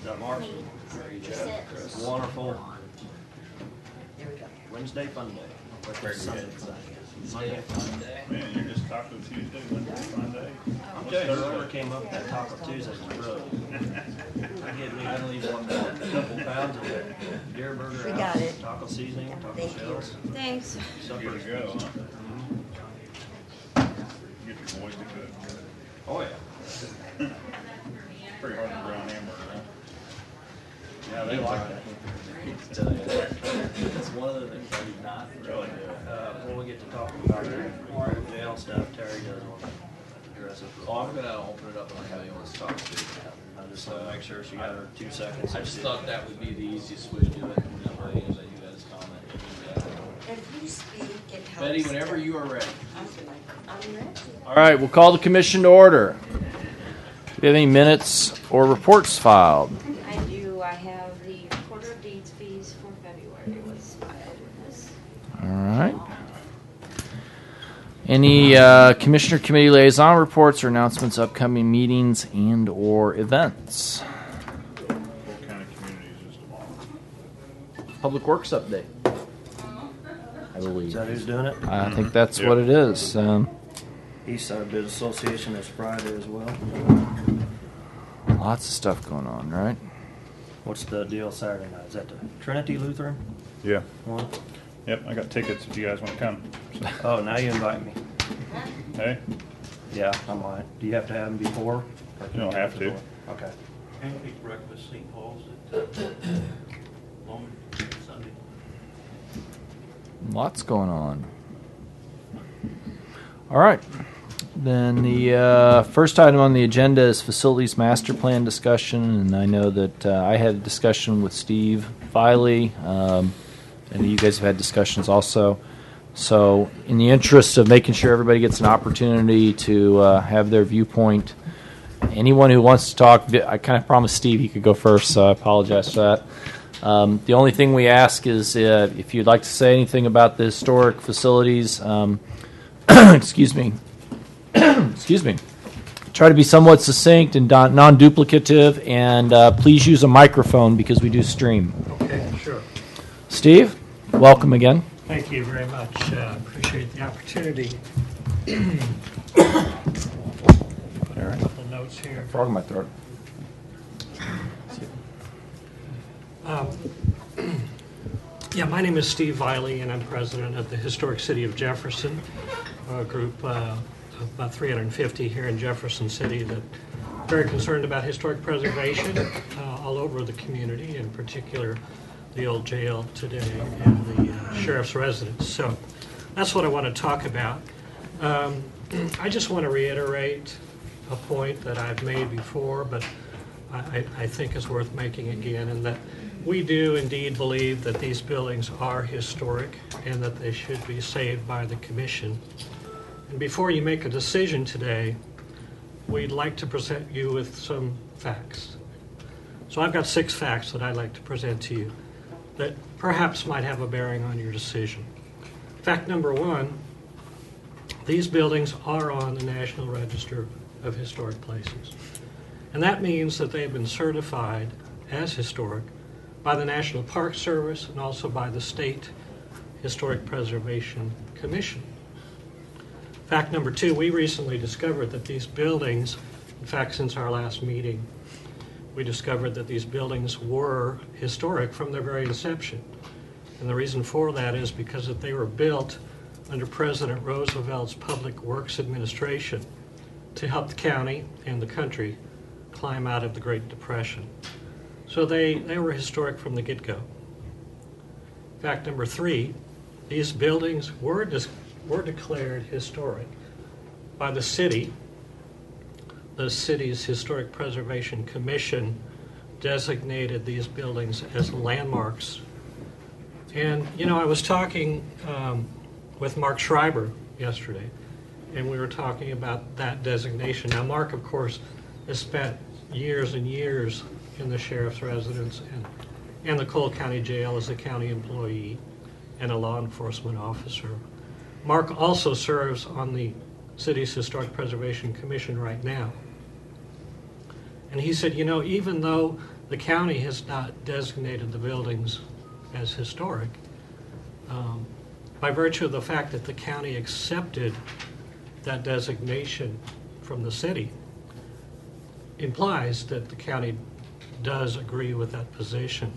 that Mark? Wonderful. Wednesday fun day. Monday fun day. Man, you're just Taco Tuesday, Wednesday, Sunday. I'm telling you, whoever came up with that Taco Tuesday was brilliant. I get me at least a couple pounds of deer burger. We got it. Taco seasoning, taco Thank you. shells. Thanks. Good to go, huh? Get your boys to cook. Oh yeah. Pretty hard to brown hamburger, huh? Yeah, they like that. Tell you, that's one of the things I do not really do. When we get to talking about jail stuff, Terry does want to address it. Oh, I'm gonna open it up and have anyone to talk to. I just want to make sure she got her 2 seconds. I just thought that would be the easiest way to do it. That way, anybody who has comment. If you speak, it helps. Betty, whenever you are ready. I'm ready. All right, we'll call the commission to order. Do we have any minutes or reports filed? I do. I have the Recorder of Deeds fees for February was filed with this. All right. Any commissioner committee liaison reports or announcements, upcoming meetings and or events? What kind of community is this tomorrow? Public Works update, I Is believe. that who's doing it? I think that's what it is. East Side Biz Association is Friday as well. Lots of stuff going on, right? What's the deal Saturday night? Is that the Trinity Lutheran Yeah. one? Yep, I got tickets if you guys want to come. So, Oh, now you invite me. hey, Yeah, I might. Do you have to have them before? Or can You don't get have them to. before? Okay. Pancake breakfast, St. Paul's at Long Sunday. Lots going on. All right. Then the first item on the agenda is facilities master plan discussion, and I know that I had a discussion with Steve Filey, and you guys have had discussions also. So, in the interest of making sure everybody gets an opportunity to have their viewpoint, anyone who wants to talk, I kind of promised Steve he could go first, so I apologize for that. The only thing we ask is if you'd like to say anything about the historic facilities, excuse me. Excuse me. Try to be somewhat succinct and non-duplicative, and please use a microphone because we do stream. Okay, sure. Steve, welcome again. Thank you very much. Appreciate the opportunity. Put a couple notes here. Frog in my throat. Yeah, my name is Steve Viley, and I'm president of the Historic City of Jefferson, a group of about 350 here in Jefferson City that are very concerned about historic preservation all over the community, in particular the old jail today and the sheriff's residence. So that's what I want to talk about. I just want to reiterate a point that I've made before, but I think is worth making again, and that we do indeed believe that these buildings are historic and that they should be saved by the commission. And before you make a decision today, we'd like to present you with some facts. So I've got 6 facts that I'd like to present to you that perhaps might have a bearing on your decision. Fact number 1, these buildings are on the National Register of Historic Places. And that means that they've been certified as historic by the National Park Service and also by the State Historic Preservation Commission. Fact number 2, we recently discovered that these buildings, in fact, since our last meeting, we discovered that these buildings were historic from their very inception. And the reason for that is because that they were built under President Roosevelt's Public Works Administration to help the county and the country climb out of the Great Depression. So they were historic from the get-go. Fact number 3, these buildings were declared historic by the city. The city's Historic Preservation Commission designated these buildings as landmarks. And, you know, I was talking with Mark Schreiber yesterday, and we were talking about that designation. Now, Mark, of course, has spent years and years in the sheriff's residence and the Cole County Jail as a county employee and a law enforcement officer. Mark also serves on the city's Historic Preservation Commission right now. And he said, you know, even though the county has not designated the buildings as historic. By virtue of the fact that the county accepted that designation from the city, implies that the county does agree with that position.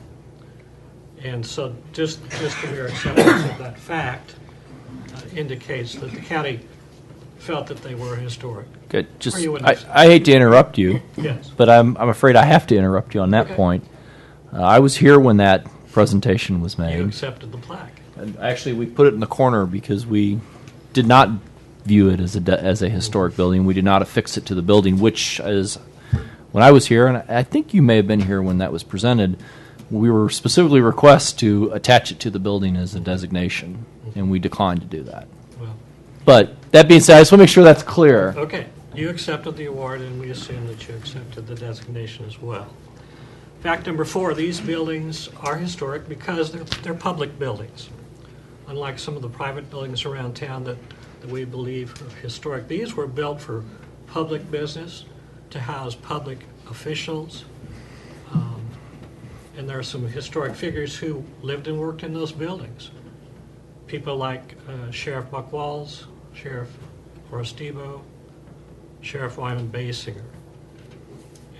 And so just the mere acceptance of that fact indicates that the county felt that they were historic. Good. Just, Or you wouldn't I hate to interrupt you, Yes. but I'm afraid I have to interrupt you on that Okay. point. I was here when that presentation was You made. accepted the plaque. And actually, we put it in the corner because we did not view it as a historic building. We did not affix it to the building, which is when I was here, and I think you may have been here when that was presented. We were specifically requested to attach it to the building as a designation, and we declined to do that. Well, But that being said, I just want to make sure that's clear. okay, you accepted the award, and we assume that you accepted the designation as well. Fact number 4, these buildings are historic because they're public buildings. Unlike some of the private buildings around town that we believe are historic, these were built for public business, to house public officials. And there are some historic figures who lived and worked in those buildings. People like Sheriff Buck Walls, Sheriff Horace Debo, Sheriff Wyman Basinger.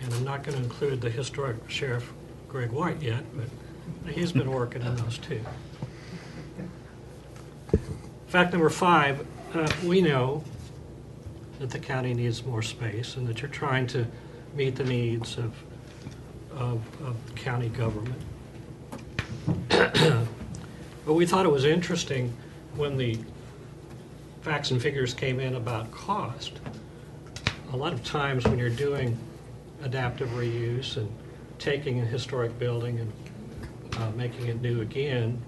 And I'm not going to include the historic Sheriff Greg White yet, but he's been working on those too. Fact number 5, we know that the county needs more space and that you're trying to meet the needs of county government. But we thought it was interesting when the facts and figures came in about cost. A lot of times when you're doing adaptive reuse and taking a historic building and making it new again,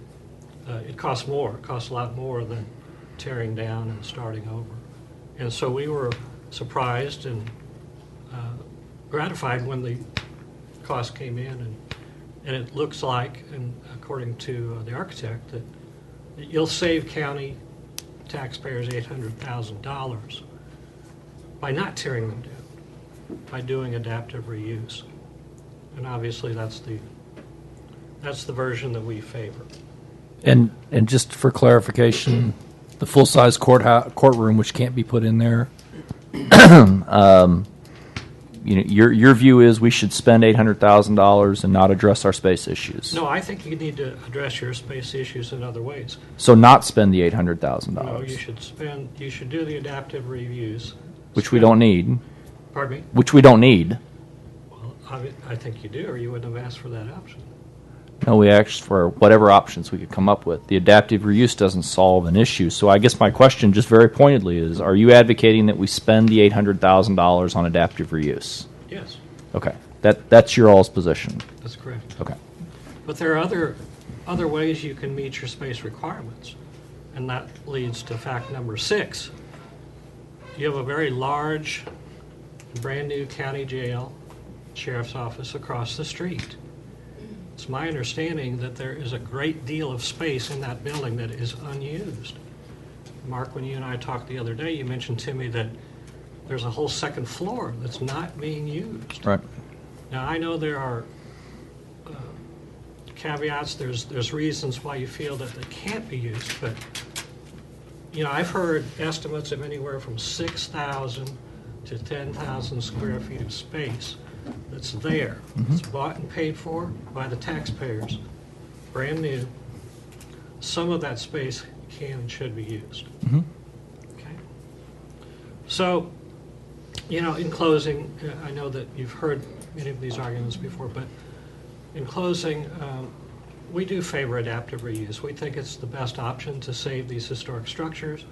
it costs more. It costs a lot more than tearing down and starting over. And so we were surprised and gratified when the cost came in, and it looks like, and according to the architect, that you'll save county taxpayers $800,000 by not tearing them down, by doing adaptive reuse. And obviously that's the version that we favor. And just for clarification, the full-size courtroom, which can't be put in there, your view is we should spend $800,000 and not address our space issues. No, I think you need to address your space issues in other ways. So not spend the $800,000. No, you should do the adaptive reviews. Which we don't need. Pardon me? Which we don't need. Well, I think you do, or you wouldn't have asked for that option. No, we asked for whatever options we could come up with. The adaptive reuse doesn't solve an issue. So I guess my question, just very pointedly, is: are you advocating that we spend the $800,000 on adaptive reuse? Yes, Okay, that's your all's position. that's correct. Okay. But there are other ways you can meet your space requirements, and that leads to fact number 6. You have a very large, brand-new county jail, sheriff's office across the street. It's my understanding that there is a great deal of space in that building that is unused. Mark, when you and I talked the other day, you mentioned to me that there's a whole second floor that's not being used. Right. Now, I know there are caveats, there's reasons why you feel that they can't be used, but, I've heard estimates of anywhere from 6,000 to 10,000 square feet of space that's there. It's bought and paid for by the taxpayers, brand new. Some of that space can and should be used. Okay. So, in closing, I know that you've heard many of these arguments before, but in closing, we do favor adaptive reuse. We think it's the best option to save these historic structures,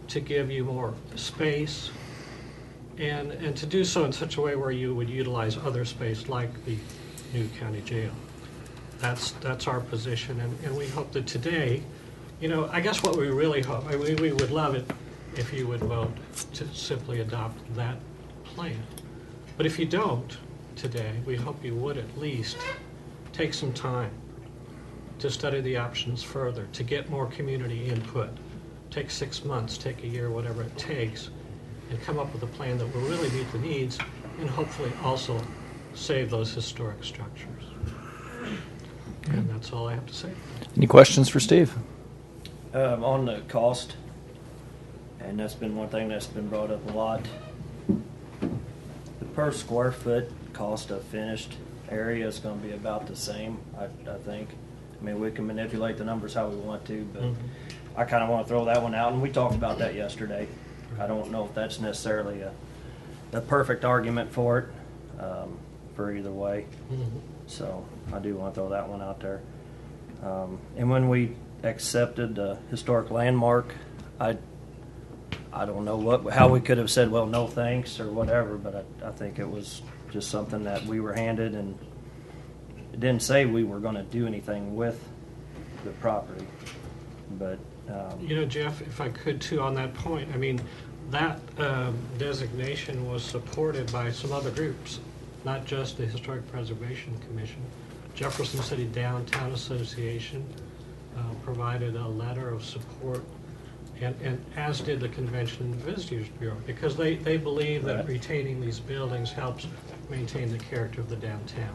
to give you more space, and to do so in such a way where you would utilize other space like the new county jail. That's our position, and we hope that today, I guess what we really hope, we would love it if you would vote to simply adopt that plan. But if you don't today, we hope you would at least take some time to study the options further, to get more community input. Take 6 months, take a year, whatever it takes, and come up with a plan that will really meet the needs and hopefully also save those historic structures. And that's all I have to say. Any questions for Steve? On the cost, and that's been one thing that's been brought up a lot. The per square foot cost of finished area is going to be about the same, I think. I mean, we can manipulate the numbers how we want to, but I kind of want to throw that one out, and we talked about that yesterday. I don't know if that's necessarily a perfect argument for it, for either way. So I do want to throw that one out there. And when we accepted the historic landmark, I don't know how we could have said, well, no thanks or whatever, but I think it was just something that we were handed, and it didn't say we were going to do anything with the property. But You know, Jeff, if I could too on that point, I mean, that designation was supported by some other groups, not just the Historic Preservation Commission. Jefferson City Downtown Association provided a letter of support, and as did the Convention and Visitors Bureau, because they believe that Right. retaining these buildings helps maintain the character of the downtown.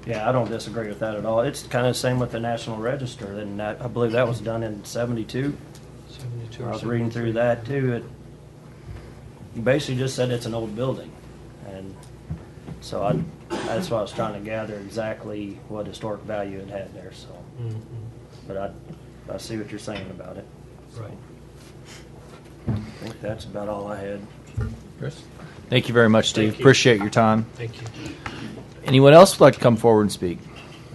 yeah, I don't disagree with that at all. It's kind of the same with the National Register, and I believe that was done in 72. 72 I or was reading through 73. that too. It basically just said it's an old building, and so that's why I was trying to gather exactly what historic value it had there. So, Mhm. but I see what you're saying about it. Right. I think that's about all I had. Chris? Thank you very much, Steve. Thank you. Appreciate your time. Thank you. Anyone else would like to come forward and speak?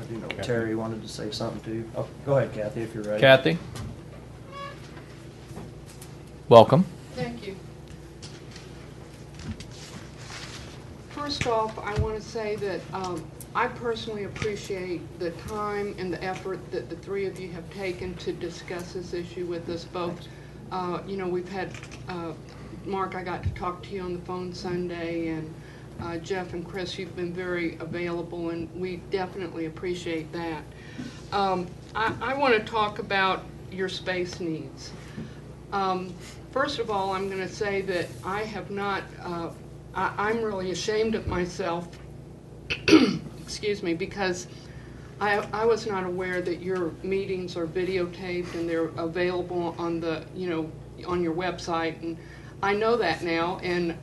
I do know Terry wanted to say something too. Oh, go ahead, Kathy, if you're ready. Kathy? Welcome. Thank you. First off, I want to say that I personally appreciate the time and the effort that the three of you have taken to discuss this issue with us both. You know, we've had, Mark, I got to talk to you on the phone Sunday, and Jeff and Chris, you've been very available, and we definitely appreciate that. I want to talk about your space needs. First of all, I'm going to say that I have not, I'm really ashamed of myself, excuse me, because I was not aware that your meetings are videotaped and they're available on the, you know, on your website, and I know that now, and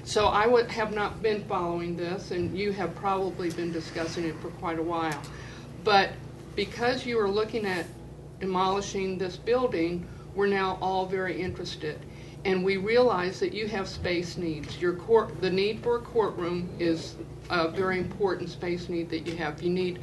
so I have not been following this, and you have probably been discussing it for quite a while. But because you are looking at demolishing this building, we're now all very interested. And we realize that you have space needs. The need for a courtroom is a very important space need that you have. You need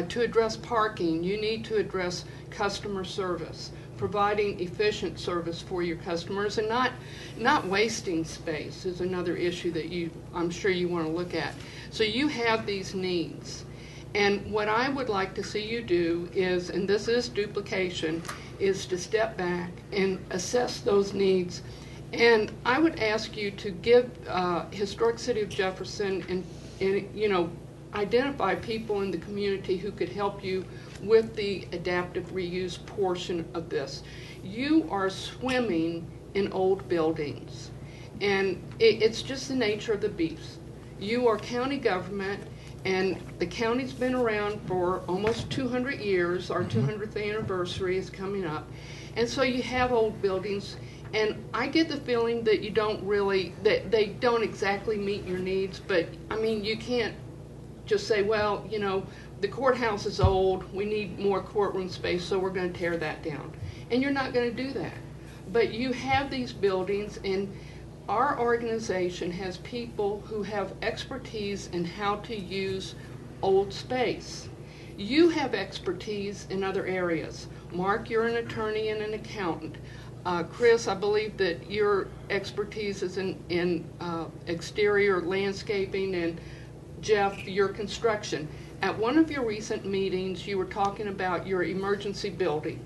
to address parking. You need to address customer service, providing efficient service for your customers, and not wasting space is another issue that I'm sure you want to look at. So you have these needs. And what I would like to see you do is, and this is duplication, is to step back and assess those needs. And I would ask you to give Historic City of Jefferson and you know, identify people in the community who could help you with the adaptive reuse portion of this. You are swimming in old buildings, and it's just the nature of the beast. You are county government, and the county's been around for almost 200 years. Our 200th anniversary is coming up. And so you have old buildings, and I get the feeling that you don't really, that they don't exactly meet your needs, but I mean, you can't just say, well, you know, the courthouse is old, we need more courtroom space, so we're going to tear that down. And you're not going to do that. But you have these buildings, and our organization has people who have expertise in how to use old space. You have expertise in other areas. Mark, you're an attorney and an accountant. Chris, I believe that your expertise is in exterior landscaping, and Jeff, your construction. At one of your recent meetings, you were talking about your emergency building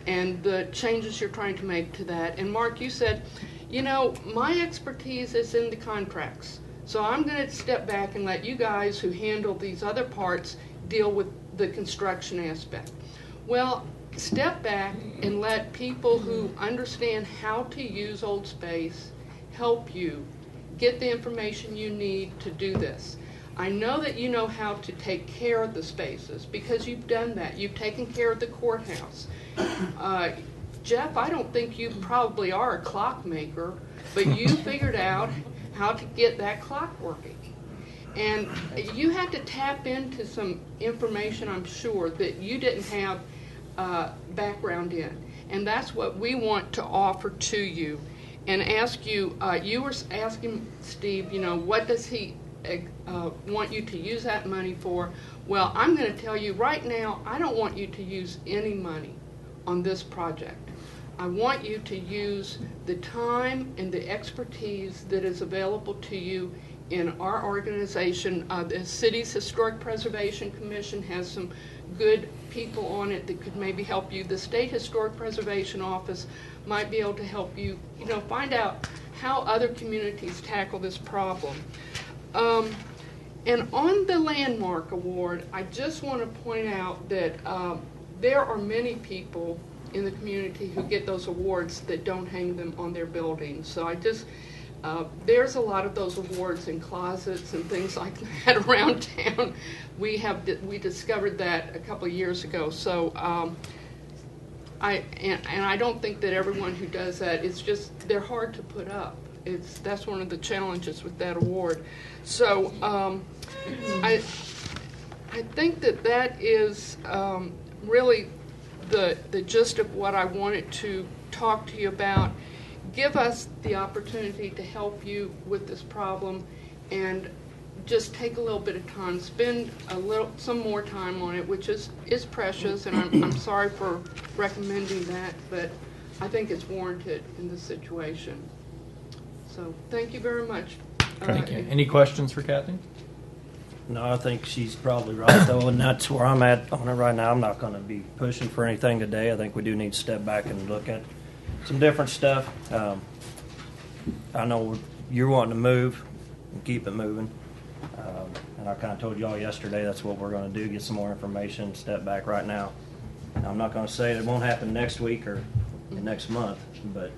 and the changes you're trying to make to that. And Mark, you said, you know, my expertise is in the contracts, so I'm going to step back and let you guys who handle these other parts deal with the construction aspect. Well, step back and let people who understand how to use old space help you get the information you need to do this. I know that you know how to take care of the spaces because you've done that. You've taken care of the courthouse. Jeff, I don't think you probably are a clockmaker, but you figured out how to get that clock working. And you had to tap into some information, I'm sure, that you didn't have background in. And that's what we want to offer to you and ask you. You were asking Steve, what does he want you to use that money for? Well, I'm going to tell you right now, I don't want you to use any money on this project. I want you to use the time and the expertise that is available to you in our organization. The city's Historic Preservation Commission has some good people on it that could maybe help you. The State Historic Preservation Office might be able to help you, find out how other communities tackle this problem. And on the Landmark Award, I just want to point out that there are many people in the community who get those awards that don't hang them on their buildings. So there's a lot of those awards in closets and things like that around town. We discovered that a couple of years ago. So I don't think that everyone who does that, it's just, they're hard to put up. That's one of the challenges with that award. So I think that is really the gist of what I wanted to talk to you about. Give us the opportunity to help you with this problem, and just take a little bit of time, spend some more time on it, which is precious, and I'm sorry for recommending that, but I think it's warranted in this situation. So thank you very much. Thank you. Any questions for Kathy? No, I think she's probably right, though, and that's where I'm at on it right now. I'm not going to be pushing for anything today. I think we do need to step back and look at some different stuff. I know you're wanting to move and keep it moving, and I kind of told y'all yesterday that's what we're going to do, get some more information, step back right now. And I'm not going to say it won't happen next week or next month, but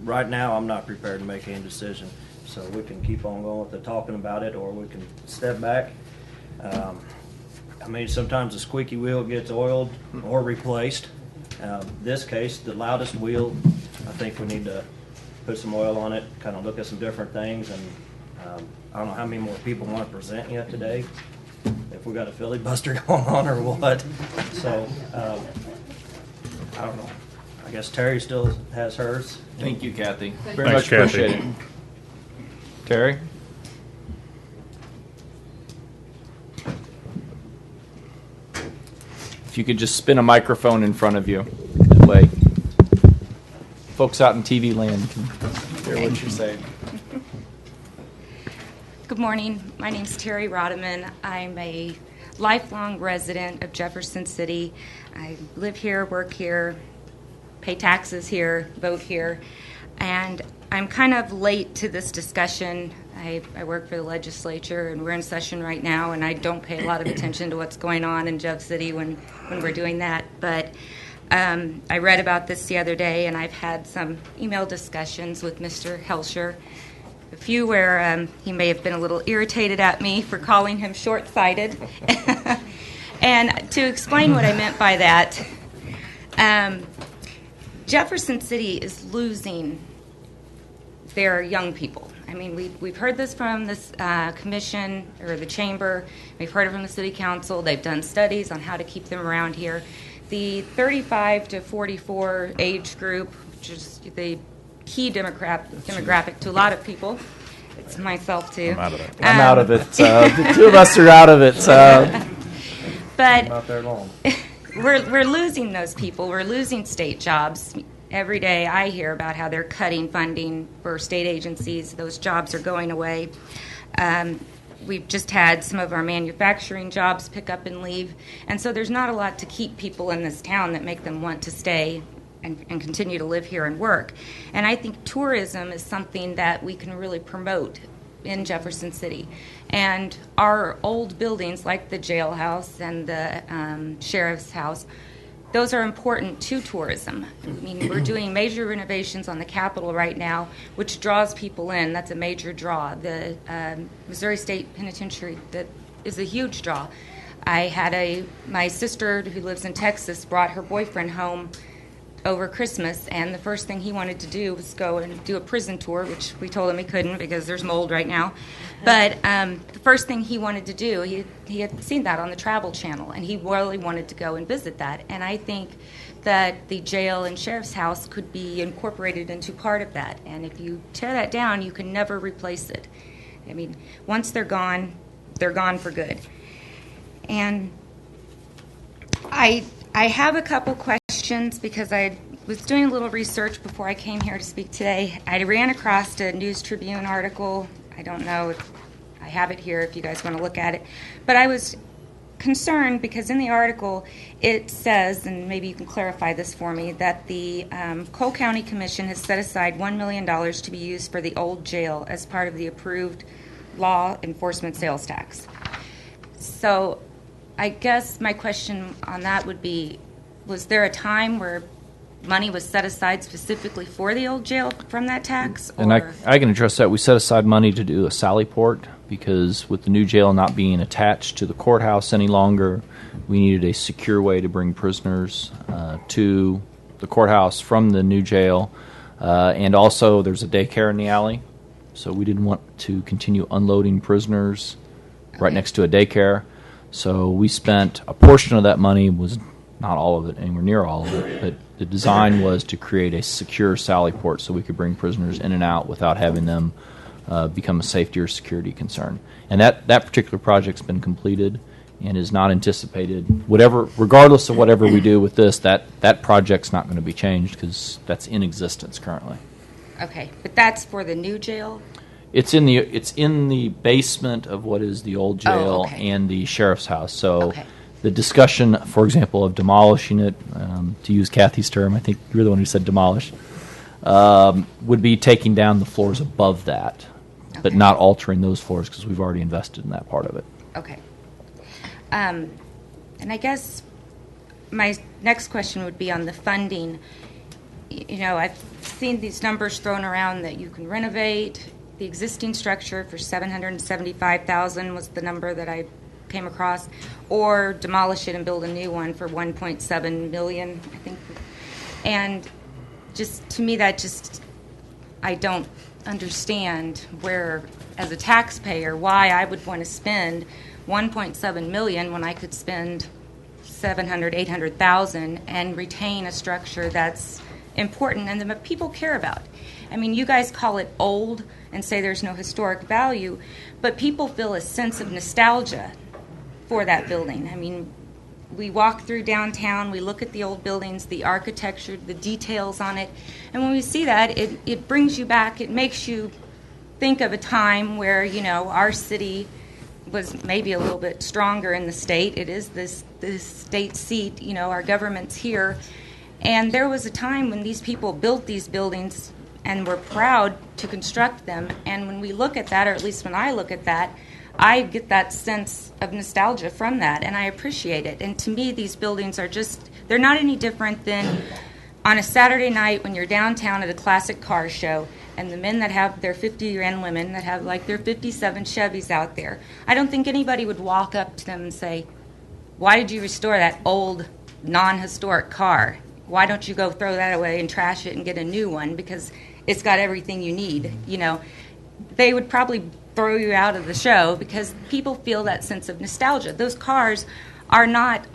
right now I'm not prepared to make any decision. So we can keep on going with the talking about it, or we can step back. Sometimes the squeaky wheel gets oiled or replaced. This case, the loudest wheel, I think we need to put some oil on it, kind of look at some different things, and I don't know how many more people want to present yet today, if we got a filibuster going on or what. So, I don't know. I guess Terry still has hers. Thank you, Kathy. Very Thanks, much Kathy. appreciate it. Terry? If you could just spin a microphone in front of you, that way folks out in TV land can hear what you're saying. Good morning. My name's Terry Rodeman. I'm a lifelong resident of Jefferson City. I live here, work here, pay taxes here, vote here, and I'm kind of late to this discussion. I work for the legislature, and we're in session right now, and I don't pay a lot of attention to what's going on in Jeff City when we're doing that. But I read about this the other day, and I've had some email discussions with Mr. Helsher, a few where he may have been a little irritated at me for calling him short-sighted. And to explain what I meant by that, Jefferson City is losing their young people. I mean, we've heard this from this commission or the chamber. We've heard it from the city council. They've done studies on how to keep them around here. The 35 to 44 age group, which is the key demographic to a lot of people. It's myself too. I'm out of it. I'm out of it. The two of us are out of it. But Not there long. we're losing those people. We're losing state jobs. Every day I hear about how they're cutting funding for state agencies. Those jobs are going away. We've just had some of our manufacturing jobs pick up and leave. And so there's not a lot to keep people in this town that make them want to stay and continue to live here and work. And I think tourism is something that we can really promote in Jefferson City. And our old buildings like the jailhouse and the sheriff's house those are important to tourism. I mean, we're doing major renovations on the Capitol right now, which draws people in. That's a major draw. The Missouri State Penitentiary, that is a huge draw. I had my sister who lives in Texas brought her boyfriend home over Christmas, and the first thing he wanted to do was go and do a prison tour, which we told him he couldn't because there's mold right now. But the first thing he wanted to do, he had seen that on the Travel Channel, and he really wanted to go and visit that. And I think that the jail and sheriff's house could be incorporated into part of that. And if you tear that down, you can never replace it. I mean, once they're gone for good. And I have a couple questions because I was doing a little research before I came here to speak today. I ran across a News Tribune article. I don't know if I have it here if you guys want to look at it. But I was concerned because in the article it says, and maybe you can clarify this for me, that the Cole County Commission has set aside $1 million to be used for the old jail as part of the approved law enforcement sales tax. So I guess my question on that would be, was there a time where money was set aside specifically for the old jail from that tax? And I can address that. We set aside money to do a Sally Port because with the new jail not being attached to the courthouse any longer, we needed a secure way to bring prisoners to the courthouse from the new jail. And also there's a daycare in the alley, so we didn't want to continue unloading prisoners right next to a daycare. So we spent a portion of that money, was not all of it, anywhere near all of it, but the design was to create a secure Sally Port so we could bring prisoners in and out without having them become a safety or security concern. And that particular project's been completed and is not anticipated. Regardless of whatever we do with this, that project's not going to be changed because that's in existence currently. Okay, but that's for the new jail? It's in the basement of what is the old jail and the sheriff's house. So the discussion, for example, of demolishing it, to use Kathy's term, I think you're the one who said demolish, would be taking down the floors above that, but not altering those floors because we've already invested in that part of it. Okay. And I guess my next question would be on the funding. You know, I've seen these numbers thrown around that you can renovate the existing structure for $775,000 was the number that I came across, or demolish it and build a new one for $1.7 million, I think. And just to me, I don't understand where, as a taxpayer, why I would want to spend $1.7 million when I could spend $700,000, $800,000 and retain a structure that's important and that people care about. I mean, you guys call it old and say there's no historic value, but people feel a sense of nostalgia for that building. I mean, we walk through downtown, we look at the old buildings, the architecture, the details on it, and when we see that, it brings you back, it makes you think of a time where, you know, our city was maybe a little bit stronger in the state. It is this state seat, you know, our government's here. And there was a time when these people built these buildings and were proud to construct them. And when we look at that, or at least when I look at that, I get that sense of nostalgia from that, and I appreciate it. And to me, these buildings are they're not any different than on a Saturday night when you're downtown at a classic car show, and the men that have their 50, and women that have like their 57 Chevys out there. I don't think anybody would walk up to them and say, why did you restore that old, non-historic car? Why don't you go throw that away and trash it and get a new one because it's got everything you need? You know, they would probably throw you out of the show because people feel that sense of nostalgia. Those cars are not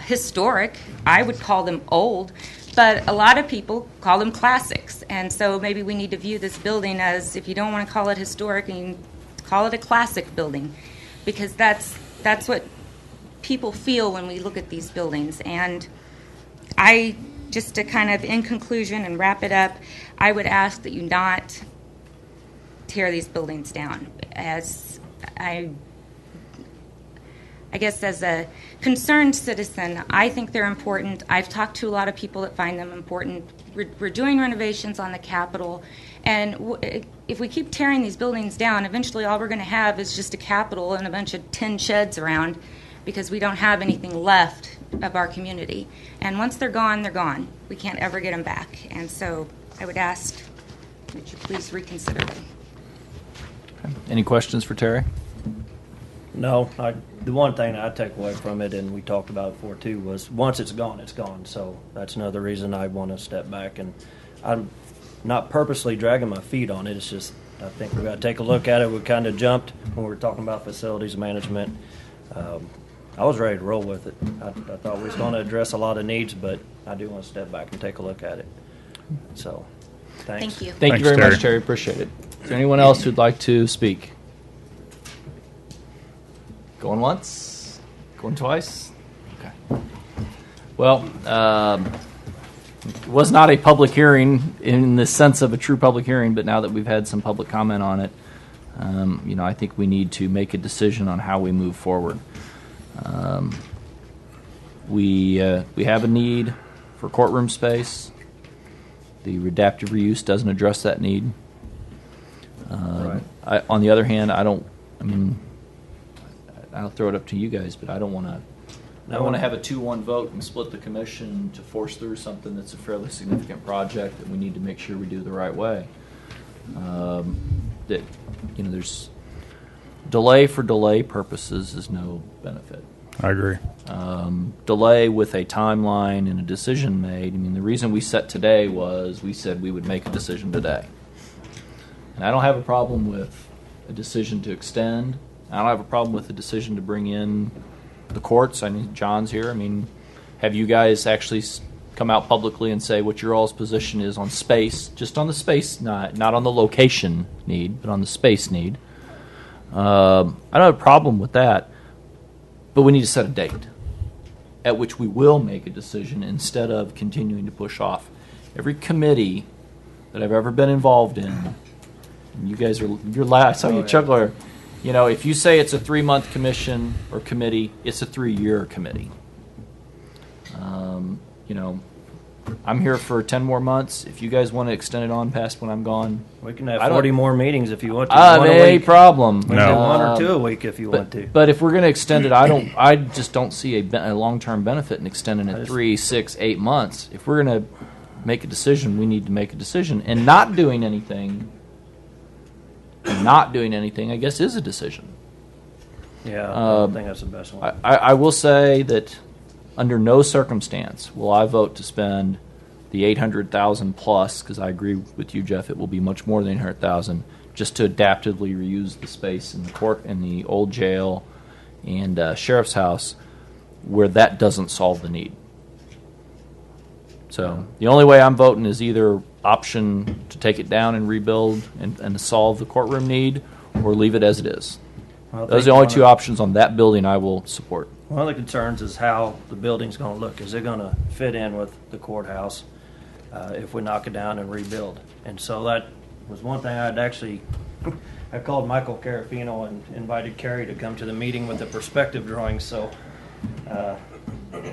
historic. I would call them old, but a lot of people call them classics. And so maybe we need to view this building as, if you don't want to call it historic, you can call it a classic building, because that's what people feel when we look at these buildings. And I, just to kind of, in conclusion and wrap it up, I would ask that you not tear these buildings down. As I guess as a concerned citizen, I think they're important. I've talked to a lot of people that find them important. We're doing renovations on the Capitol, and if we keep tearing these buildings down, eventually all we're going to have is just a Capitol and a bunch of tin sheds around. because we don't have anything left of our community. And once they're gone, they're gone. We can't ever get them back. And so I would ask that you please reconsider them. Any questions for Terry? No, the one thing I take away from it, and we talked about it before too, was once it's gone, it's gone. So that's another reason I want to step back. And I'm not purposely dragging my feet on it. It's just I think we've got to take a look at it. We kind of jumped when we were talking about facilities management. I was ready to roll with it. I thought we was going to address a lot of needs, but I do want to step back and take a look at it. So, thanks. Thank you. Thank you Thanks, very Terry. much, Terry. Appreciate it. Is there anyone else who'd like to speak? Going once? Going twice? Okay. Well, it was not a public hearing in the sense of a true public hearing, but now that we've had some public comment on it, I think we need to make a decision on how we move forward. We have a need for courtroom space. The adaptive reuse doesn't address that need. Right. On the other hand, I'll throw it up to you guys, but I don't want to. I want to have a 2-1 vote and split the commission to force through something that's a fairly significant project that we need to make sure we do the right way. There's delay for delay purposes is no benefit. I agree. Delay with a timeline and a decision made. The reason we set today was we said we would make a decision today. And I don't have a problem with a decision to extend. I don't have a problem with a decision to bring in the courts. John's here. Have you guys actually come out publicly and say what your all's position is on space, just on the space, not on the location need, but on the space need? I don't have a problem with that, but we need to set a date at which we will make a decision instead of continuing to push off. Every committee that I've ever been involved in, and you guys I saw you chuckle. If you say it's a 3-month commission or committee, it's a 3-year committee. I'm here for 10 more months. If you guys want to extend it on past when I'm gone, We can have 40 more meetings if you want to. I have One a a week. problem. We can do 1 or 2 a week if you want to. But if we're going to extend it, I just don't see a long-term benefit in extending it 3, 6, 8 months. If we're going to make a decision, we need to make a decision. And not doing anything, I guess, is a decision. Yeah, I think that's the best one. I will say that under no circumstance will I vote to spend the $800,000 plus, because I agree with you, Jeff, it will be much more than $800,000, just to adaptively reuse the space in the court, in the old jail, and sheriff's house, where that doesn't solve the need. So the only way I'm voting is either option to take it down and rebuild and solve the courtroom need, or leave it as it is. Well, I Those are think the only one 2 of- options on that building I will support. One of the concerns is how the building's going to look. Is it going to fit in with the courthouse if we knock it down and rebuild? And so that was one thing I called Michael Carafino and invited Kerry to come to the meeting with the perspective drawings. So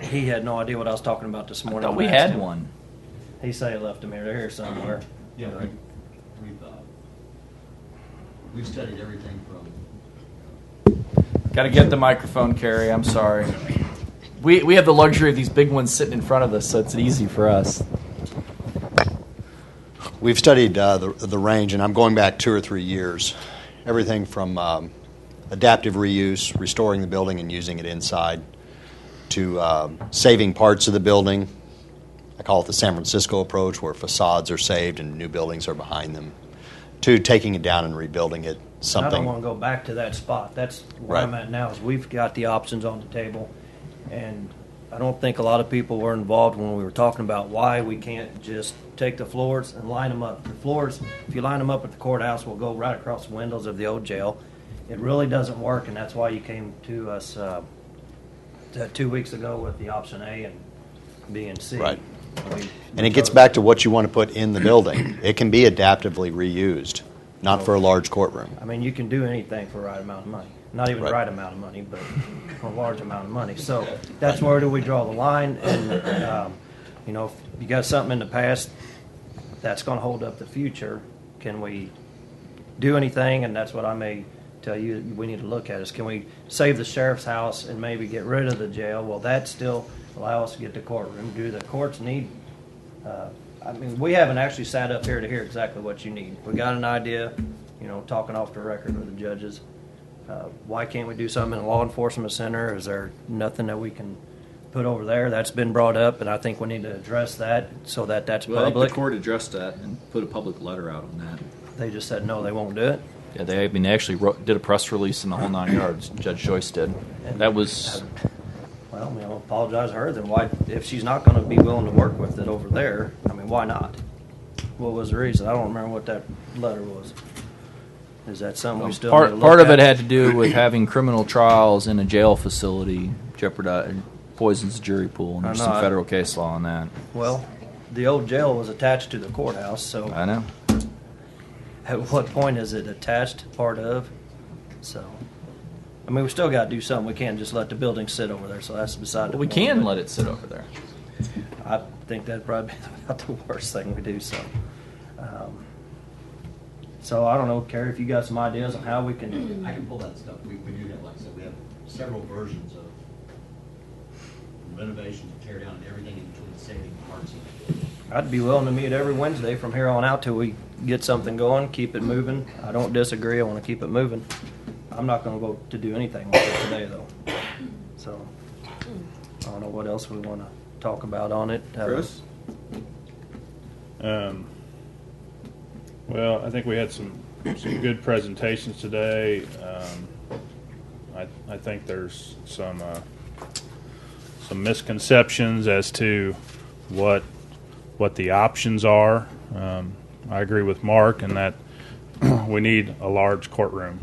he had no idea what I was talking about this I morning. thought we I asked had him. one. He said he left them here somewhere. Yeah, we've studied everything from. Got to get the microphone, Carrie. I'm sorry. We have the luxury of these big ones sitting in front of us, so it's easy for us. We've studied the range, and I'm going back 2 or 3 years. Everything from adaptive reuse, restoring the building and using it inside, to saving parts of the building. I call it the San Francisco approach, where facades are saved and new buildings are behind them, to taking it down and rebuilding it. I don't want to go back to that spot. That's where Right. I'm at now. Is we've got the options on the table, and I don't think a lot of people were involved when we were talking about why we can't just take the floors and line them up. The floors, if you line them up at the courthouse, will go right across the windows of the old jail. It really doesn't work, and that's why you came to us 2 weeks ago with the option A and B and C. Right. And it gets back to what you want to put in the building. It can be adaptively reused, not for a large courtroom. I mean, you can do anything for the right amount of money. Not even the Right. right amount of money, but for a large amount of money. So that's where do we draw the line? And, if you got something in the past that's going to hold up the future, can we do anything? And that's what I may tell you we need to look at is, can we save the sheriff's house and maybe get rid of the jail? Will that still allow us to get the courtroom? Do the courts need, I mean, we haven't actually sat up here to hear exactly what you need. We got an idea, you know, talking off the record with the judges. Why can't we do something in a law enforcement center? Is there nothing that we can put over there? That's been brought up, and I think we need to address that so that that's Well, I think public. the court addressed that and put a public letter out on that. They just said no, they won't do it. Yeah, they actually did a press release in the whole 9 yards. Judge Joyce did. That was Well, I mean, I'll apologize to her. Then why, if she's not going to be willing to work with it over there, I mean, why not? What was the reason? I don't remember what that letter was. Is that something we still need to look part of at? it had to do with having criminal trials in a jail facility poisons the jury pool, and there's I some know. federal case law on that. Well, the old jail was attached to the courthouse, so I know. at what point is it attached, part of? So, I mean, we still got to do something. We can't just let the building sit over there, so that's beside the We point. can But let it sit over there. I think that'd probably be about the worst thing we do, so. So I don't know, Kerry, if you got some ideas on how we can. I can pull that stuff. We do have, like I said, we have several versions of renovations, tear down, and everything in between, saving parts of it. I'd be willing to meet every Wednesday from here on out till we get something going, keep it moving. I don't disagree. I want to keep it moving. I'm not going to vote to do anything with it today, though. So I don't know what else we want to talk about on it. Chris? Well, I think we had some good presentations today. I think there's some misconceptions as to what the options are. I agree with Mark in that we need a large courtroom,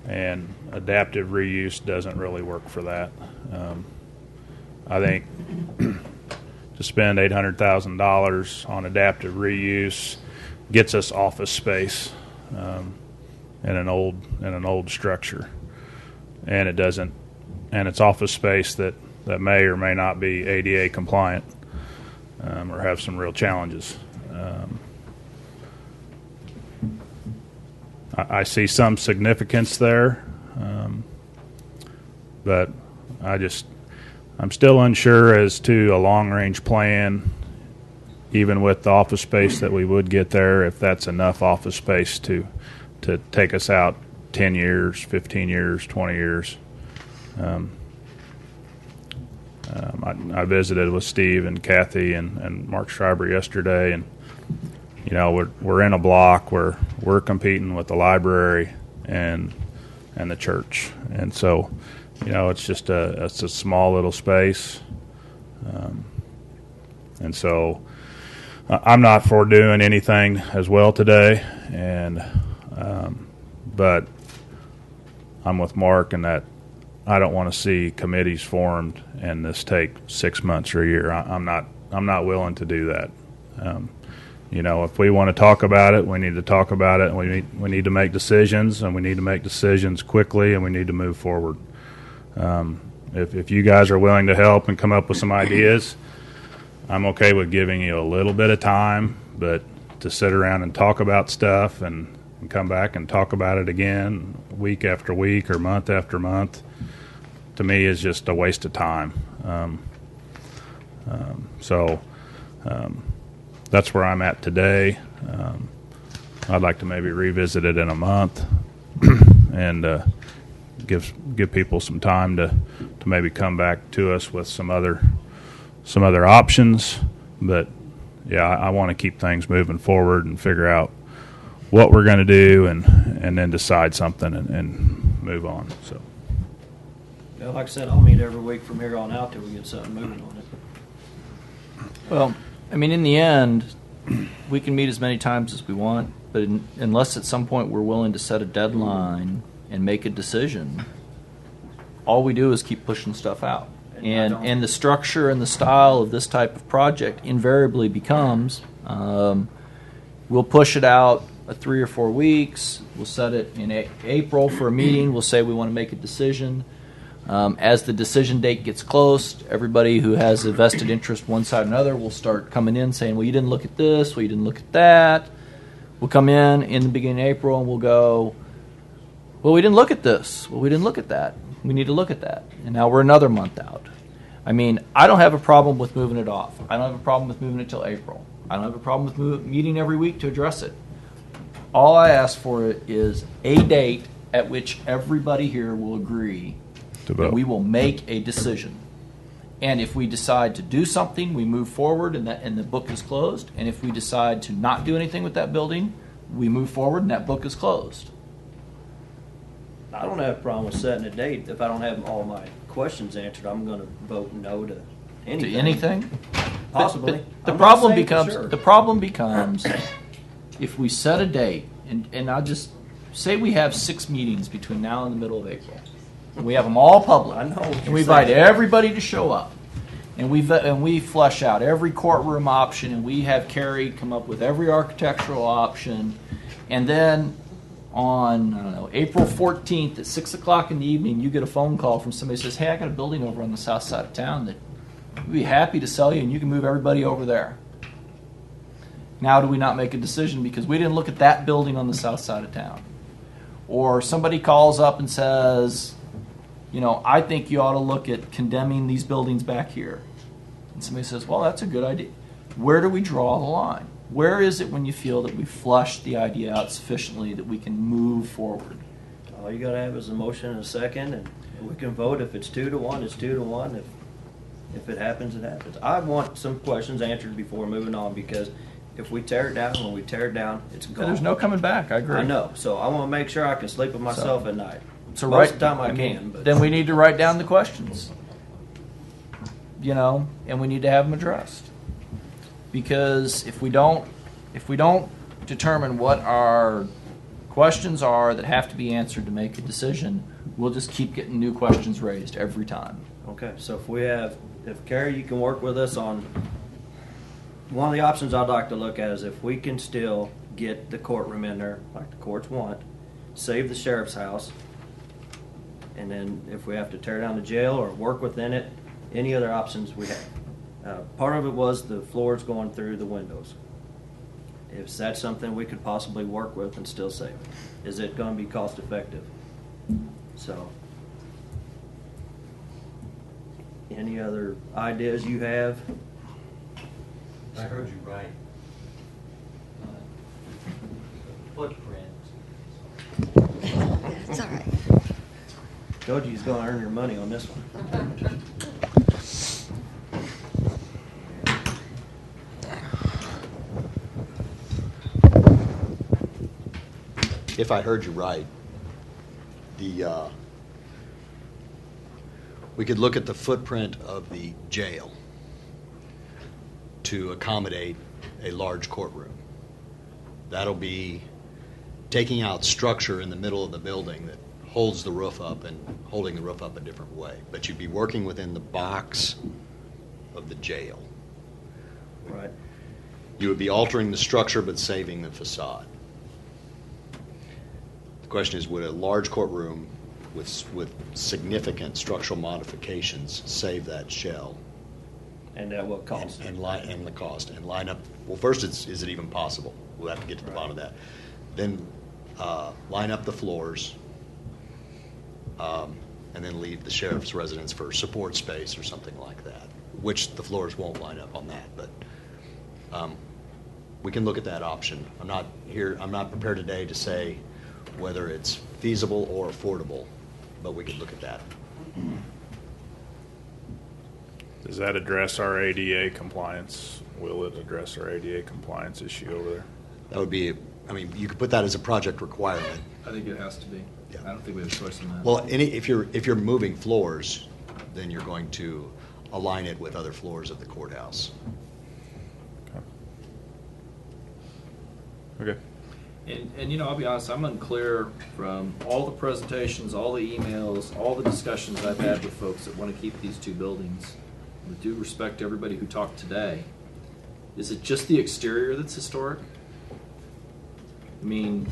and adaptive reuse doesn't really work for that. I think to spend $800,000 on adaptive reuse gets us office space in an old structure, and it doesn't, and it's office space that may or may not be ADA compliant or have some real challenges. I see some significance there, but I'm still unsure as to a long-range plan, even with the office space that we would get there, if that's enough office space to take us out 10 years, 15 years, 20 years. I visited with Steve and Kathy and Mark Schreiber yesterday, and you know, we're in a block where we're competing with the library and the church, and so you know, it's just a small little space, and so I'm not for doing anything as well today, and but I'm with Mark in that I don't want to see committees formed and this take 6 months or a year. I'm not willing to do that. You know, if we want to talk about it, we need to talk about it, and we need to make decisions, and we need to make decisions quickly, and we need to move forward. If you guys are willing to help and come up with some ideas, I'm okay with giving you a little bit of time, but to sit around and talk about stuff and come back and talk about it again week after week or month after month, to me is just a waste of time. So that's where I'm at today. I'd like to maybe revisit it in a month and give people some time to maybe come back to us with some other options. But yeah, I want to keep things moving forward and figure out what we're going to do and then decide something and move on. So. Yeah, like I said, I'll meet every week from here on out till we get something moving on it. Well, I mean, in the end, we can meet as many times as we want, but unless at some point we're willing to set a deadline and make a decision, all we do is keep pushing stuff out. And the structure and the style of this type of project invariably becomes, we'll push it out 3 or 4 weeks. We'll set it in April for a meeting. We'll say we want to make a decision. As the decision date gets close, everybody who has a vested interest one side or another will start coming in saying, well, you didn't look at this, well, you didn't look at that. We'll come in the beginning of April and we'll go, well, we didn't look at this. Well, we didn't look at that. We need to look at that. And now we're another month out. I mean, I don't have a problem with moving it off. I don't have a problem with moving it till April. I don't have a problem with meeting every week to address it. All I ask for is a date at which everybody here will agree To that vote. we will make a decision. And if we decide to do something, we move forward and the book is closed. And if we decide to not do anything with that building, we move forward and that book is closed. I don't have a problem with setting a date. If I don't have all my questions answered, I'm gonna vote no to anything. To anything? Possibly. The I'm not problem saying for becomes sure. the problem becomes if we set a date and I'll just say we have 6 meetings between now and the middle of April. And we have them all public. I know what And you're we invite saying. everybody to show up. And we flesh out every courtroom option, and we have Carrie come up with every architectural option, and then on, I don't know, April 14th at 6 o'clock in the evening, you get a phone call from somebody who says, hey, I got a building over on the south side of town that we'd be happy to sell you, and you can move everybody over there. Now do we not make a decision because we didn't look at that building on the south side of town? Or somebody calls up and says, you know, I think you ought to look at condemning these buildings back here. And somebody says, well, that's a good idea. Where do we draw the line? Where is it when you feel that we flushed the idea out sufficiently that we can move forward? All you gotta have is a motion and a second, and we can vote. If it's 2-1, it's 2-1. If it happens, it happens. I want some questions answered before moving on, because if we tear it down, when we tear it down, it's gone. There's no coming back. I agree. I know. So I want to make sure I can sleep with myself at night. So Most of the time I can. But then we need to write down the questions. You know, and we need to have them addressed. Because if we don't determine what our questions are that have to be answered to make a decision, we'll just keep getting new questions raised every time. Okay, so if Carrie, you can work with us on, one of the options I'd like to look at is if we can still get the courtroom in there, like the courts want, save the sheriff's house, and then if we have to tear down the jail or work within it, any other options we have. Part of it was the floors going through the windows. Is that something we could possibly work with and still save it? Is it going to be cost effective? So, any other ideas you have? I heard you right. Footprint. It's all right. Told you he's going to earn your money on this one. If I heard you right, we could look at the footprint of the jail to accommodate a large courtroom. That'll be taking out structure in the middle of the building that holds the roof up and holding the roof up a different way. But you'd be working within the box of the jail. Right. You would be altering the structure but saving the facade. The question is, would a large courtroom with significant structural modifications save that shell? And at what cost? And the cost, and line up. Well, first, is it even possible? We'll have to get to the bottom of that. Then line up the floors, and then leave the sheriff's residence for support space or something like that. Which the floors won't line up on that, but we can look at that option. I'm not prepared today to say whether it's feasible or affordable, but we could look at that. Does that address our ADA compliance? Will it address our ADA compliance issue over there? That would be, you could put that as a project requirement. I think it has to be. Yeah. I don't think we have a choice on that. Well, if you're moving floors, then you're going to align it with other floors of the courthouse. Okay. And you know, I'll be honest, I'm unclear from all the presentations, all the emails, all the discussions I've had with folks that want to keep these two buildings. With due respect to everybody who talked today, is it just the exterior that's historic? I mean,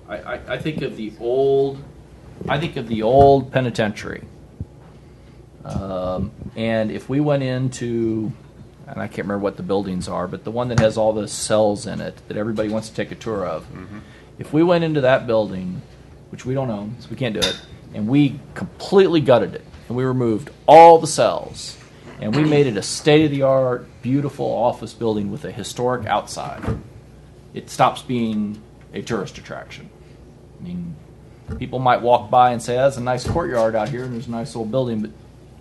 I think of the old penitentiary. And if we went into, and I can't remember what the buildings are, but the one that has all the cells in it that everybody wants to take a tour of. Mm-hmm. If we went into that building which we don't own, so we can't do it, and we completely gutted it, and we removed all the cells, and we made it a state-of-the-art, beautiful office building with a historic outside. It stops being a tourist attraction. I mean, people might walk by and say, that's a nice courtyard out here, and there's a nice old building, but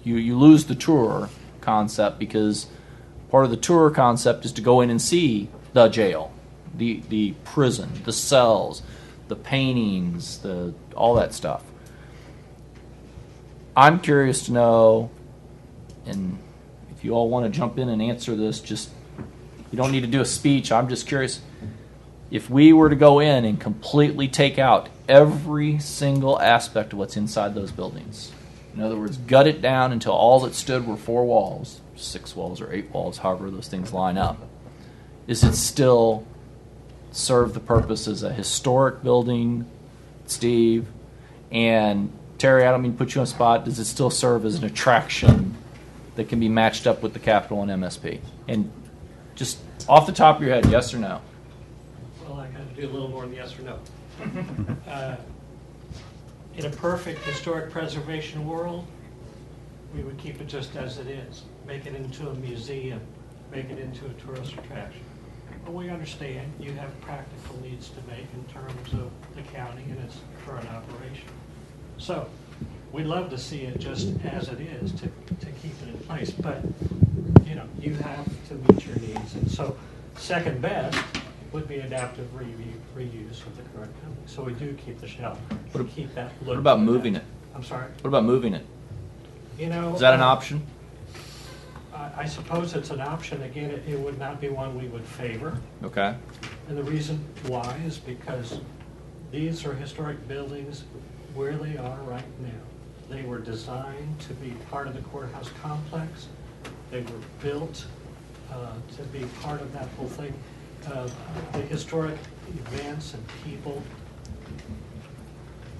you lose the tour concept, because part of the tour concept is to go in and see the jail, the prison, the cells, the paintings, all that stuff. I'm curious to know, and if you all want to jump in and answer this, just, you don't need to do a speech. I'm just curious, if we were to go in and completely take out every single aspect of what's inside those buildings, in other words, gut it down until all that stood were 4 walls, 6 walls or 8 walls, however those things line up, is it still serve the purpose as a historic building, Steve? And Terry, I don't mean to put you on the spot, does it still serve as an attraction that can be matched up with the Capitol and MSP? And just off the top of your head, yes or no? Well, I got to do a little more than yes or no. In a perfect historic preservation world, we would keep it just as it is. Make it into a museum, make it into a tourist attraction. But we understand you have practical needs to make in terms of the county and its current operation. So we'd love to see it just as it is to keep it in place, but you have to meet your needs. And so second best would be adaptive reuse of the current building. So we do keep the shell. Keep that look. What about moving it? I'm sorry? What about moving it? Is Is that an option? I suppose it's an option. Again, it would not be one we would favor. Okay. And the reason why is because these are historic buildings where they are right now. They were designed to be part of the courthouse complex. They were built to be part of that whole thing. The historic events and people,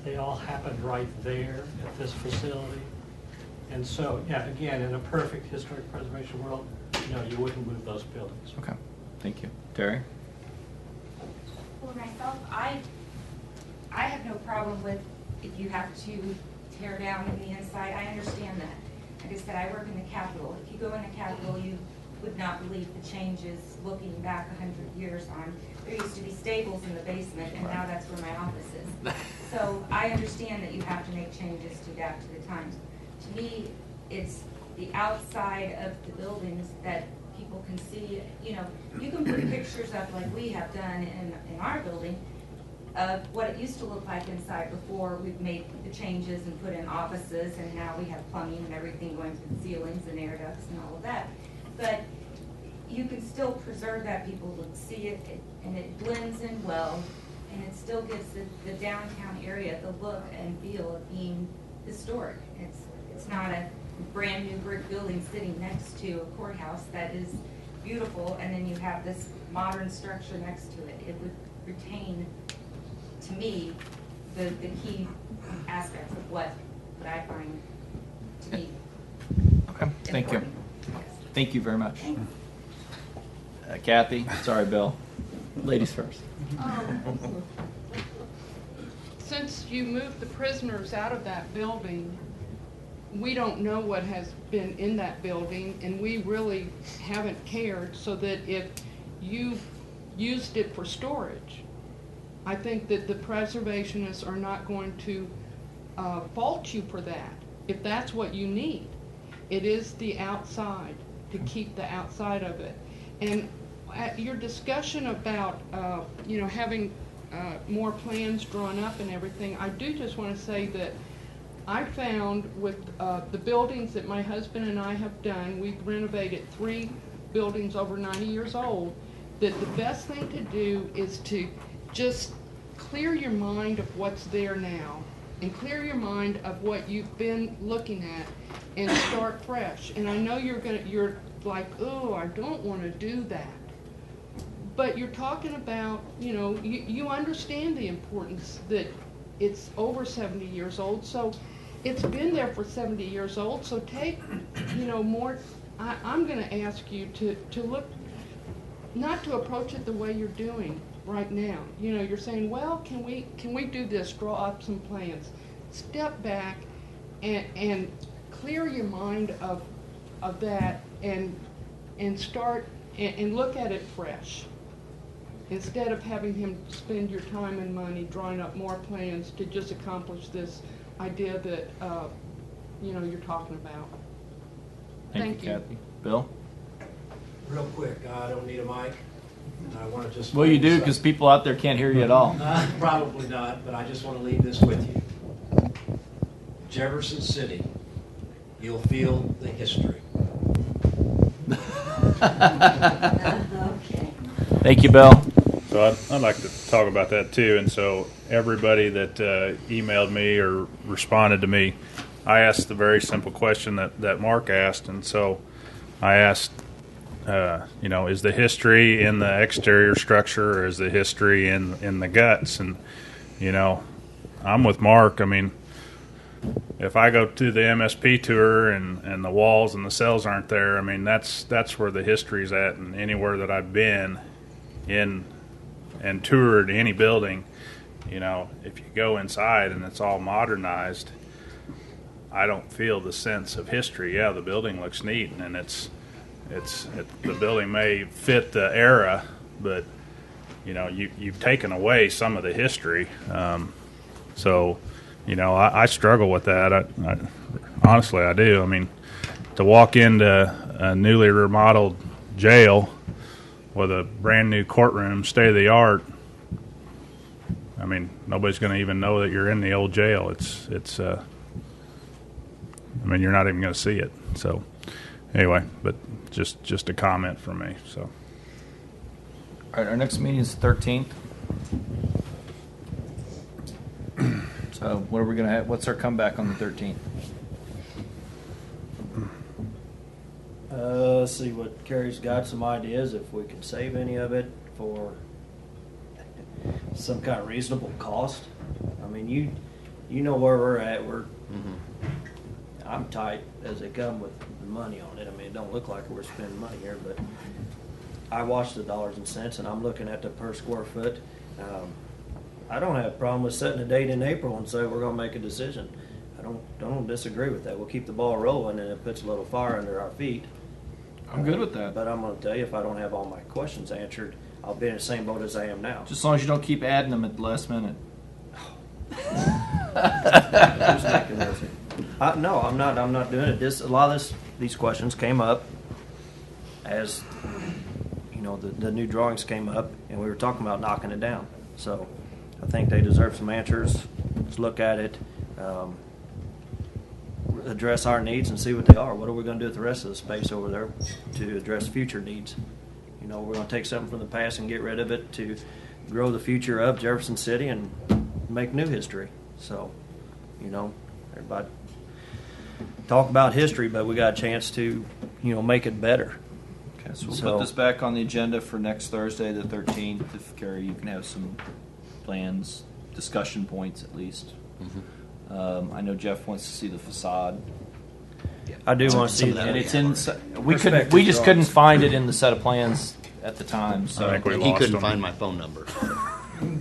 they all happened right there at this facility. And so, yeah, again, in a perfect historic preservation world, no, you wouldn't move those buildings. Okay. Thank you. Terry? For myself, I have no problem with if you have to tear down in the inside. I understand that. Like I said, I work in the Capitol. If you go in the Capitol, you would not believe the changes looking back 100 years on. There used to be stables in the basement, and now that's where my office is. So I understand that you have to make changes to adapt to the times. To me, it's the outside of the buildings that people can see. You can put pictures up like we have done in our building of what it used to look like inside before we've made the changes and put in offices, and now we have plumbing and everything going through the ceilings and air ducts and all of that. But you can still preserve that. People will see it, and it blends in well, and it still gives the downtown area the look and feel of being historic. It's not a brand new brick building sitting next to a courthouse that is beautiful, and then you have this modern structure next to it. It would retain, to me, the key aspects of what I find to be Okay. Thank you. important. Yes. Thank you very much. Kathy? Sorry, Bill. Ladies first. Since you moved the prisoners out of that building, we don't know what has been in that building, and we really haven't cared, so that if you used it for storage, I think that the preservationists are not going to fault you for that, if that's what you need. It is the outside, to keep the outside of it. And your discussion about having more plans drawn up and everything, I do just want to say that I found with the buildings that my husband and I have done, we've renovated 3 buildings over 90 years old, that the best thing to do is to just clear your mind of what's there now, and clear your mind of what you've been looking at, and start fresh. And I know you're like, oh, I don't want to do that. But you're talking about, you understand the importance that it's over 70 years old, so it's been there for 70 years old, so take, more, I'm going to ask you to look, not to approach it the way you're doing, right now. You know, you're saying, well, can we do this, draw up some plans? Step back and clear your mind of that and start and look at it fresh. Instead of having him spend your time and money drawing up more plans to just accomplish this idea that, you're talking about. Thank you. Kathy. Bill? Real quick, I don't need a mic. I want to just. Well, you do, because people out there can't hear you at all. Probably not, but I just want to leave this with you. Jefferson City, you'll feel the history. Okay. Thank you, Bill. So I'd like to talk about that too. And so everybody that emailed me or responded to me, I asked the very simple question that Mark asked. And so I asked, is the history in the exterior structure or is the history in the guts? And, I'm with Mark. I mean, if I go to the MSP tour and the walls and the cells aren't there, I mean, that's where the history's at. And anywhere that I've been in and toured any building, if you go inside and it's all modernized, I don't feel the sense of history. Yeah, the building looks neat and the building may fit the era, but you've taken away some of the history. I struggle with that. I honestly, I do. I mean, to walk into a newly remodeled jail with a brand new courtroom, state of the art, I mean, nobody's going to even know that you're in the old jail. You're not even going to see it. So, anyway, but just a comment from me. So, All right, our next meeting is the 13th. So, what are we going to have? What's our comeback on the 13th? Let's see what Carrie's got some ideas if we can save any of it for some kind of reasonable cost. I mean, you know where we're at. I'm tight as they come with the money on it. I mean, it don't look like we're spending money here, but I watch the dollars and cents, and I'm looking at the per square foot. I don't have a problem with setting a date in April and say we're going to make a decision. I don't disagree with that. We'll keep the ball rolling, and it puts a little fire under our feet. I'm good with that. But I'm going to tell you, if I don't have all my questions answered, I'll be in the same boat as I am now. Just as long as you don't keep adding them at the last minute. Who's making those? No, I'm not doing it. A lot of these questions came up as the new drawings came up, and we were talking about knocking it down. So I think they deserve some answers. Let's look at it, address our needs, and see what they are. What are we going to do with the rest of the space over there to address future needs? We're going to take something from the past and get rid of it to grow the future of Jefferson City and make new history. So, everybody talk about history, but we got a chance to, make it better. Okay, so we'll put this back on the agenda for next Thursday, the 13th. If, Carrie, you can have some plans, discussion points at least. Mm-hmm. I know Jeff wants to see the facade. I do want to see that. And it's in. We just couldn't find it in the set of plans at the time. So I think we He lost couldn't them. find my phone number.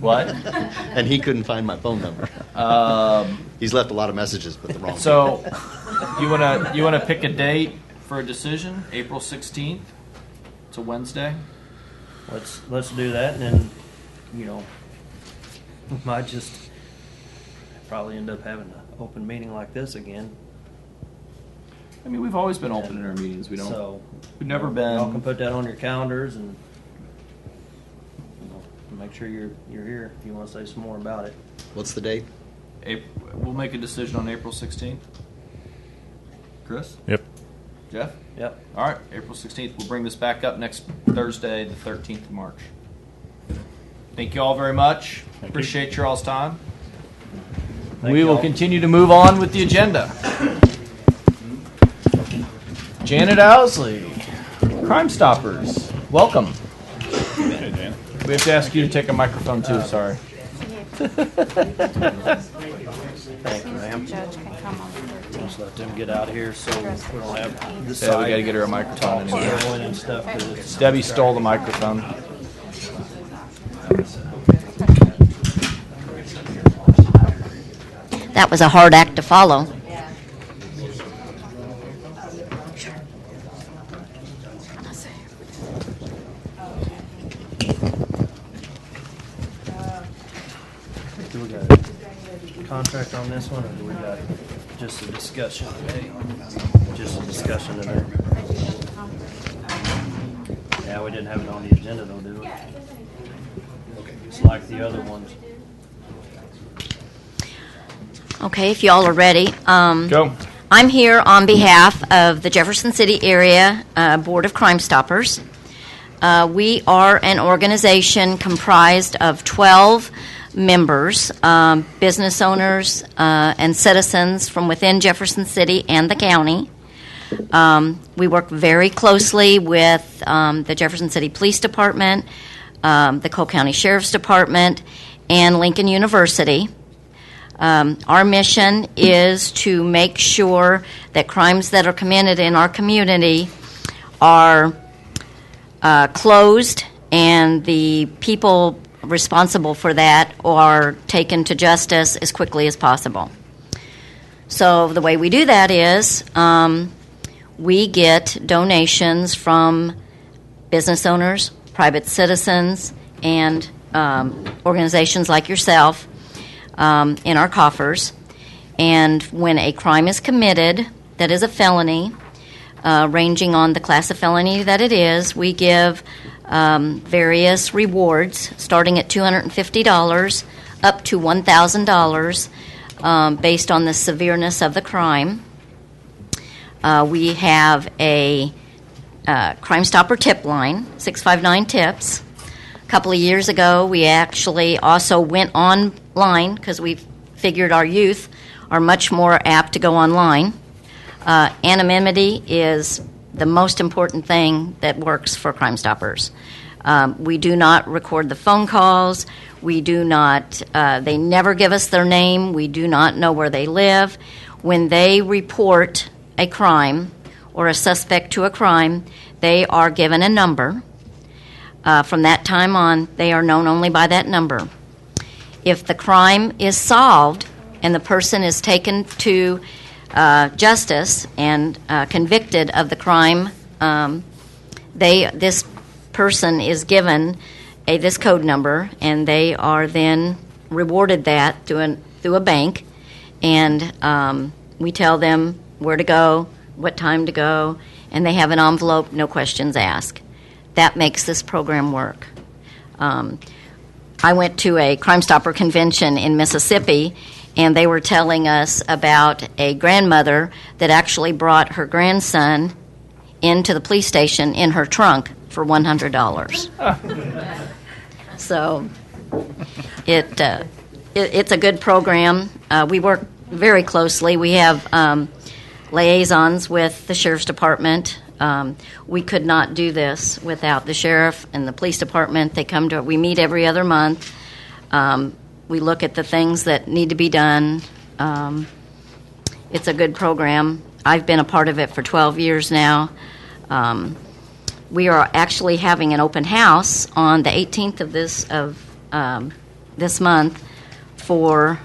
what? And he couldn't find my phone number. He's left a lot of messages, but the wrong. So you wanna pick a date for a decision? April 16th. It's a Wednesday. Let's do that, and then might just probably end up having an open meeting like this again. I mean, we've always been open in our meetings. We've never Y'all can been. put that on your calendars and make sure you're here if you want to say some more about it. What's the date? We'll make a decision on April 16th. Chris? Yep. Jeff? Yep. All right, April 16th. We'll bring this back up next Thursday, the 13th of March. Thank you all very much. Appreciate your all's time. We will continue to move on with the agenda. Janet Owsley, Crime Stoppers, welcome. Hey, Dan. We have to ask you to take a microphone too, sorry. Thank you, ma'am. Judge can come on the 13th. Just let them get out of here so we don't have this Yeah, we got to get her a microphone anyway. and stuff. 'cause Debbie stole the microphone. That was a hard act to follow. Do we got a contract on this one, or do we got just a discussion today? Just a discussion today. Yeah, we didn't have it on the agenda though, did we? It's like the other ones. Okay, if y'all are ready. Go. I'm here on behalf of the Jefferson City Area Board of Crime Stoppers. We are an organization comprised of 12 members, business owners and citizens from within Jefferson City and the county. We work very closely with the Jefferson City Police Department, the Cole County Sheriff's Department, and Lincoln University. Our mission is to make sure that crimes that are committed in our community are closed and the people responsible for that are taken to justice as quickly as possible. So the way we do that is we get donations from business owners, private citizens, and organizations like yourself in our coffers. And when a crime is committed that is a felony, ranging on the class of felony that it is, we give various rewards starting at $250 up to $1,000 based on the severeness of the crime. We have a Crime Stopper tip line, 659-TIPS. A couple of years ago, we actually also went online because we figured our youth are much more apt to go online. Anonymity is the most important thing that works for Crime Stoppers. We do not record the phone calls. We do not, they never give us their name. We do not know where they live. When they report a crime or a suspect to a crime, they are given a number. From that time on, they are known only by that number. If the crime is solved and the person is taken to justice and convicted of the crime, this person is given this code number, and they are then rewarded that through a bank, and we tell them where to go, what time to go, and they have an envelope, no questions asked. That makes this program work. I went to a Crime Stopper convention in Mississippi, and they were telling us about a grandmother that actually brought her grandson into the police station in her trunk for $100. So it's a good program. We work very closely. We have liaisons with the Sheriff's Department. We could not do this without the sheriff and the police department. We meet every other month. We look at the things that need to be done. It's a good program. I've been a part of it for 12 years now. We are actually having an open house on the 18th of this month to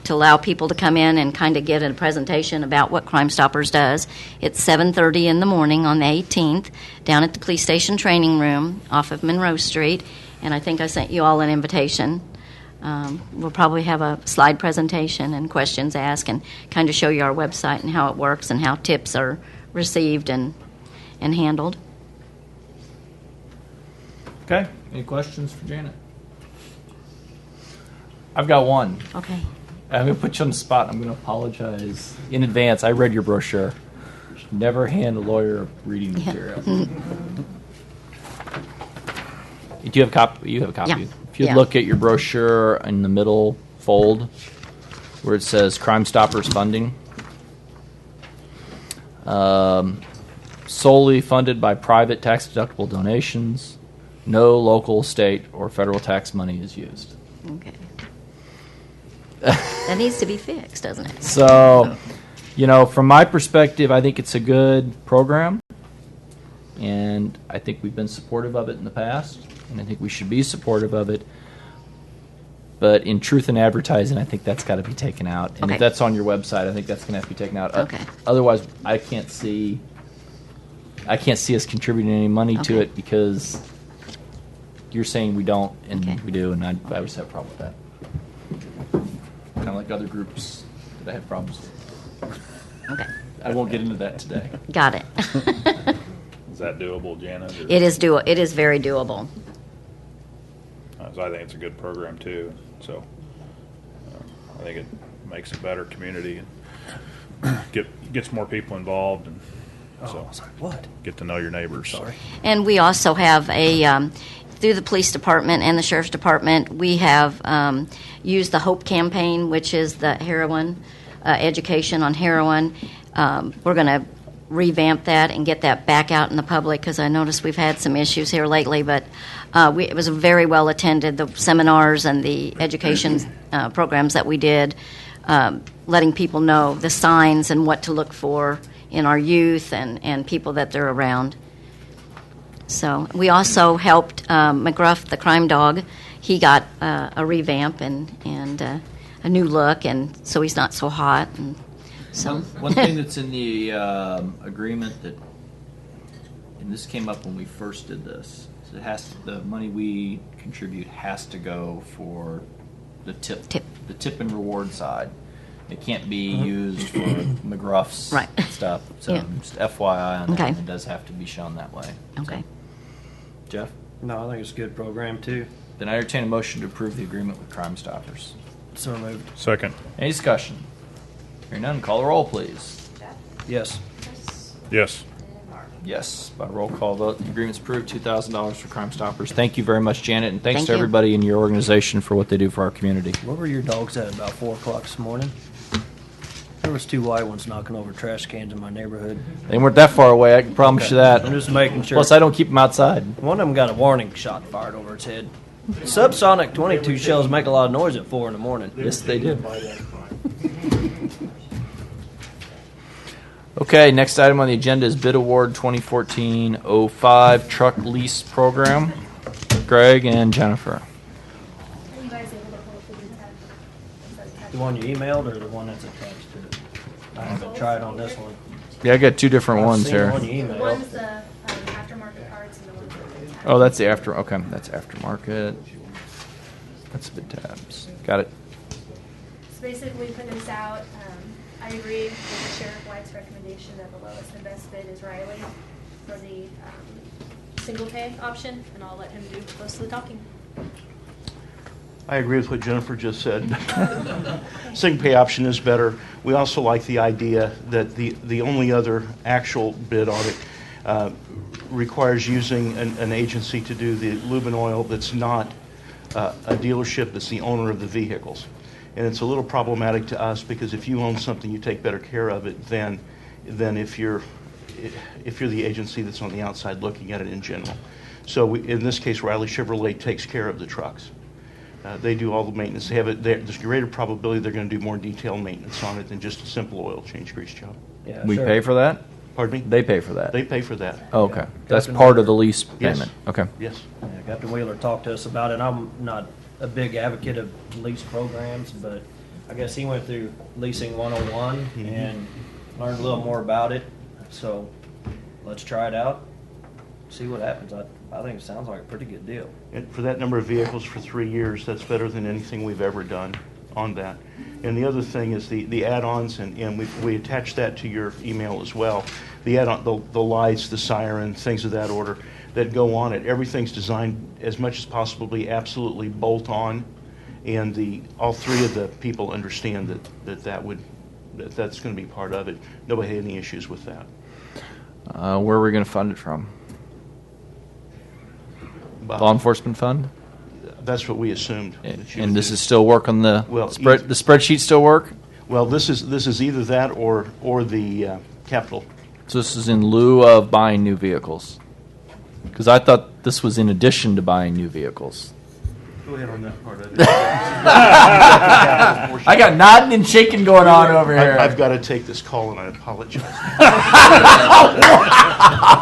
allow people to come in and kind of get a presentation about what Crime Stoppers does. It's 7:30 in the morning on the 18th down at the police station training room off of Monroe Street, and I think I sent you all an invitation. We'll probably have a slide presentation and questions asked and kind of show you our website and how it works and how tips are received and handled. Okay. Any questions for Janet? I've got one. Okay. I'm going to put you on the spot. I'm going to apologize in advance. I read your brochure. Never hand a lawyer reading material. Do you have a copy? You have a copy. Yeah. If you look at your brochure in the middle fold where it says Crime Stoppers funding, solely funded by private tax-deductible donations, no local, state, or federal tax money is used. Okay. That needs to be fixed, doesn't it? So, from my perspective, I think it's a good program, and I think we've been supportive of it in the past. and I think we should be supportive of it. But in truth in advertising, I think that's got to be taken out. And Okay. if that's on your website, I think that's going to have to be taken out. Okay. Otherwise, I can't see us contributing any money to Okay. it because you're saying we don't, and Okay. we do, and I always have a problem with that. Kind of like other groups that I have problems with. Okay. I won't get into that today. Got it. Is that doable, Janet? or- It is very doable. So I think it's a good program too. So I think it makes a better community and gets more people involved, and so I was like, what? get to know your neighbors. Sorry. And we also have through the police department and the sheriff's department, we have used the HOPE campaign, which is the heroin, education on heroin. We're going to revamp that and get that back out in the public because I noticed we've had some issues here lately, but it was very well attended, the seminars and the education programs that we did, letting people know the signs and what to look for in our youth and people that they're around. So we also helped McGruff, the crime dog. He got a revamp and a new look, and so he's not so hot. And so One thing that's in the agreement that, and this came up when we first did this, is the money we contribute has to go for the the tip and reward side. It can't be used for McGruff's Right. stuff. So Yeah. just FYI on that, Okay. it does have to be shown that way. okay. Jeff? No, I think it's a good program too. Then I entertain a motion to approve the agreement with Crime Stoppers. So moved. Second. Any discussion? Hearing none, call the roll, please. Yes. Yes. Yes, by roll call vote, the agreement's approved. $2,000 for Crime Stoppers. Thank you very much, Janet, and thanks Thank to you. everybody in your organization for what they do for our community. Where were your dogs at about 4 o'clock this morning? There was 2 white ones knocking over trash cans in my neighborhood. They weren't that far away, I can promise Okay. you that. I'm just making sure. Plus, I don't keep them outside. One of them got a warning shot fired over its head. Subsonic 22 shells make a lot of noise at 4 in the morning. Yes, they do. Okay, next item on the agenda is bid award 2014-05 truck lease program. Greg and Jennifer. Are you guys able to pull up the bid tab? The one you emailed or the one that's attached to it? I haven't tried on this one. Yeah, I got two different I've ones seen here. the one you emailed. One's the aftermarket parts and the one's the bid tab. Oh, that's the after. Okay, that's aftermarket. That's bid tabs. Got it. So basically, we put this out. I agree with Sheriff White's recommendation that the lowest and best bid is Riley for the single pay option, and I'll let him do most of the talking. I agree with what Jennifer just said. Single pay option is better. We also like the idea that the only other actual bid audit requires using an agency to do the lube and oil that's not a dealership that's the owner of the vehicles. And it's a little problematic to us because if you own something, you take better care of it than if you're the agency that's on the outside looking at it in general. So in this case, Riley Chevrolet takes care of the trucks. They do all the maintenance. They have there's a greater probability they're going to do more detailed maintenance on it than just a simple oil change grease job. Yeah, We sure. pay for that? Pardon me? They pay for that. They pay for that. Oh, okay. That's Captain part of the Wheeler. lease Yes. payment. Okay. Yes. Yeah, Captain Wheeler talked to us about it. I'm not a big advocate of lease programs, but I guess he went through Leasing 101 and learned a little more about it. So let's try it out, see what happens. I think it sounds like a pretty good deal. And for that number of vehicles for 3 years, that's better than anything we've ever done on that. And the other thing is the add-ons, and we attached that to your email as well. The add-on, the lights, the siren, things of that order that go on it. Everything's designed as much as possible to be absolutely bolt-on, and all three of the people understand that's going to be part of it. Nobody had any issues with that. Where are we going to fund it from? But Law enforcement fund? that's what we assumed. that you And would this do. is still work on the Well, spread. The spreadsheet still work. Well, this is either that or the capital. So this is in lieu of buying new vehicles. Because I thought this was in addition to buying new vehicles. Go ahead on that part of it. I got nodding and shaking going on over here. I've got to take this call, and I apologize.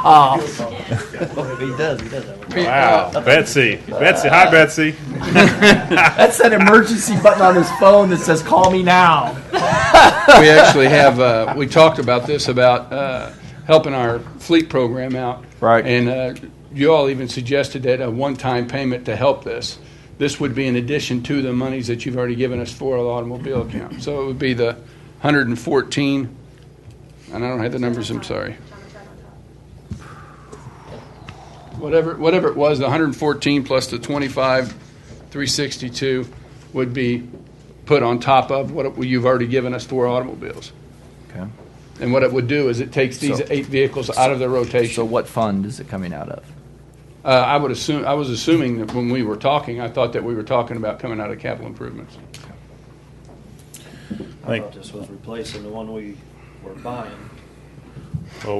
If he does, he does have a Wow, Betsy. Hi, Betsy. That's that emergency button on his phone that says "Call me now." We actually have, we talked about this, about helping our fleet program out. Right. And you all even suggested that a one-time payment to help this. This would be in addition to the monies that you've already given us for the automobile account. So it would be the 114, and I don't have the numbers, I'm sorry. Whatever it was, the 114 plus the 362 would be put on top of what you've already given us for automobiles. Okay. And what it would do is it takes these 8 vehicles out of their rotation. So what fund is it coming out of? I was assuming that when we were talking, I thought that we were talking about coming out of capital improvements. I thought this was replacing the one we were buying. Well,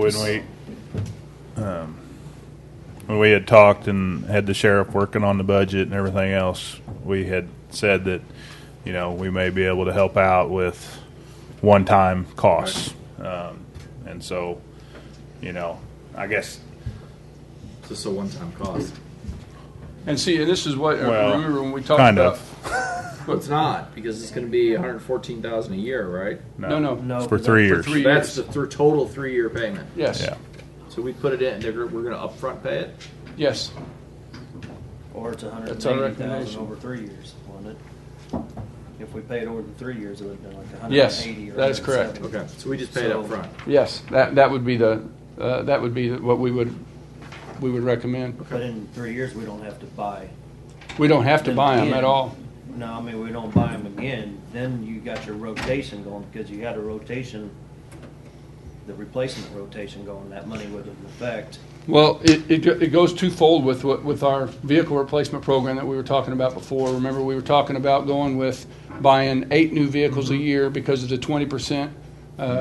when we had talked and had the sheriff working on the budget and everything else, we had said that, we may be able to help out with one-time costs. And so, I guess. Just a one-time cost. And see, and this is what, Well, remember when we talked kind about. of. Well, it's not, because it's going to be $114,000 a year, right? No. It's for 3 years. For 3 That's years. the total 3-year payment. Yes. Yeah. So we put it in, we're going to upfront pay it? Yes. Or it's That's our 180,000 recommendation. over 3 years, wasn't it? If we paid over the 3 years, it would have been like 180 Yes, or that is correct. 170. Okay, so we just paid it So- up front. Yes. That would be what we would recommend. But in 3 years, we don't have to buy. We don't have to buy them again. at all. No, I mean, we don't buy them again. Then you got your rotation going, because you got a rotation, the replacement rotation going, that money wouldn't affect. Well, it goes twofold with our vehicle replacement program that we were talking about before. Remember, we were talking about going with buying 8 new vehicles a year because of the 20%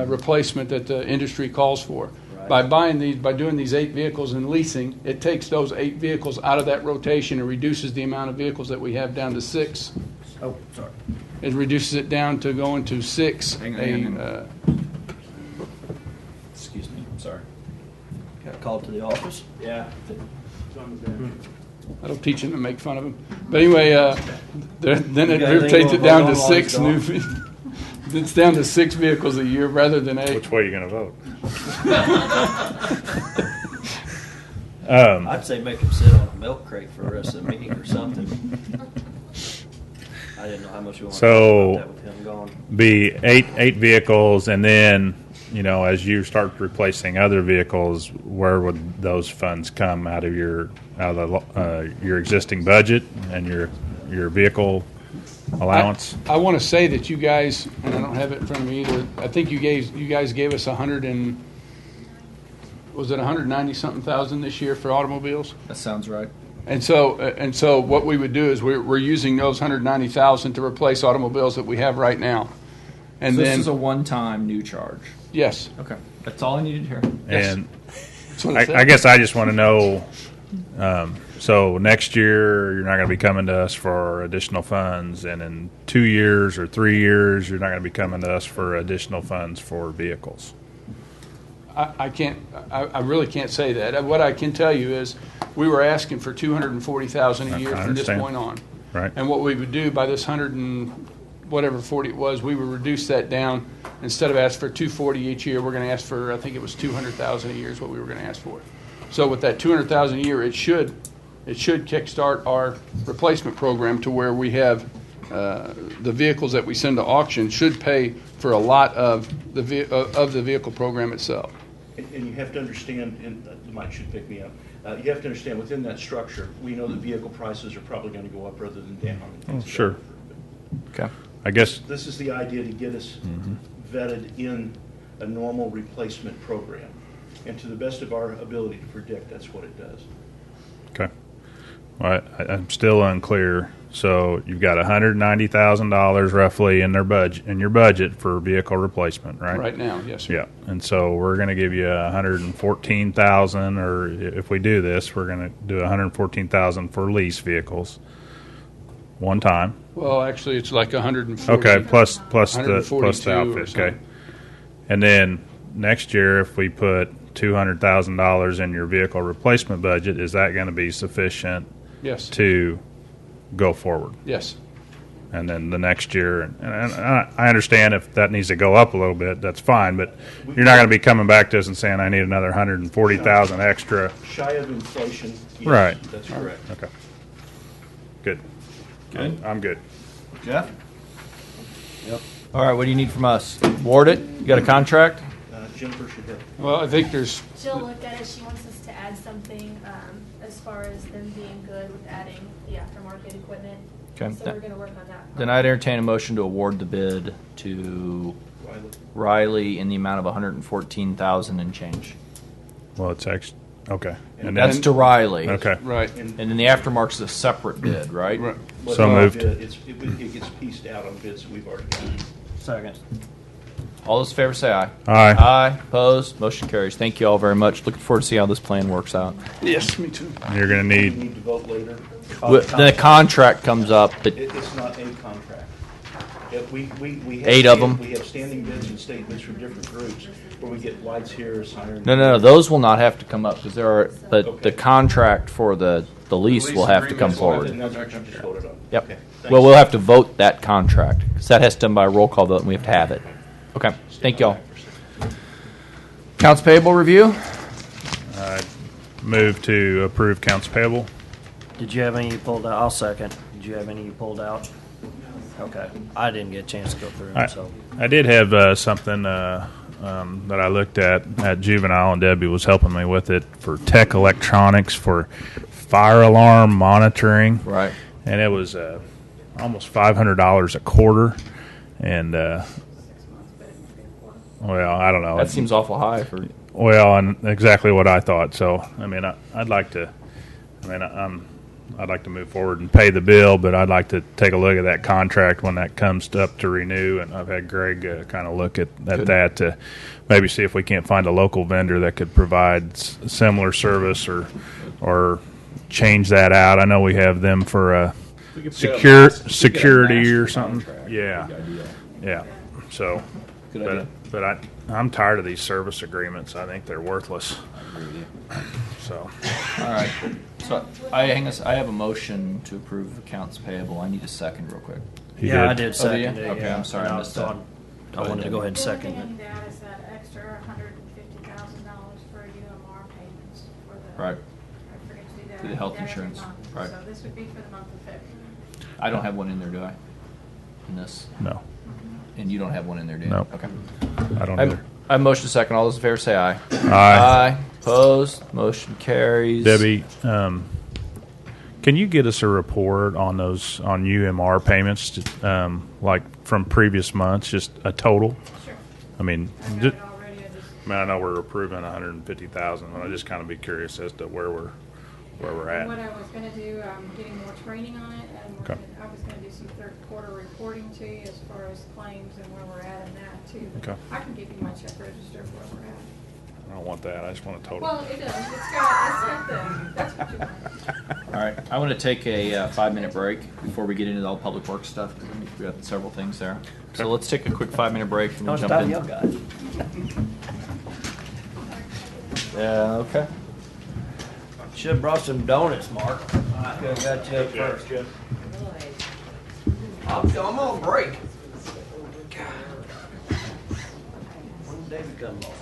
replacement that the industry calls for. Right. By doing these 8 vehicles and leasing, it takes those 8 vehicles out of that rotation and reduces the amount of vehicles that we have down to 6. Oh, sorry. It reduces it down to going to 6. Hang on. Excuse me, I'm sorry. Got called to the office? Yeah. I don't teach him to make fun of him. But anyway, then it You guys ain't takes it gonna down vote to on 6 all new. these It's down to 6 vehicles a year rather than 8. Which way are you going to vote? I'd say make him sit on a milk crate for the rest of the meeting or something. I didn't know how much you wanted to talk about that with him gone. Be eight vehicles, and then as you start replacing other vehicles, where would those funds come out of your existing budget and your vehicle allowance? I want to say that you guys, and I don't have it in front of me either. I think you guys gave us 190 something thousand this year for automobiles. That sounds right. And so what we would do is we're using those 190,000 to replace automobiles that we have right now. And So then this is a one-time new charge. yes. Okay, that's all I needed to hear. And That's what it said. I guess I just want to know. So next year you're not going to be coming to us for additional funds, and in 2 years or 3 years you're not going to be coming to us for additional funds for vehicles. I really can't say that. What I can tell you is we were asking for $240,000 a year I from this understand. point on. Right. And what we would do by this 100 and whatever 40 it was, we would reduce that down. Instead of ask for $240 each year, we're going to ask for, I think it was $200,000 a year is what we were going to ask for. So with that $200,000 a year, it should kickstart our replacement program to where we have the vehicles that we send to auction should pay for a lot of the vehicle program itself. And you have to understand, and the mic should pick me up, you have to understand within that structure, we know that vehicle prices are probably going to go up rather than down. Oh, sure. Okay. I guess This is the idea to get us vetted in a normal replacement program. And to the best of our ability to predict, that's what it does. okay. Well, I'm still unclear. So you've got $190,000 roughly in your budget for vehicle replacement, right? Right now, yes, sir. Yeah, and so we're going to give you $114,000, or if we do this, we're going to do $114,000 for lease vehicles, one time. Well, actually, it's like 140. Okay, plus the 142 or outfit. Okay, something. and then next year, if we put $200,000 in your vehicle replacement budget, is that going to be sufficient Yes. to go forward? Yes. And then the next year, and I understand if that needs to go up a little bit, that's fine, but you're not going to be coming back to us and saying, I need another 140,000 extra. Shy of inflation. Yes, Right. That's correct. Okay. Good. Good. I'm good. Jeff? Yep. All right, what do you need from us? Award it? You got a contract? Jennifer should have. Well, I think there's. She'll look at it. She wants us to add something as far as them being good with adding the aftermarket equipment. Okay. So we're going to work on that. Then I'd entertain a motion to award the bid to Riley in the amount of $114,000 and change. Well, it's actually, okay. And that's to Riley. Okay. Right. And then the aftermarket's a separate bid, right? Right. So moved. It gets pieced out on bids that we've already done. Second. All those in favor say aye. Aye. Aye. Opposed? Motion carries. Thank you all very much. Looking forward to see how this plan works out. Yes, me too. You're going to We need, need to vote later. The contract comes up, but It's not a contract. We have 8 of them? We have standing bids and state bids from different groups where we get lights here, siren. no, those will not have to come up because there are, but the contract for the lease will have to come forward. And that's what you just voted on. Yep. Okay, Well, we'll have to vote that contract because that has to be done by a roll call vote and we have to have it. Okay. Thank y'all. Accounts payable review? move to approve accounts payable. Did you have any you pulled out? I'll second. Did you have any you pulled out? Okay. I didn't get a chance to go through them, so. I did have something that I looked at Juvenile, and Debbie was helping me with it for tech electronics for fire alarm monitoring. Right. And it was almost $500 a quarter. And, well, I don't know. That seems awful high for. Well, and exactly what I thought. So, I mean, I'd like to move forward and pay the bill, but I'd like to take a look at that contract when that comes up to renew. And I've had Greg kind of look at that to maybe see if we can't find a local vendor that could provide similar service or change that out. I know we have them for security or something. Yeah. So, but I'm tired of these service agreements. I think they're worthless. So, all right. So I have a motion to approve accounts payable. I need a second real quick. I did second it. Okay, yeah. I'm sorry, I missed that. I wanted to go ahead and second The it. only thing that is that extra $150,000 for UMR payments for the. Right. I forget to do that. For the health That every insurance, month. right. So this would be for the month of February. I don't have one in there, do I? In this? no. And you don't have one in there, do you? No. Okay. I don't I either. have a motion to second. All those in favor say aye. Aye. Opposed? Motion carries. Debbie, can you get us a report on those on UMR payments, like from previous months, just a total? Sure. I mean, I got it already. I know we're approving 150,000, but I just kind of be curious as to where we're at. What I was gonna do, I'm getting more training on it, and Okay. I was gonna do some third quarter reporting to you as far as claims and where we're at in that too. Okay. I can give you my check register of where we're at. I don't want that. I just want a total. Well, it does, it's got that's what you want. All right. I want to take a 5-minute break before we get into all the public works stuff because I think we got several things there. So let's take a quick 5-minute break and we'll Don't jump stop in. young guys. Yeah. Okay. Should have brought some donuts, Mark. I could have got you up first. I'm on break. When did David come home?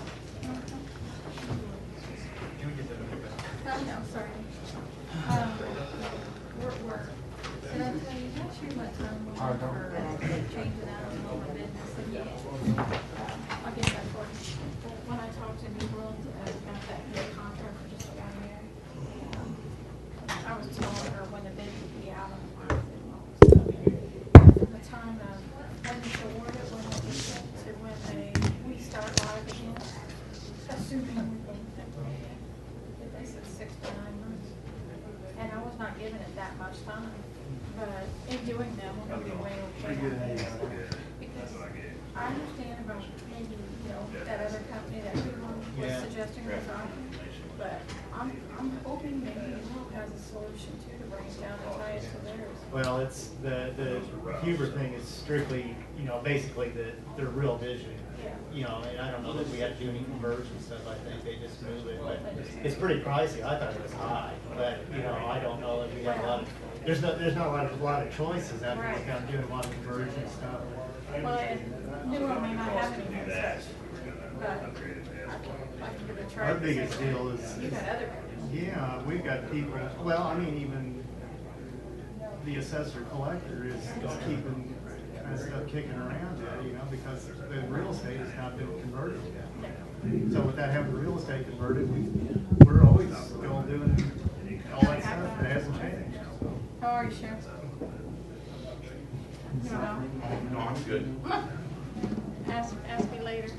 No, sorry. Did I tell you, not sure what time we were changing out of all my business and I'll get that for you. When I talked to New World about that new contract for just down there, I was telling her when the bid would be out on the market and all this stuff. From the time of when it's awarded, when it gets shipped, to when we start live again, assuming we go temporary. They said 6 to 9 months. And I was not giving it that much time. But in doing them, we're going to be way okay on this. Because I understand about maybe, that other company that we was suggesting was on. But I'm hoping maybe Will has the solution too, to bring it down and tie it to theirs. Well, it's the Huber thing is strictly, basically their real vision. And I don't know that we have to do any conversion stuff. I think they just move it, but it's pretty pricey. I thought it was high, but I don't know that we have a lot of. There's not a lot of choices out there. Kind of doing a lot of conversion stuff. Well, New World may not have any of that, but I can give it a try. Our biggest deal is. You got other. Yeah, we've got people. Well, I mean, even the assessor collector is keeping kind of stuff kicking around yet, because the real estate has not been converted yet. So without having the real estate converted, we're always still doing all that stuff. It hasn't changed. How are you, Sheriff? You don't know? No, I'm good. Ask me later.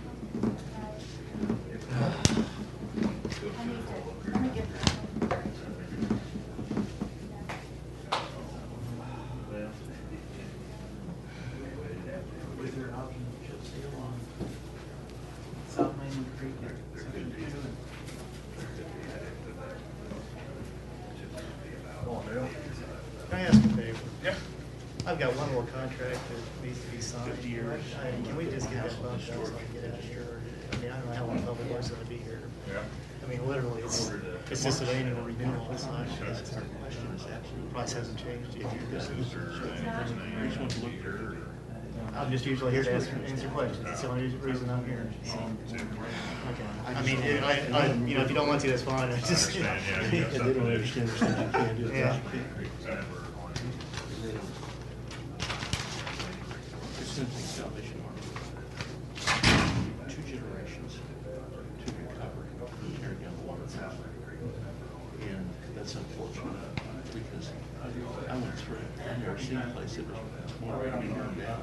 Let me get that. Is there an option of chip seal on South Main Creek section 2? Can I ask a favor? Yeah. I've got one more contract that needs to be signed. 50 years. Can we just get that bumped out so I can get out of here? I mean, I don't know how long Public Works is going to be here. Yeah. I mean, literally, it's just an annual renewal. It's not, price hasn't changed. I'm just usually here to answer questions. That's the only reason I'm here. Okay. I mean, if you don't want to, that's fine. I just. They don't understand you can't do it. Yeah. Salvation Army. 2 generations to recover from tearing down the water tower. And that's unfortunate because I went through it. I've never seen a place that was more ready to be burned down.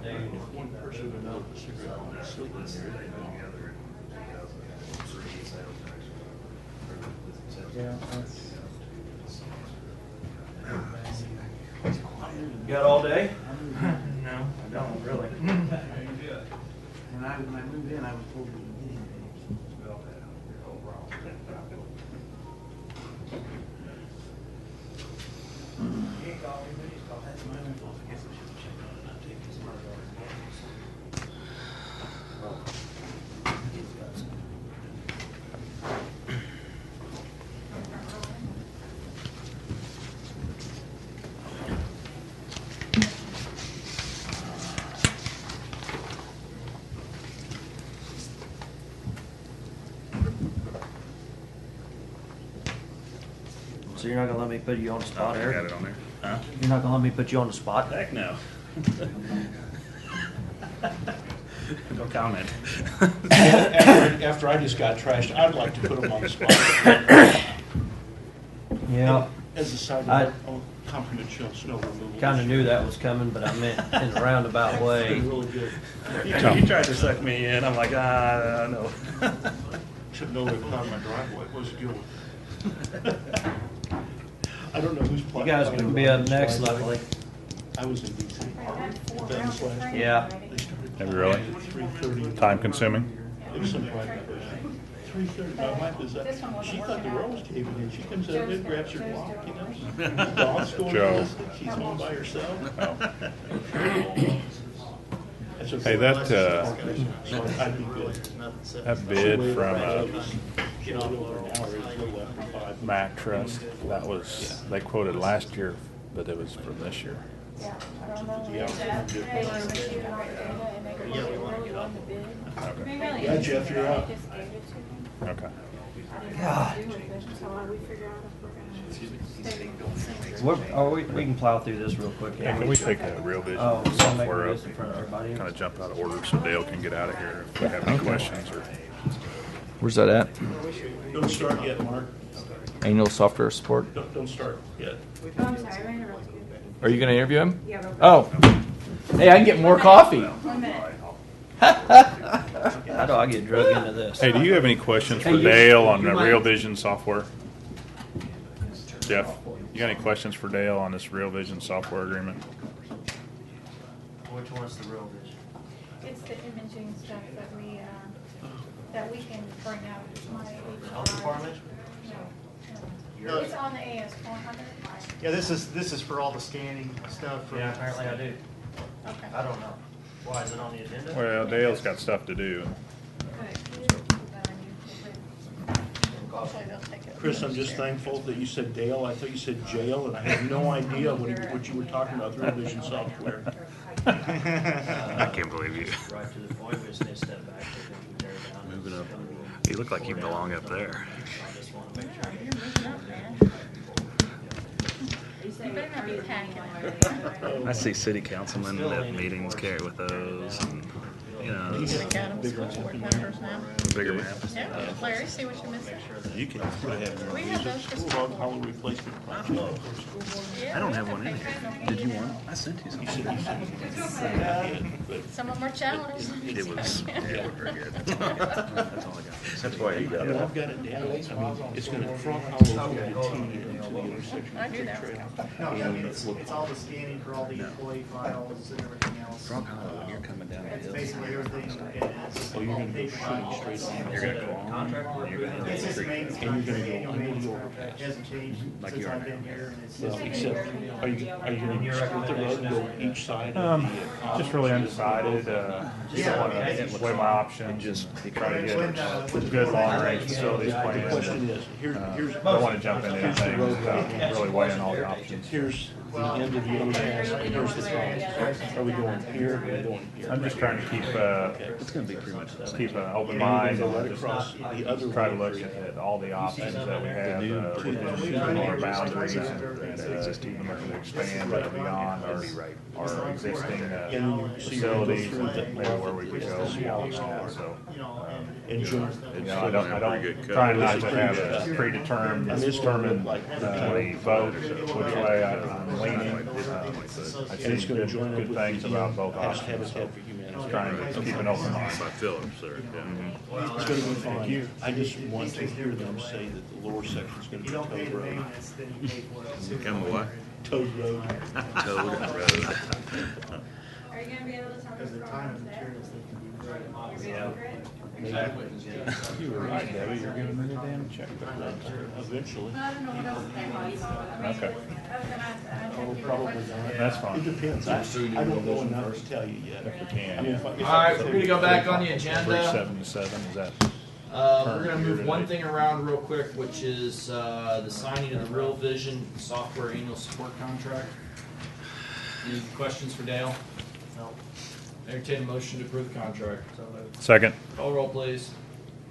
And if one person would know the cigarette on the sleep in there, they'd go. Yeah, that's. You got all day? No, I don't really. And when I moved in, I was told we were getting So you're not gonna let me put you on the spot, I Eric? got it on there. Huh? You're not gonna let me put you on the spot? Heck no. No comment. After I just got trashed, I'd like to put them on the spot. Yeah. As a side I note, I'll compliment you on snow removal. kinda knew that was coming, but I meant in a roundabout way. Really good. He tried to suck me in. I'm like, no. Should know they plowed my driveway. What's the deal with it? I don't know who's You plowing. guys are gonna be up next, luckily. I was in DC. Events last week. Yeah. They started Have you really? at 3:30. Time consuming? It was some private person. 3:30. My wife was up. She thought the road was caving in. She comes out and grabs her clock, Dog's going Joe. ballistic. She's home by herself. Oh. That's okay. Hey, that, So I'd be good. that bid from Get on over an hour, it's a little after 5. Mac Trust, that was, they quoted last year, but it was from this year. Yeah, I don't know. Yeah. They want to receive it on data and make a vote on the bid. Okay. Yeah, Jeff, you're up. They just gave it to me. Okay. I didn't know what to do with it, so we figure out if we're gonna. Excuse me. We can plow through this real quick. Yeah, can we take the Real Vision Oh, so make a software up? list in front of everybody. Kind of jump out of order so Dale can get out of here if we have any questions or. Where's that at? Don't start yet, Mark. Annual software support. Don't start yet. Oh, I'm sorry, I interrupted you. Are you going to interview him? Yeah, real quick. Oh. Hey, I can get more coffee. 1 minute. How do I get drug into this? Hey, do you have any questions for Hey, you- Dale on the you might- Real Vision software? Jeff, you got any questions for Dale on this Real Vision software agreement? Which one's the real vision? It's the imaging stuff that we can bring out. My Health department? No. It's on the AS400. Yeah, this is for all the scanning stuff. Yeah, apparently I do. Okay. I don't know. Why, is it on the agenda? Well, Dale's got stuff to do. Hopefully they'll take it. Chris, I'm just thankful that you said Dale. I thought you said jail, and I had no idea what you were talking about, the revision software. I can't believe you. Right to the point, we just need to step back. I think we tear it down. Moving up. You look like you belong up there. I just want to make sure. You're moving up, man. You better not be packing. I see city councilmen at meetings carry with those, and you know, You're gonna count them school board members now? bigger map. Yeah, Larry, see what you're missing? You can put have We have those for school school log hollow replacement project. Yeah, I don't we have can one in take here. that. Did you want? I sent you some. Some of them are challenged. It was. Yeah, it was very good. That's all I got. That's why you got Well, it. I've got it down. I mean, it's gonna front hollow from the T into the intersection. I do that. No, I mean, it's all the scanning for all the employee files and everything else. Frog Hollow, when you're coming down the It's hill. basically everything, and it's Oh, you're all gonna go paper shooting files. straight on. You're gonna go on. You're gonna It's just hit maintenance, And you're gonna go annual under the maintenance, overpass. it hasn't changed Like since you are I've been now. here, and it's Well, just. except, are you gonna split the road and go each side of the? Just really undecided. Just want to weigh my options. Just Try to When, get when- good long-range facilities The planned. question is, here's, Don't want to jump into anything without really weighing all the options. here's the end of the overpass, and here's the front. Are we going here, or are we going here? I'm just trying to keep It's gonna be pretty much the same. keep an open And mind you're gonna go and right across just the other try to way. look at all the options that we have within our boundaries and even looking to expand beyond our existing facilities and maybe where we could go beyond that. So, And Jim, you know, I don't trying not to have a predetermined vote which way I'm leaning. I and it's see gonna join up good with things the about both options. Habitat So for Humanity. just trying to keep an open mind. By Phillips, sir. It's gonna be fine. I just want to hear them say that the lower section's gonna be You don't pay Toad the Road. maintenance, then you pay for it. Come what? Toad Road. Toad Road. Are you gonna be able to tell Because the us time from and there? materials they can be very. Yeah. Exactly. You were right, Debbie. You're giving me the damn check. Eventually. I don't know what else they want. Okay. Oh, probably not. That's fine. It depends. I don't know enough to tell you yet. If we can. I mean, if I All right, we're gonna go back on the 377, agenda. is that? We're gonna move one thing around real quick, which is the signing of the Real Vision software annual support contract. Any questions for Dale? No. Entertain a motion to approve the contract. Second. Call roll, please.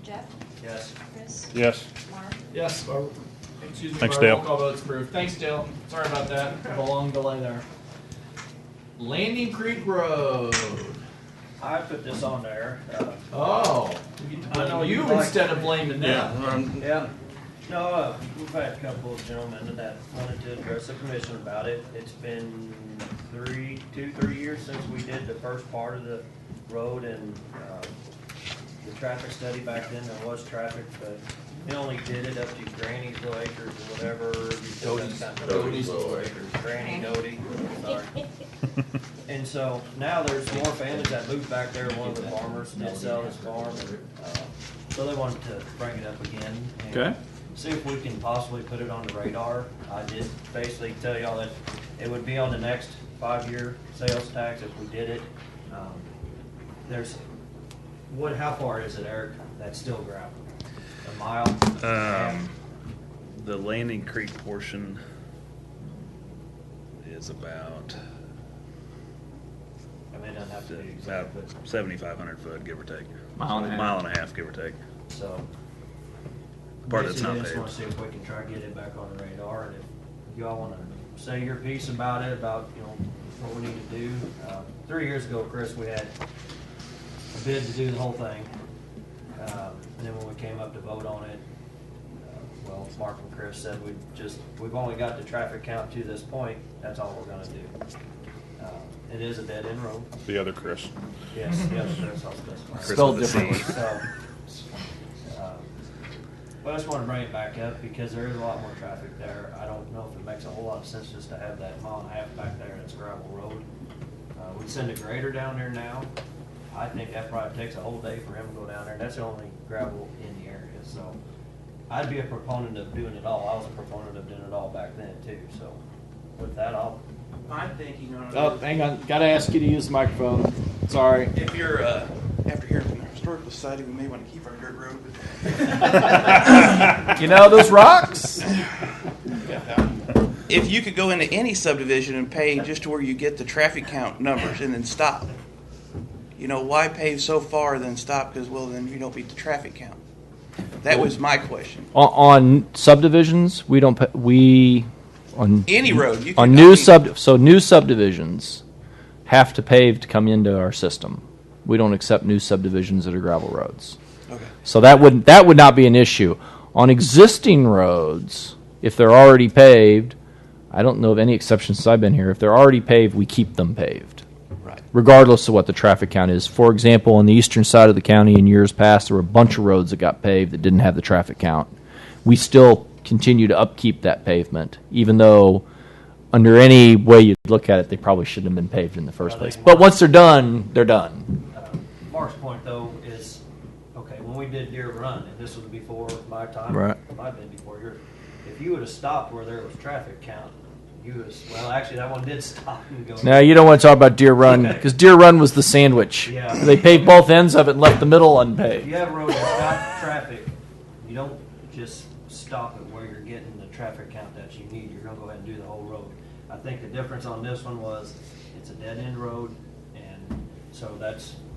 Jeff? Yes. Chris? Yes. Mark? Yes. Excuse me. Thanks, by Dale. Roll call votes approved. Thanks, Dale. Sorry about that. A long delay there. Landing Creek Road. I put this on there. Oh, we get to I know blame you you like- instead of blaming them. Yeah. No, we've had a couple of gentlemen that wanted to address the commission about it. It's been 3 years since we did the first part of the road and the traffic study back then. There was traffic, but they only did it up to Granny's Little Acres or whatever. Doty's Little Acres. Granny Doty, sorry. And so now there's more families that moved back there. One of the farmers did sell his farm. So they wanted to bring it up again. And Okay. see if we can possibly put it on the radar. I did basically tell y'all that it would be on the next 5-year sales tax if we did it. How far is it, Eric? That's still gravel. A mile? The Landing Creek portion is about I mean, it doesn't have to be about exact, but 7,500 foot, give or take. Mile and a half. Mile and a half, give or take. so. Part that's basically, not I just wanna paved. see if we can try to get it back on the radar, and if y'all wanna say your piece about it, about, what we need to do. 3 years ago, Chris, we had a bid to do the whole thing. And then when we came up to vote on it, well, Mark and Chris said we've only got the traffic count to this point, that's all we're gonna do. It is a dead end road. The other Chris. Yes, Chris, I'll specify. Spelled differently. So, but I just want to bring it back up because there is a lot more traffic there. I don't know if it makes a whole lot of sense just to have that mile and a half back there and it's a gravel road. We send a grader down there now. I think that probably takes a whole day for him to go down there. That's the only gravel in the area, so I'd be a proponent of doing it all. I was a proponent of doing it all back then too. So with that, My thinking on it. Oh, hang on. Got to ask you to use the microphone. Sorry. If you're, after hearing from the Historical Society, we may want to keep our dirt road. You know those rocks? If you could go into any subdivision and pay just to where you get the traffic count numbers and then stop, why pave so far then stop? Because, well, then you don't meet the traffic count. That was my question. On subdivisions, we don't. On Any road. You can on new new subdivisions have to pave to come into our system. We don't accept new subdivisions that are gravel roads. Okay. So that would not be an issue. On existing roads, if they're already paved, I don't know of any exceptions since I've been here. If they're already paved, we keep them paved. Right. Regardless of what the traffic count is. For example, on the eastern side of the county in years past, there were a bunch of roads that got paved that didn't have the traffic count. We still continue to upkeep that pavement, even though under any way you look at it, they probably shouldn't have been paved in the first place. But once they're done, they're done. Mark's point though is, okay, when we did Deer Run, and this was before my time, Right. might have been before yours. If you would have stopped where there was traffic count, actually that one did stop and go. Now, you don't want to talk about Deer Run, because Deer Run was the sandwich. Yeah. They paved both ends of it and left the middle unpaved. If you have a road that's got traffic, you don't just stop it where you're getting the traffic count that you need. You're going to go ahead and do the whole road. I think the difference on this one was it's a dead-end road, and so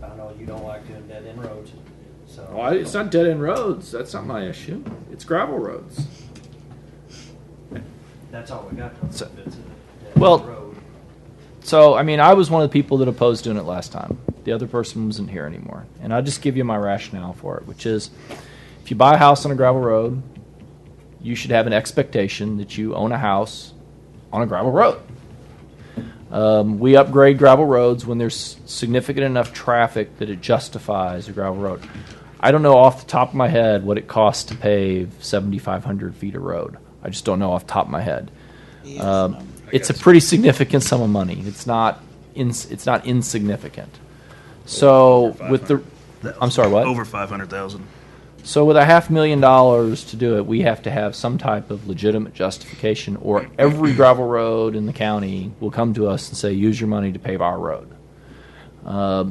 I know you don't like doing dead-end roads. So Well, it's not dead-end roads. That's not my issue. It's gravel roads. that's all we got. It's a dead-end Well, road. So, I mean, I was one of the people that opposed doing it last time. The other person wasn't here anymore. And I'll just give you my rationale for it, which is if you buy a house on a gravel road, you should have an expectation that you own a house on a gravel road. We upgrade gravel roads when there's significant enough traffic that it justifies a gravel road. I don't know off the top of my head what it costs to pave 7,500 feet of road. I just don't know off the top of my head. It's a pretty significant sum of money. It's not insignificant. So I'm sorry, what? Over 500,000. So with $500,000 to do it, we have to have some type of legitimate justification, or every gravel road in the county will come to us and say, use your money to pave our road.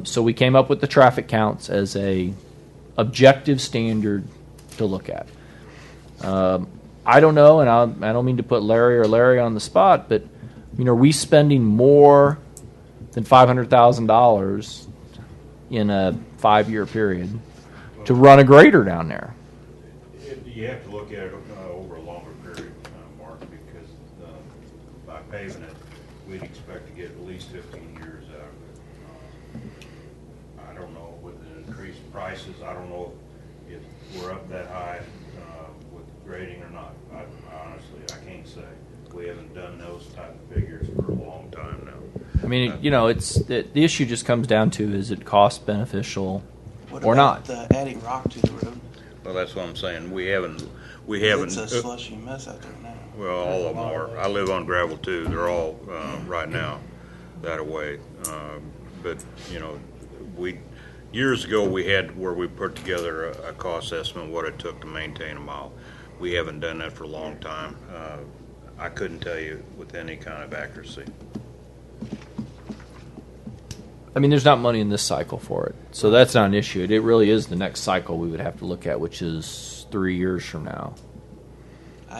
So we came up with the traffic counts as a objective standard to look at. I don't know, and I don't mean to put Larry on the spot, but are we spending more than $500,000 in a 5-year period to run a grader down there? You have to look at it over a longer period, Mark, because by paving it, we'd expect to get at least 15 years out of it. I don't know with the increased prices. I don't know if we're up that high with grading or not. Honestly, I can't say. We haven't done those type of figures for a long time now. I mean, it's the issue just comes down to, is it cost beneficial What or about not? adding rock to the road? Well, that's what I'm saying. We haven't. It's a slushy mess out there now. Well, all of them are. I live on gravel too. They're all right now that way. But we years ago we had where we put together a cost estimate what it took to maintain a mile. We haven't done that for a long time. I couldn't tell you with any kind of accuracy. I mean, there's not money in this cycle for it, so that's not an issue. It really is the next cycle we would have to look at, which is 3 years from now.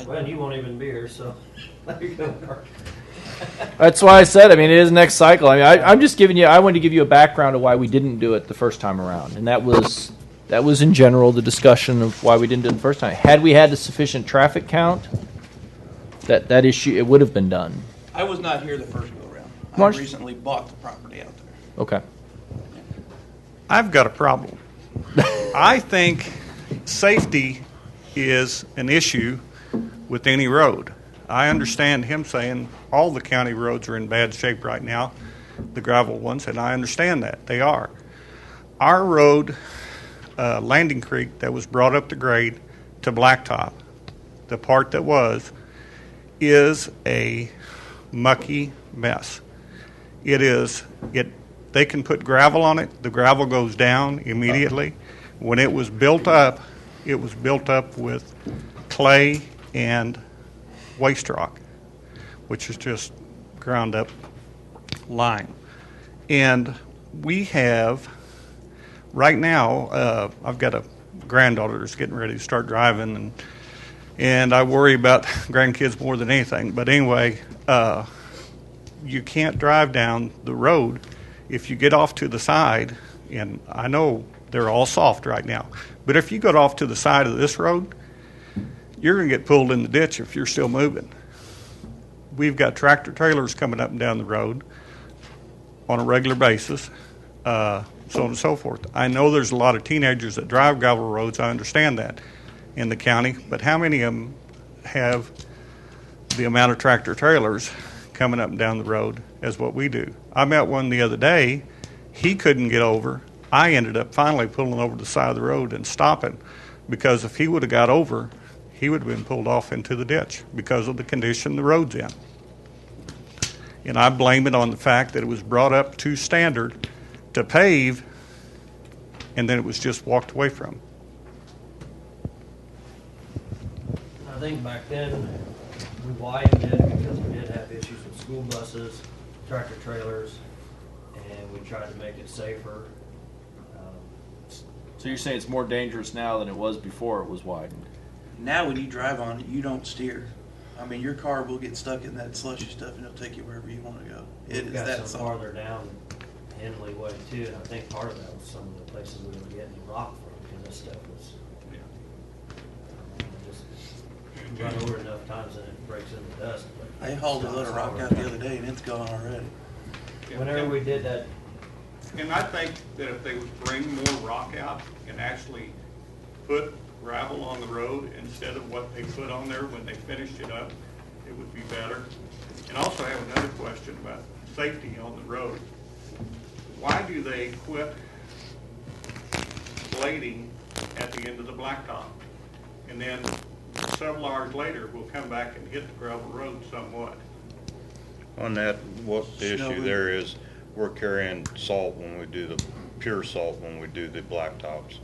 Well, you won't even be here, so there you go, Mark. That's why I said, it is next cycle. I'm just giving you, I wanted to give you a background of why we didn't do it the first time around, and that was in general the discussion of why we didn't do it the first time. Had we had a sufficient traffic count, that issue, it would have been done. I was not here the first go around. Marsh? I recently bought the property out there. Okay. I've got a problem. I think safety is an issue with any road. I understand him saying all the county roads are in bad shape right now, the gravel ones, and I understand that. They are. Our road, Landing Creek, that was brought up to grade to blacktop, the part that is a mucky mess. They can put gravel on it. The gravel goes down immediately. When it was built up with clay and waste rock, which is just ground up lime. And we have, right now, I've got a granddaughter that's getting ready to start driving, and I worry about grandkids more than anything. But anyway, you can't drive down the road if you get off to the side, and I know they're all soft right now, but if you go off to the side of this road, you're going to get pulled in the ditch if you're still moving. We've got tractor trailers coming up and down the road on a regular basis, so on and so forth. I know there's a lot of teenagers that drive gravel roads. I understand that in the county, but how many of them have the amount of tractor trailers coming up and down the road as what we do? I met one the other day. He couldn't get over. I ended up finally pulling over to the side of the road and stopping, because if he would have got over, he would have been pulled off into the ditch because of the condition the road's in. And I blame it on the fact that it was brought up to standard to pave, and then it was just walked away from. I think back then we widened it because we did have issues with school buses, tractor trailers, and we tried to make it safer. So you're saying it's more dangerous now than it was before it was widened? Now when you drive on it, you don't steer. I mean, your car will get stuck in that slushy stuff, and it'll take you wherever you want to go. It We've is got that some soft. farther down Henley Way too, and I think part of that was some of the places we were getting rock from, because this stuff was just run over enough times and it breaks into dust. I hauled a little rock out the other day, and it's gone already. Whenever we did that. And I think that if they would bring more rock out and actually put gravel on the road instead of what they put on there when they finished it up, it would be better. And also I have another question about safety on the road. Why do they quit blading at the end of the blacktop? And then several hours later, we'll come back and hit the gravel road somewhat. On that, what the issue Snow. there is, we're carrying salt when we do the pure salt when we do the blacktops.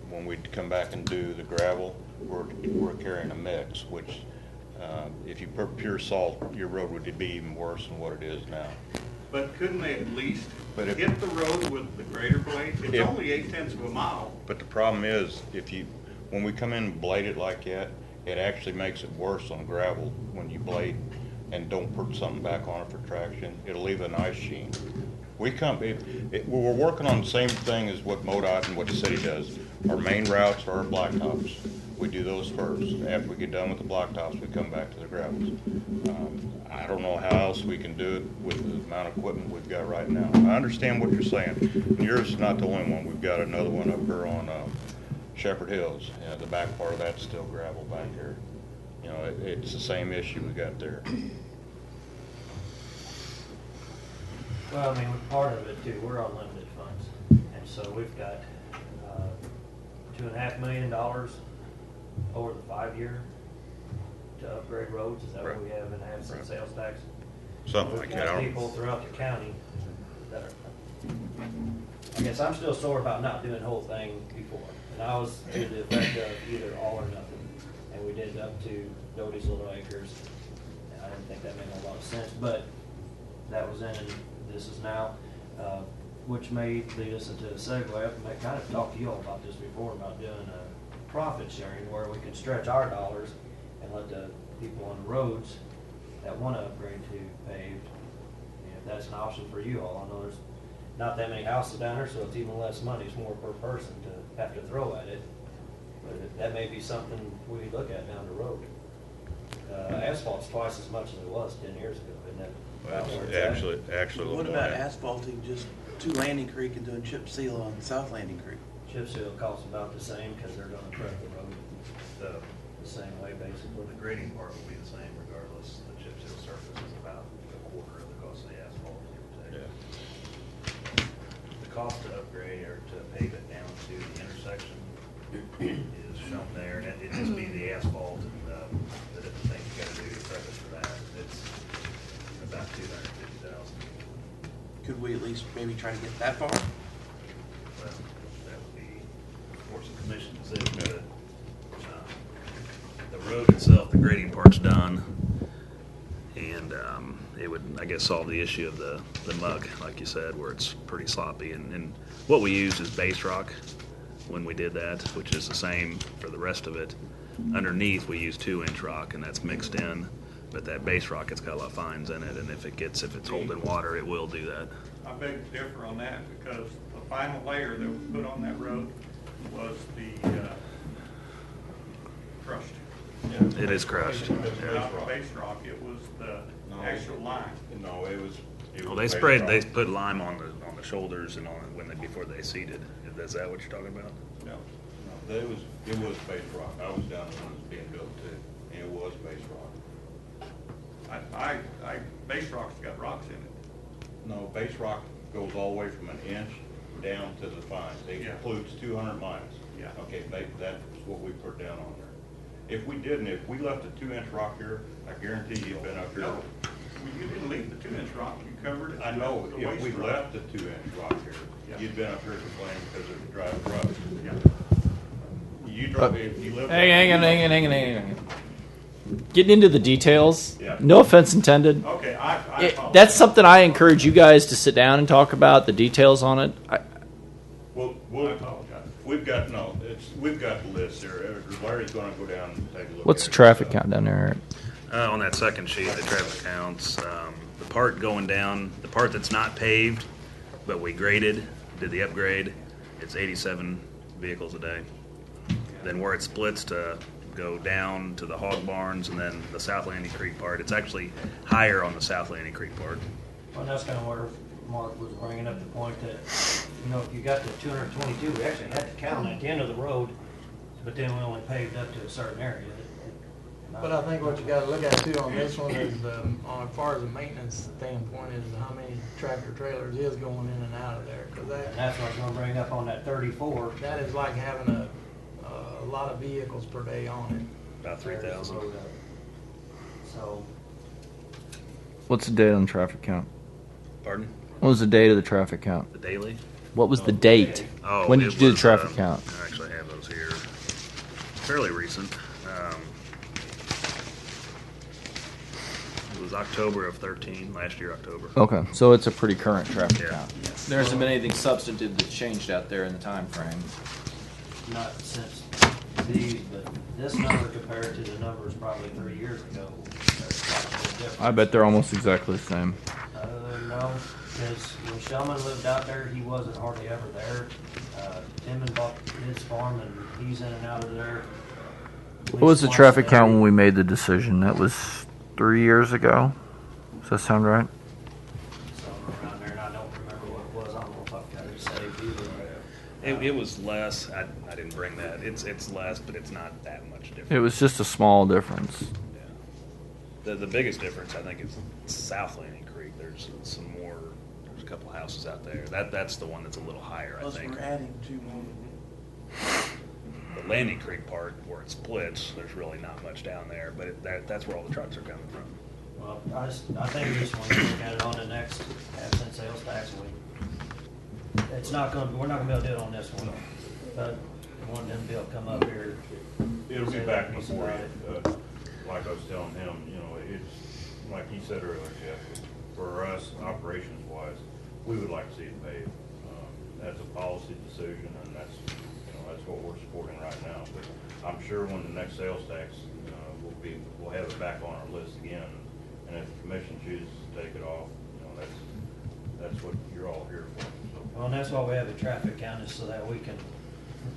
When we come back and do the gravel, we're carrying a mix, which if you put pure salt, your road would be even worse than what it is now. But couldn't they at least But if- hit the road with the grader blade? It's If- only 8/10 of a mile. But the problem is, when we come in and blade it like that, it actually makes it worse on gravel when you blade and don't put something back on it for traction. It'll leave an ice sheen. We're working on the same thing as what MoDOT and what the city does. Our main routes are our blacktops. We do those first. After we get done with the blacktops, we come back to the gravels. I don't know how else we can do it with the amount of equipment we've got right now. I understand what you're saying. And yours is not the only one. We've got another one up here on Shepherd Hills. The back part of that's still gravel back here. You know, it's the same issue we got there. Well, I mean, part of it too, we're on limited funds, and so we've got $2.5 million over the 5-year to upgrade roads. Is that what we have in absent sales tax? Something like that. We've got people throughout the county that are. I guess I'm still sore about not doing the whole thing before, and I was to the effect of either all or nothing, and we did it up to Doty's Little Acres. And I didn't think that made a lot of sense, but that was in. This is now, which may lead us into a segue. I kind of talked to you all about this before, about doing a profit sharing where we can stretch our dollars and let the people on the roads that want to upgrade to paved, and if that's an option for you all. I know there's not that many houses down there, so it's even less money. It's more per person to have to throw at it, but that may be something we look at down the road. Asphalt's twice as much as it was 10 years ago, isn't it? Actually, a What little about more. asphalting just to Landing Creek and doing chip seal on South Landing Creek? Chip seal costs about the same because they're going to prep the road the same way, basically. The grading part will be the same regardless. The chip seal surface is about a quarter of the cost of the asphalt. The cost to upgrade or to pave it down to the intersection is shown there, and it'd just be the asphalt and the different things you got to do to prep it for that. It's about $250,000. Could we at least maybe try to get that far? Well, that would be, of course, a commission decision, but road itself, the grading part's done, and it would, I guess, solve the issue of the muck, like you said, where it's pretty sloppy. And what we used is base rock when we did that, which is the same for the rest of it. Underneath, we use 2-inch rock, and that's mixed in. But that base rock, it's got a lot of fines in it, and if it's holding water, it will do that. I beg to differ on that because the final layer that was put on that road was the crushed. It is crushed. It was not the base rock, it was the actual lime. No, it was. Well, they sprayed. They put lime on the shoulders and on before they seeded. Is that what you're talking about? No, it was base rock. I was down when it was being built too, and it was base rock. Base rock's got rocks in it. No, base rock goes all the way from an inch down to the fines. It includes 200 miles. Yeah. Okay, that's what we put down on there. If we left a 2-inch rock here, I guarantee you've been up here. No, you didn't leave the 2-inch rock. You covered it. I know, with the if waste we rock. left the 2-inch rock here, you'd been up here complaining because of the dry road. Yeah. You drove, if you lived. Hang on. Getting into the details. Yeah. No offense intended. Okay, I apologize. That's something I encourage you guys to sit down and talk about the details on it. We'll I apologize. We've got lists here. Larry's going to go down and take a look. What's at the it. traffic count down there? On that second sheet, the traffic counts. The part going down, the part that's not paved, but we did the upgrade, it's 87 vehicles a day. Then where it splits to go down to the hog barns and then the South Landing Creek part, it's actually higher on the South Landing Creek part. Well, that's kind of where Mark was bringing up the point that, if you got to 222, we actually had to count at the end of the road, but then we only paved up to a certain area. But I think what you got to look at too on this one is, on as far as the maintenance standpoint, is how many tractor trailers is going in and out of there. Cause that's what I was going to bring up on that 34. That is like having a lot of vehicles per day on it. About 3,000. So. What's the date on the traffic count? Pardon? What was the date of the traffic count? The daily? What was the date? Oh, when did it you do the was, traffic count? I actually have those here. Fairly recent. It was October of 13, last year October. Okay, so it's a pretty current traffic Yeah. count. There hasn't been anything substantive that's changed out there in the time frame. Not since these, but this number compared to the numbers probably 3 years ago, there's quite a bit different. I bet they're almost exactly the same. No, because when Shellman lived out there, he wasn't hardly ever there. Timmon bought his farm and he's in and out of there. What was the traffic count when we made the decision? That was 3 years ago. Does that sound right? Somewhere around there, and I don't remember what it was. I don't know if I've got it saved either. It was less. I didn't bring that. It's less, but it's not that much different. It was just a small difference. The biggest difference, I think, is South Landing Creek. There's some more. There's a couple houses out there. That's the one that's a little higher, I think. We're adding 2 more. The Landing Creek part, where it splits, there's really not much down there, but that's where all the trucks are coming from. Well, I think we just want to look at it on the next absent sales tax week. We're not going to be able to do it on this one, but I want them to be able to come up here. It'll be say back that piece before about you. Like I was telling him, it's like he said earlier, Jeff. For us, operations-wise, we would like to see it paved. That's a policy decision, and that's what we're supporting right now. But I'm sure when the next sales tax we'll have it back on our list again. And if the commission chooses to take it off, that's what you're all here for. So. Well, and that's why we have a traffic count, is so that we can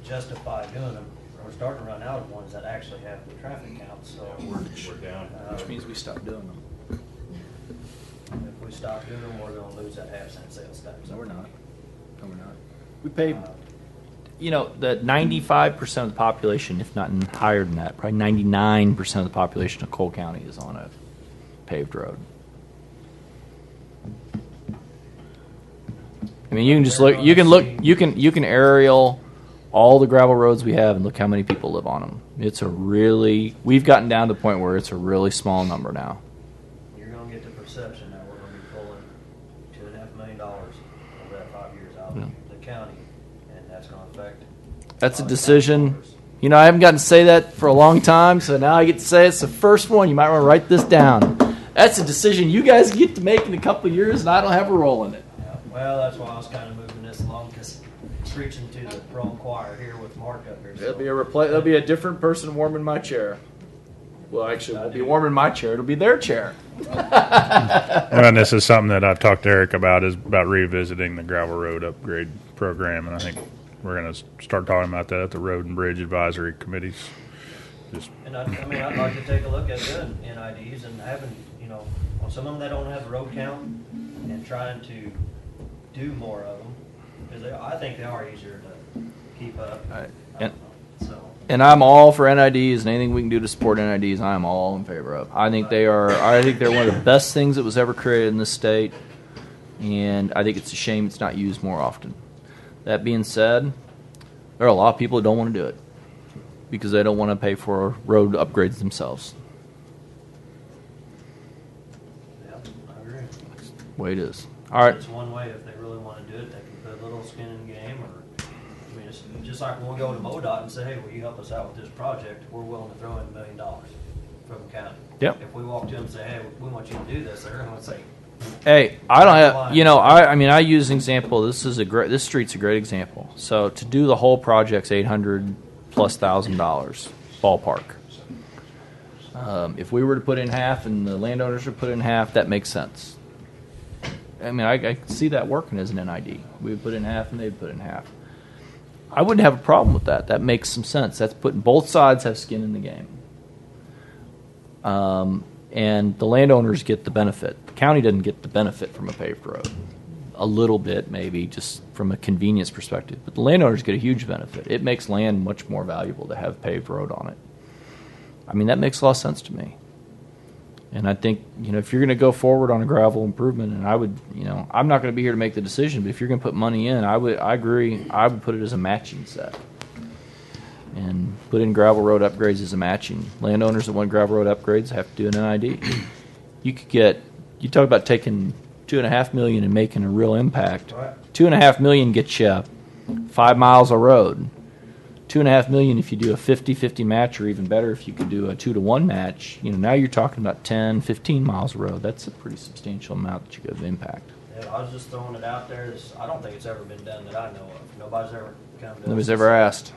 justify doing them. We're starting to run out of ones that actually have the traffic count, so. We're down. Which means we stop doing them. If we stop doing them, we're gonna lose that half-cent sales tax. No, we're not. No, we're not. We pay, the 95% of the population, if not higher than that, probably 99% of the population of Cole County is on a paved road. I mean, you can just look. You can aerial all the gravel roads we have and look how many people live on them. We've gotten down to the point where it's a really small number now. You're gonna get the perception that we're gonna be pulling $2.5 million over that 5 years out of the county, and that's gonna affect. That's a decision You know, I haven't gotten to say that for a long time, so now I get to say it's the first one. You might want to write this down. That's a decision you guys get to make in a couple of years, and I don't have a role in it. Yeah, well, that's why I was kind of moving this along, because it's reaching to the wrong choir here with Mark up here. So. There'll be a different person warming my chair. Well, actually, it won't be warming my chair. It'll be their chair. And this is something that I've talked to Eric about, is about revisiting the gravel road upgrade program, and I think we're going to start talking about that at the Road and Bridge Advisory Committees. And I'd like to take a look at doing NIDs and having, on some of them that don't have a road count, and trying to do more of them, because I think they are easier to keep up. And I'm all for NIDs, and anything we can do to support NIDs, I'm all in favor of. I think they're one of the best things that was ever created in this state, and I think it's a shame it's not used more often. That being said, there are a lot of people that don't want to do it because they don't want to pay for road upgrades themselves. Yeah, I agree. That's the way it is. All right. It's one way. If they really want to do it, they can put a little skin in the game. It's just like when we go to MoDOT and say, hey, will you help us out with this project? We're willing to throw in $1 million from the county. Yep. If we walk to them and say, hey, we want you to do this, they're going to say, hey, I don't have, I use an example. This street's a great example. So to do the whole project's $800,000+ ballpark. If we were to put in half and the landowners would put in half, that makes sense. I mean, I see that working as an NID. We would put in half and they'd put in half. I wouldn't have a problem with that. That makes some sense. That's putting both sides have skin in the game. And the landowners get the benefit. The county doesn't get the benefit from a paved road. A little bit, maybe, just from a convenience perspective. But the landowners get a huge benefit. It makes land much more valuable to have paved road on it. I mean, that makes a lot of sense to me. And I think, if you're going to go forward on a gravel improvement, and I would, I'm not going to be here to make the decision, but if you're going to put money in, I agree, I would put it as a matching set. And put in gravel road upgrades as a matching. Landowners that want gravel road upgrades have to do an NID. You talk about taking $2.5 million and making a real impact. Right. $2.5 million gets you 5 miles of road. $2.5 million if you do a 50-50 match, or even better if you could do a 2-to-1 match. Now you're talking about 10, 15 miles of road. That's a pretty substantial amount that you could impact. Yeah, I was just throwing it out there. I don't think it's ever been done that I know of. Nobody's ever come to us. Nobody's ever asked.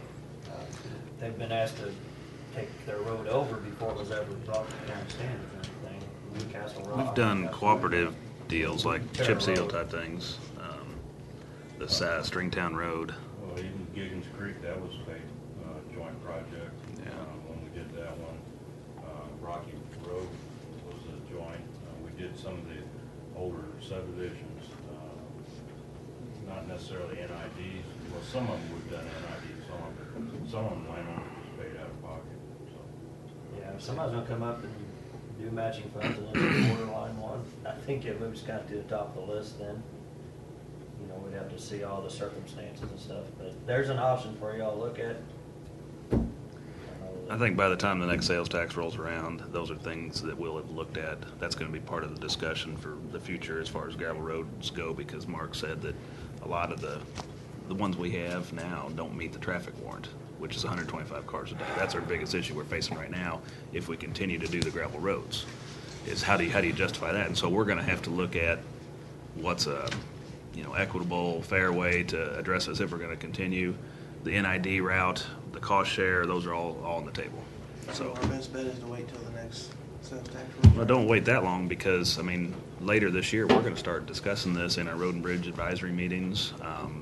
They've been asked to take their road over before it was ever brought to county standards or anything. Newcastle Rock. We've done cooperative deals like chip seal type things. The Stringtown Road. Well, even Giggins Creek, that was a joint project. Yeah. When we did that one, Rocky Road was a joint. We did some of the older subdivisions, not necessarily NIDs. Well, some of them we've done NIDs on, but some of them landowners just paid out of pocket. So. Yeah, if somebody's gonna come up and do matching funds and then do borderline one, I think it moves kind of to the top of the list then. We'd have to see all the circumstances and stuff, but there's an option for y'all to look at. I think by the time the next sales tax rolls around, those are things that we'll have looked at. That's going to be part of the discussion for the future as far as gravel roads go, because Mark said that a lot of the ones we have now don't meet the traffic warrant, which is 125 cars a day. That's our biggest issue we're facing right now if we continue to do the gravel roads, is how do you justify that? And so we're going to have to look at what's a equitable, fair way to address this if we're going to continue. The NID route, the cost share, those are all on the table. So our best bet is to wait till the next sales tax roll. Well, don't wait that long, because later this year we're going to start discussing this in our Road and Bridge advisory meetings,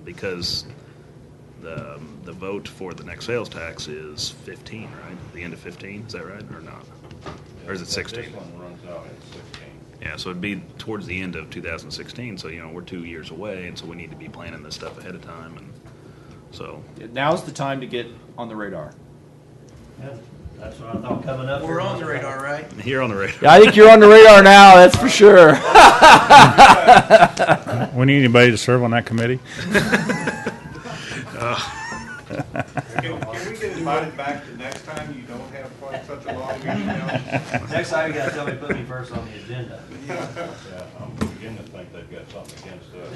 because the vote for the next sales tax is 15, right? The end of 15, is that right or not? Or is it 16? This one runs out at 16. Yeah, so it'd be towards the end of 2016. So we're 2 years away, and so we need to be planning this stuff ahead of time. And so now's the time to get on the radar. Yeah, that's what I thought coming up. We're on the radar, right? You're on the radar. Yeah, I think you're on the radar now. That's for sure. We need anybody to serve on that committee? Can we get invited back to next time you don't have quite such a long email. Next time you gotta tell me, put me first on the agenda. Yeah, I'm beginning to think they've got something against us.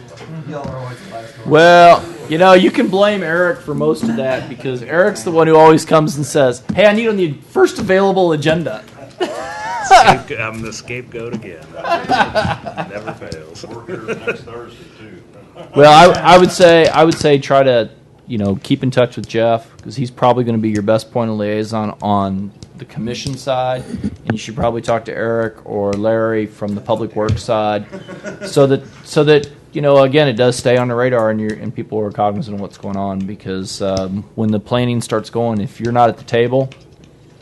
Y'all are always the last one. Well, you can blame Eric for most of that because Eric's the one who always comes and says, "Hey, I need on the first available agenda." I'm the scapegoat again. Never fails. We're here next Thursday too. Well, I would say try to keep in touch with Jeff because he's probably going to be your best point of liaison on the commission side, and you should probably talk to Eric or Larry from the public works side, so that again it does stay on the radar and people are cognizant of what's going on because when the planning starts going, if you're not at the table,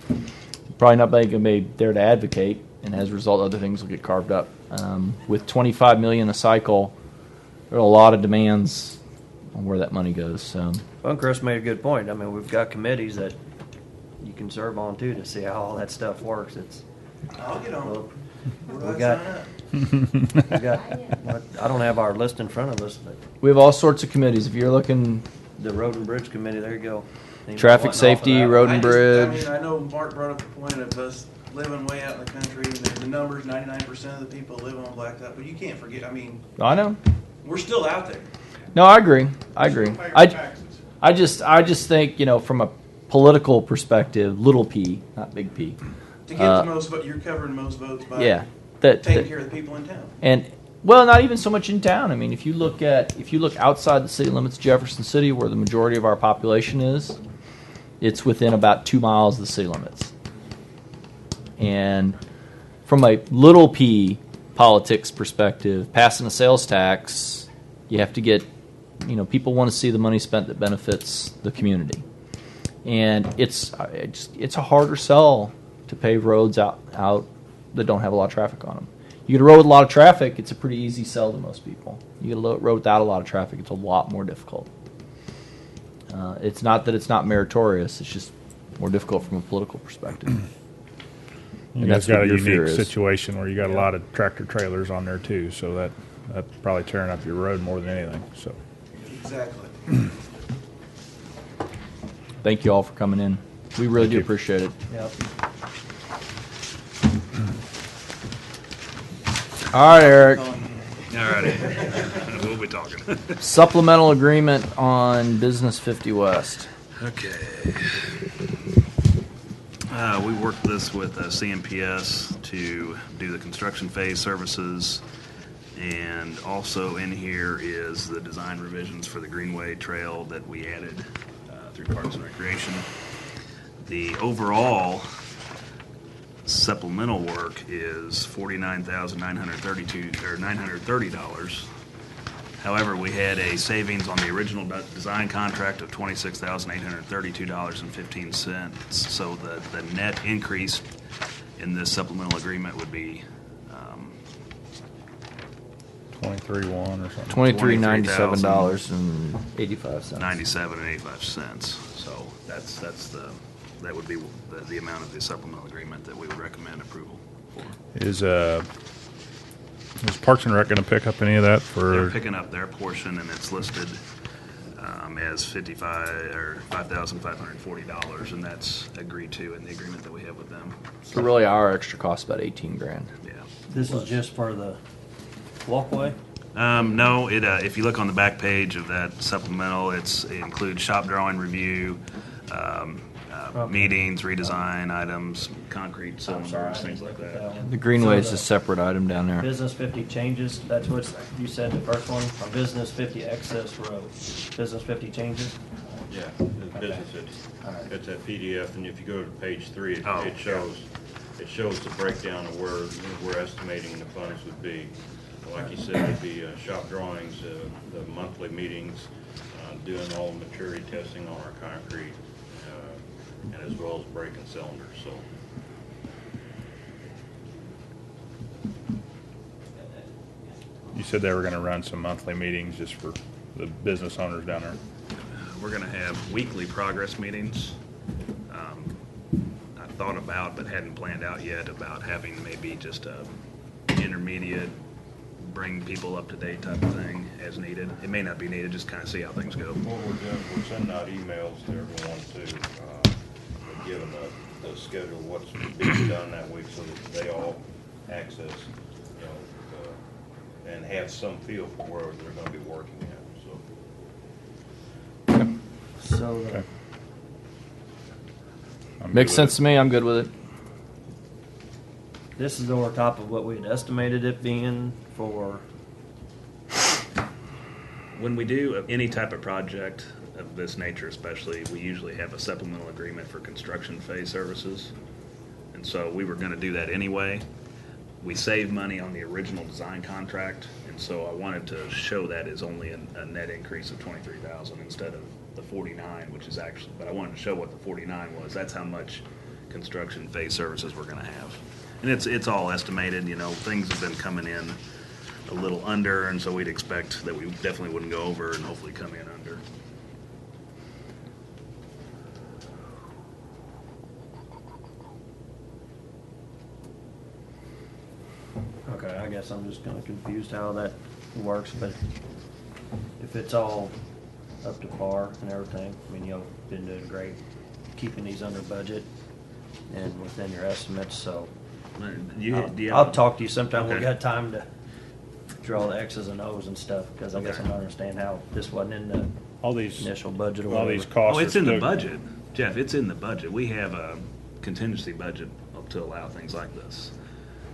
you're probably not going to be there to advocate, and as a result, other things will get carved up. With $25 million a cycle, there are a lot of demands on where that money goes. So, Well, Chris made a good point. I mean, we've got committees that you can serve on too to see how all that stuff works. I'll get on. We got. I don't have our list in front of us, but we have all sorts of committees. If you're looking, the Road and Bridge Committee, there you go. Traffic safety, Road and Bridge. I know Mark brought up the point of us living way out in the country, and the numbers, 99% of the people live on blacktop. But you can't forget. I mean, I know we're still out there. No, I agree. I just think from a political perspective, little p, not big P. To get the most vote, you're covering most votes by taking care of the people in town. And not even so much in town. I mean, if you look outside the city limits of Jefferson City, where the majority of our population is, it's within about 2 miles of the city limits. And from a little p politics perspective, passing a sales tax, you have to get, people want to see the money spent that benefits the community. And it's a harder sell to pave roads out that don't have a lot of traffic on them. You get a road with a lot of traffic, it's a pretty easy sell to most people. You get a road without a lot of traffic, it's a lot more difficult. It's not that it's not meritorious, it's just more difficult from a political perspective. You guys got a unique situation where you got a lot of tractor trailers on there too, so that's probably tearing up your road more than anything. So exactly. Thank you all for coming in. We really do appreciate it. Yep. All right, Eric. All righty. We'll be talking. Supplemental agreement on Business 50 West. Okay. We worked this with CMPS to do the construction phase services, and also in here is the design revisions for the Greenway Trail that we added through Parks and Recreation. The overall supplemental work is $49,930. However, we had a savings on the original design contract of $26,832.15. So the net increase in this supplemental agreement would be 23.1 or something. $23,97.85. 97 and 85 cents. So that would be the amount of the supplemental agreement that we would recommend approval for. Is Parks and Rec going to pick up any of that for? They're picking up their portion, and it's listed as $5,540, and that's agreed to in the agreement that we have with them. So really, our extra cost about $18,000. Yeah. This is just for the walkway? No, if you look on the back page of that supplemental, it includes shop drawing review, meetings, redesign items, concrete cylinders, things like that. The Greenway is a separate item down there. Business 50 changes, that's what you said the first one, on Business 50 excess road. Business 50 changes? Yeah, the business, it's a PDF, and if you go to page 3, it shows the breakdown of where we're estimating the funds would be. Like you said, it'd be shop drawings, the monthly meetings, doing all the maturity testing on our concrete, and as well as breaking cylinders. So. You said they were going to run some monthly meetings just for the business owners down there. We're going to have weekly progress meetings. I thought about, but hadn't planned out yet, about having maybe just a intermediate, bring people up to date type of thing as needed. It may not be needed, just kind of see how things go. What we're doing, we're sending out emails to everyone to give them the schedule, what's being done that week, so that they all access, and have some feel for where they're going to be working at. So. So Makes sense to me. I'm good with it. this is over top of what we had estimated it being for. When we do any type of project of this nature especially, we usually have a supplemental agreement for construction phase services. And so we were gonna do that anyway. We saved money on the original design contract, and so I wanted to show that as only a net increase of 23,000 instead of the 49, which is actually, but I wanted to show what the 49 was. That's how much construction phase services we're gonna have. And it's all estimated, things have been coming in a little under, and so we'd expect that we definitely wouldn't go over and hopefully come in under. Okay, I guess I'm just kind of confused how that works, but if it's all up to par and everything, I mean, you've been doing great keeping these under budget and within your estimates, so I'll talk to you sometime. Okay. We got time to draw the X's and O's and stuff, because I guess I don't understand how this wasn't in the initial budget or whatever. All these costs. Oh, it's in the budget, Jeff. It's in the budget. We have a contingency budget to allow things like this.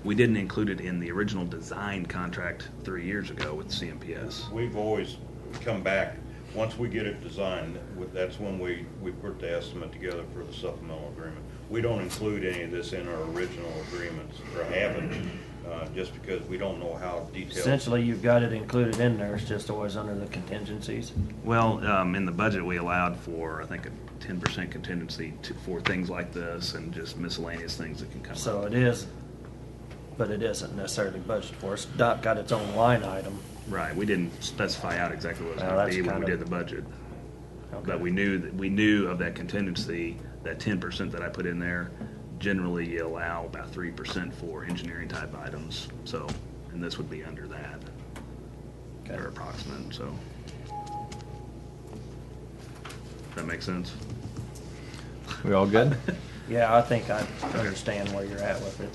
We didn't include it in the original design contract 3 years ago with CMPS. We've always come back, once we get it designed, that's when we put the estimate together for the supplemental agreement. We don't include any of this in our original agreements, or haven't, just because we don't know how detailed. Essentially, you've got it included in there, it's just always under the contingencies. Well, in the budget, we allowed for, I think, a 10% contingency for things like this and just miscellaneous things that can come up. So it is, but it isn't necessarily budgeted for. It's got its own line item. Right, we didn't specify out exactly what it was Well, going that's to be when we kind did of- the budget. Okay. But we knew of that contingency, that 10% that I put in there. Generally, you allow about 3% for engineering type items. So, and this would be under that, or approximate. So, that makes sense. We all good? Yeah, I think I understand where you're at with it.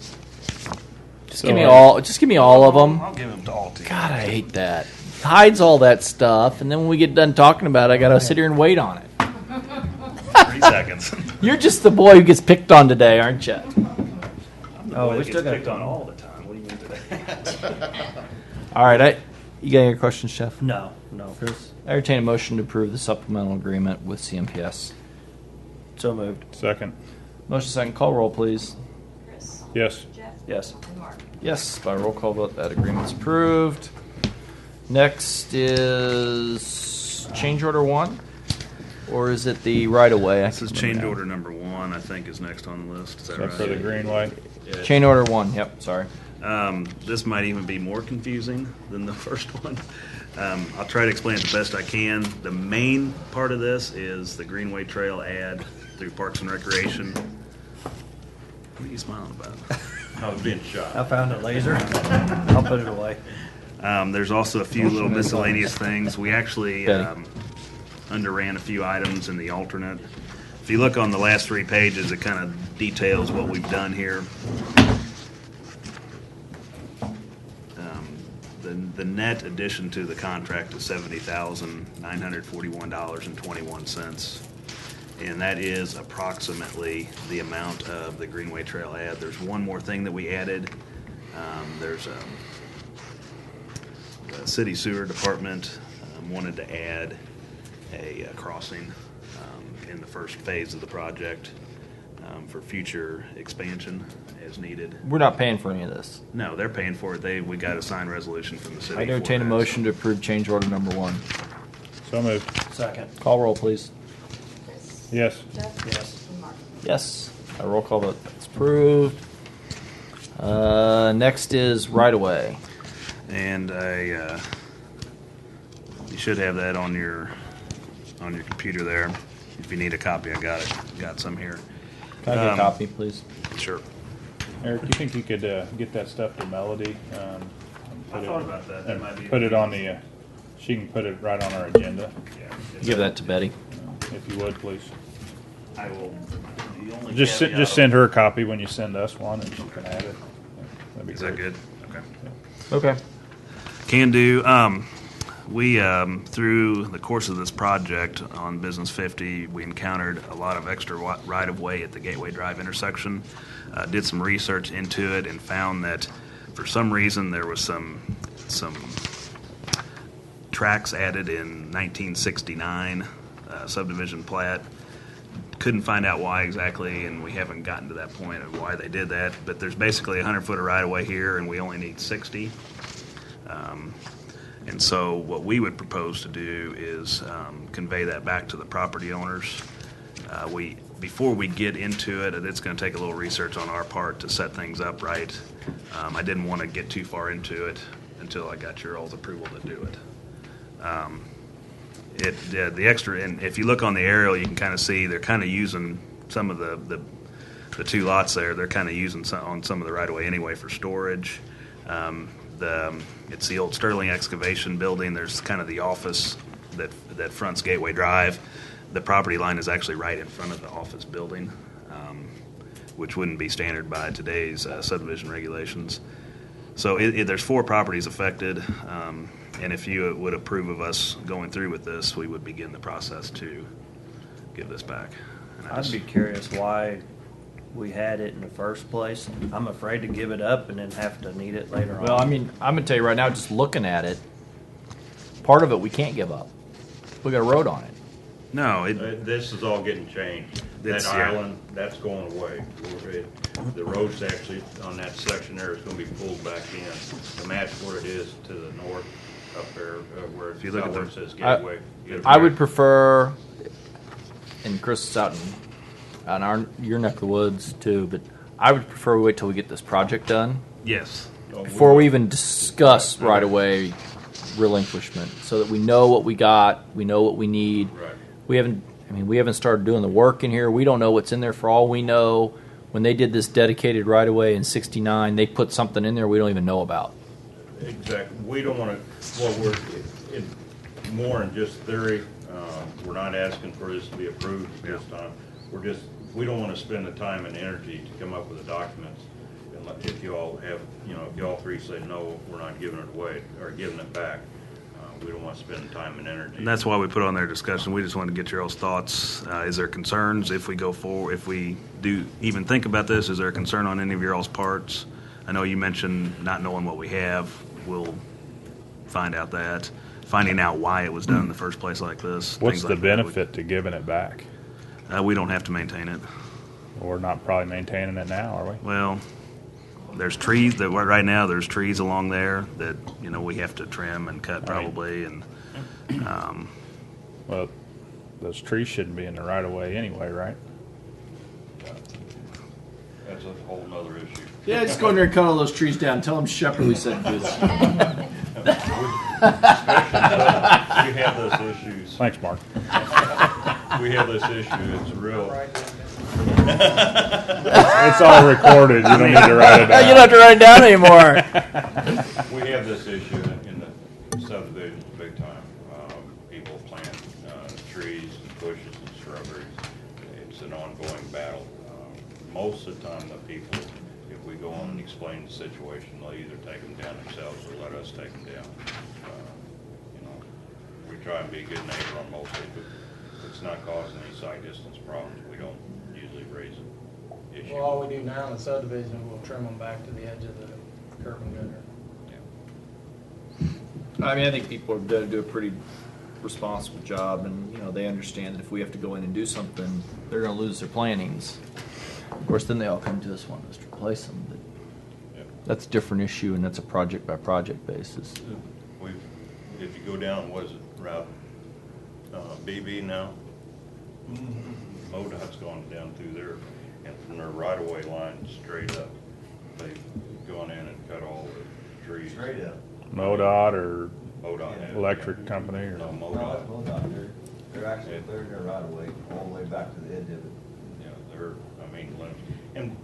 Just give me all. Just give me all of them. I'll give them to all to you. God, I hate that. Hides all that stuff, and then when we get done talking about it, I gotta sit here and wait on it. 3 seconds. You're just the boy who gets picked on today, aren't you? I'm the Oh, boy we that still gets got- picked on all the time. What do you mean today? All right, you got any questions, Chef? No. Chris? I entertain a motion to approve the supplemental agreement with CMPS. So moved. Second. Motion second. Call roll, please. Chris? Yes. Jeff? Yes. And Mark? Yes, by roll call vote, that agreement's approved. Next is change order 1, or is it the right of way? This is change order number 1, I think, is next on the list. Is that right? For the Greenway. Yeah. Chain order 1. Yep, sorry. This might even be more confusing than the first one. I'll try to explain it the best I can. The main part of this is the Greenway Trail ad through Parks and Recreation. What are you smiling about? I was being shot. I found a laser. I'll put it away. There's also a few little miscellaneous things. We actually underran a few items in the alternate. If you look on the last 3 pages, it kind of details what we've done here. The net addition to the contract is $70,941.21. And that is approximately the amount of the Greenway Trail ad. There's one more thing that we added. There's the city sewer department wanted to add a crossing in the first phase of the project for future expansion as needed. We're not paying for any of this. No, they're paying for it. We got a signed resolution from the city. I entertain a for that. motion to approve change order number 1. So moved. Second. Call roll, please. Chris? Yes. Jeff? Yes. And Mark? Yes. By roll call vote, that's approved. Next is right of way. And you should have that on your computer there. If you need a copy, I got it. Got some here. Can I get a copy, please? Sure. Eric, do you think you could get that stuff to Melody? And I thought about that. That might be put it on the. She can put it right on our agenda. Yeah. Give that to Betty. If you would, please. I will. The only Just caveat- send her a copy when you send us one, and she can add it. That'd be Is that great. good? Okay. Okay. Can do. We, through the course of this project on Business 50, we encountered a lot of extra right-of-way at the Gateway Drive intersection. Did some research into it and found that for some reason there was some tracks added in 1969 subdivision plat. Couldn't find out why exactly, and we haven't gotten to that point of why they did that. But there's basically 100 foot of right-of-way here, and we only need 60. And so what we would propose to do is convey that back to the property owners. Before we get into it, it's going to take a little research on our part to set things up right. I didn't want to get too far into it until I got your all's approval to do it. The extra, and if you look on the aerial, you can kind of see they're kind of using some of the two lots there. They're kind of using on some of the right of way anyway for storage. It's the old Sterling Excavation building. There's kind of the office that fronts Gateway Drive. The property line is actually right in front of the office building, which wouldn't be standard by today's subdivision regulations. So there's 4 properties affected, and if you would approve of us going through with this, we would begin the process to give this back. And I'd be curious why we had it in the first place. I'm afraid to give it up and then have to need it later on. Well, I mean, I'm gonna tell you right now, just looking at it, part of it we can't give up. We got a road on it. No, This is all getting changed. That It's- yeah. island, that's going away. The road's actually, on that section there, is gonna be pulled back in to match where it is to the north up there, where If you look at where the- it says Gateway. I would prefer, and Chris is out on your neck of the woods too, but I would prefer we wait till we get this project done. Yes. Before we even discuss right away relinquishment, so that we know what we got, we know what we need. Right. We haven't started doing the work in here. We don't know what's in there. For all we know, when they did this dedicated right of way in '69, they put something in there we don't even know about. Exactly. We don't want to, well, more than just theory. We're not asking for this to be approved this time. We don't want to spend the time and energy to come up with the documents. And if you all have, if you all three say, no, we're not giving it away, or giving it back, we don't want to spend the time and energy. And that's why we put on their discussion. We just wanted to get your all's thoughts. Is there concerns if we go forward, if we do even think about this? Is there a concern on any of your all's parts? I know you mentioned not knowing what we have. We'll find out that. Finding out why it was done in the first place like this. What's things the like that. benefit to giving it back? We don't have to maintain it. We're not probably maintaining it now, are we? Well, there's trees that right now. There's trees along there that we have to trim and cut probably, and well, those trees shouldn't be in the right of way anyway, right? That's a whole nother issue. Yeah, just go in there and cut all those trees down. Tell them Shepperly said do this. We have those issues. Thanks, Mark. We have this issue. It's real. It's all recorded. You don't need to write it down. You don't have to write it down anymore. We have this issue in the subdivisions big time. People plant trees and bushes and shrubberies. It's an ongoing battle. Most of the time, the people, if we go on and explain the situation, they'll either take them down themselves or let us take them down. We try and be a good neighbor on most of it, but if it's not causing any site distance problems, we don't usually raise an issue. Well, all we do now in the subdivision, we'll trim them back to the edge of the curb and gutter. I mean, I think people are going to do a pretty responsible job, and they understand that if we have to go in and do something, they're going to lose their plantings. Of course, then they all come to us wanting us to replace them. But that's a different issue, and that's a project by project basis. If you go down, what is it, Route BB now? MoDOT's gone down through there, and from their right-of-way line straight up, they've gone in and cut all the trees. Straight up. MoDOT or MoDOT. electric company or No, No, MoDOT. that's MoDOT. They're actually clearing their right of way all the way back to the edge of it. Yeah, and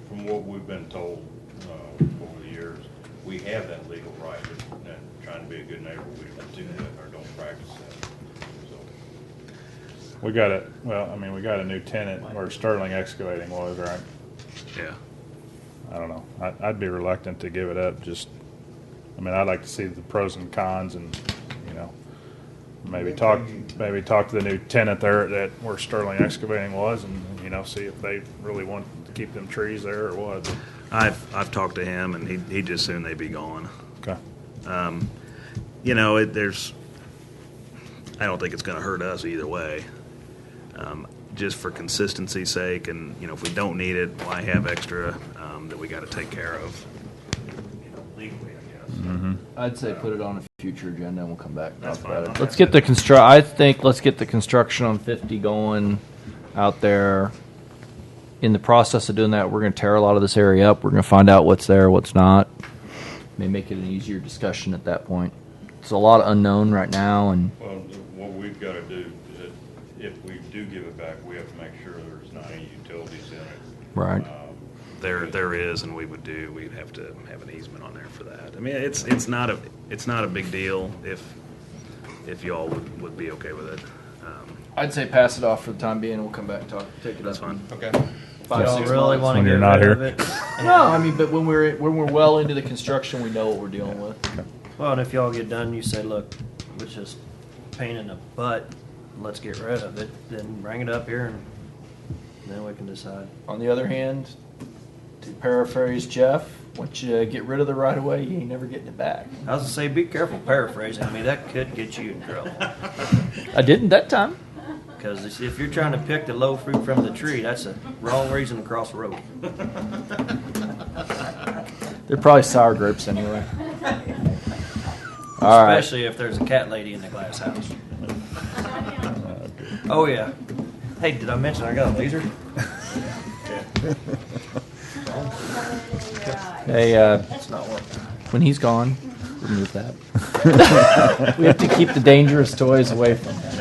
from what we've been told over the years, we have that legal right, but trying to be a good neighbor, we don't do that or don't practice that. So. We got we got a new tenant where Sterling Excavating was, right? Yeah. I don't know. I'd be reluctant to give it up. I'd like to see the pros and cons, and maybe talk to the new tenant there at where Sterling Excavating was, and see if they really want to keep them trees there or what. I've talked to him, and he'd just soon they'd be gone. Okay. There's. I don't think it's going to hurt us either way. Just for consistency's sake, and if we don't need it, why have extra that we got to take care of? Legally, I guess. Mm-hmm. I'd say put it on a future agenda and we'll come back and That's talk about fine. it. Let's get the I think let's get the construction on 50 going out there. In the process of doing that, we're going to tear a lot of this area up. We're going to find out what's there, what's not. May make it an easier discussion at that point. It's a lot of unknown right now, and Well, what we've got to do, if we do give it back, we have to make sure there's not any utilities in it. right. There is, and we'd have to have an easement on there for that. I mean, it's not a big deal if y'all would be okay with it. I'd say pass it off for the time being, and we'll come back and take it That's up. fine. Okay. 5-6 really months. want to When get you're not rid here. of it? No, but when we're well into the construction, we know what we're dealing with. Well, and if y'all get done, you say, look, it's just pain in the butt. Let's get rid of it. Then bring it up here, and then we can decide. On the other hand, to paraphrase Jeff, once you get rid of the right of way, you ain't never getting it back. I was gonna say, be careful paraphrasing. I mean, that could get you in trouble. I didn't that time. Because if you're trying to pick the low fruit from the tree, that's the wrong reason to cross the road. They're probably sour grapes anyway. All right. Especially if there's a cat lady in the glass house. Oh, yeah. Hey, did I mention I got a laser? Hey, It's not working. when he's gone, remove that. We have to keep the dangerous toys away from him.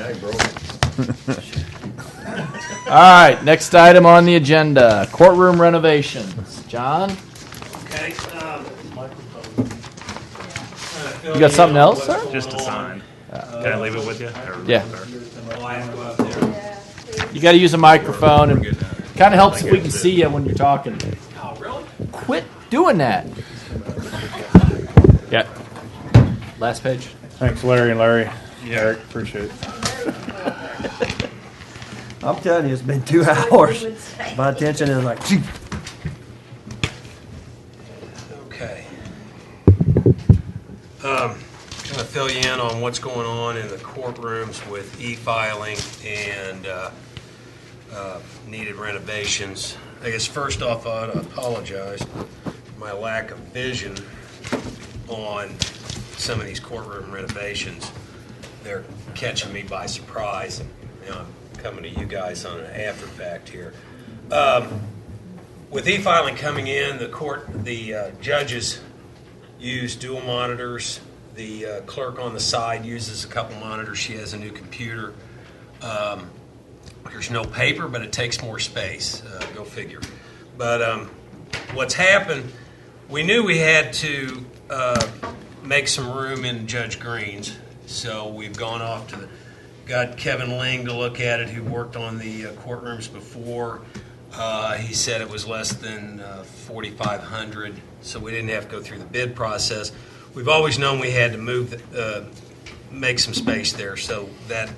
All right, next item on the agenda, courtroom renovations. John? Okay. You got something else, sir? Just a sign. Can I leave it with you? Yeah. You got to use a microphone, and kind of helps if we can see you when you're talking. Oh, really? Quit doing that. Yeah. Last page. Thanks, Larry and Larry. Yeah, Eric, appreciate it. I'm telling you, it's been 2 hours. My attention is like, gee. Okay. Kind of fill you in on what's going on in the courtrooms with e-filing and needed renovations. I guess first off, I ought to apologize for my lack of vision on some of these courtroom renovations. They're catching me by surprise. I'm coming to you guys on an after fact here. With e-filing coming in, the judges use dual monitors. The clerk on the side uses a couple monitors. She has a new computer. There's no paper, but it takes more space. Go figure. But what's happened, we knew we had to make some room in Judge Green's. So we've gone off to got Kevin Ling to look at it, who worked on the courtrooms before. He said it was less than $4,500, so we didn't have to go through the bid process. We've always known we had to make some space there, so that,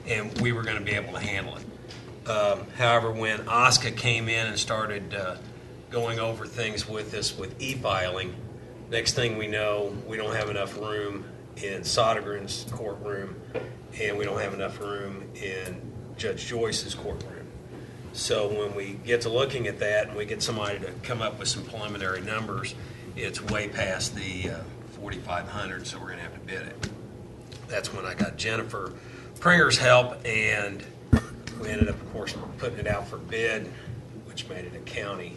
and we were going to be able to handle it. However, when OSCA came in and started going over things with us with e-filing, next thing we know, we don't have enough room in Sodergren's courtroom, and we don't have enough room in Judge Joyce's courtroom. So when we get to looking at that and we get somebody to come up with some preliminary numbers, it's way past the $4,500, so we're going to have to bid it. That's when I got Jennifer Pringer's help, and we ended up, of course, putting it out for bid, which made it a county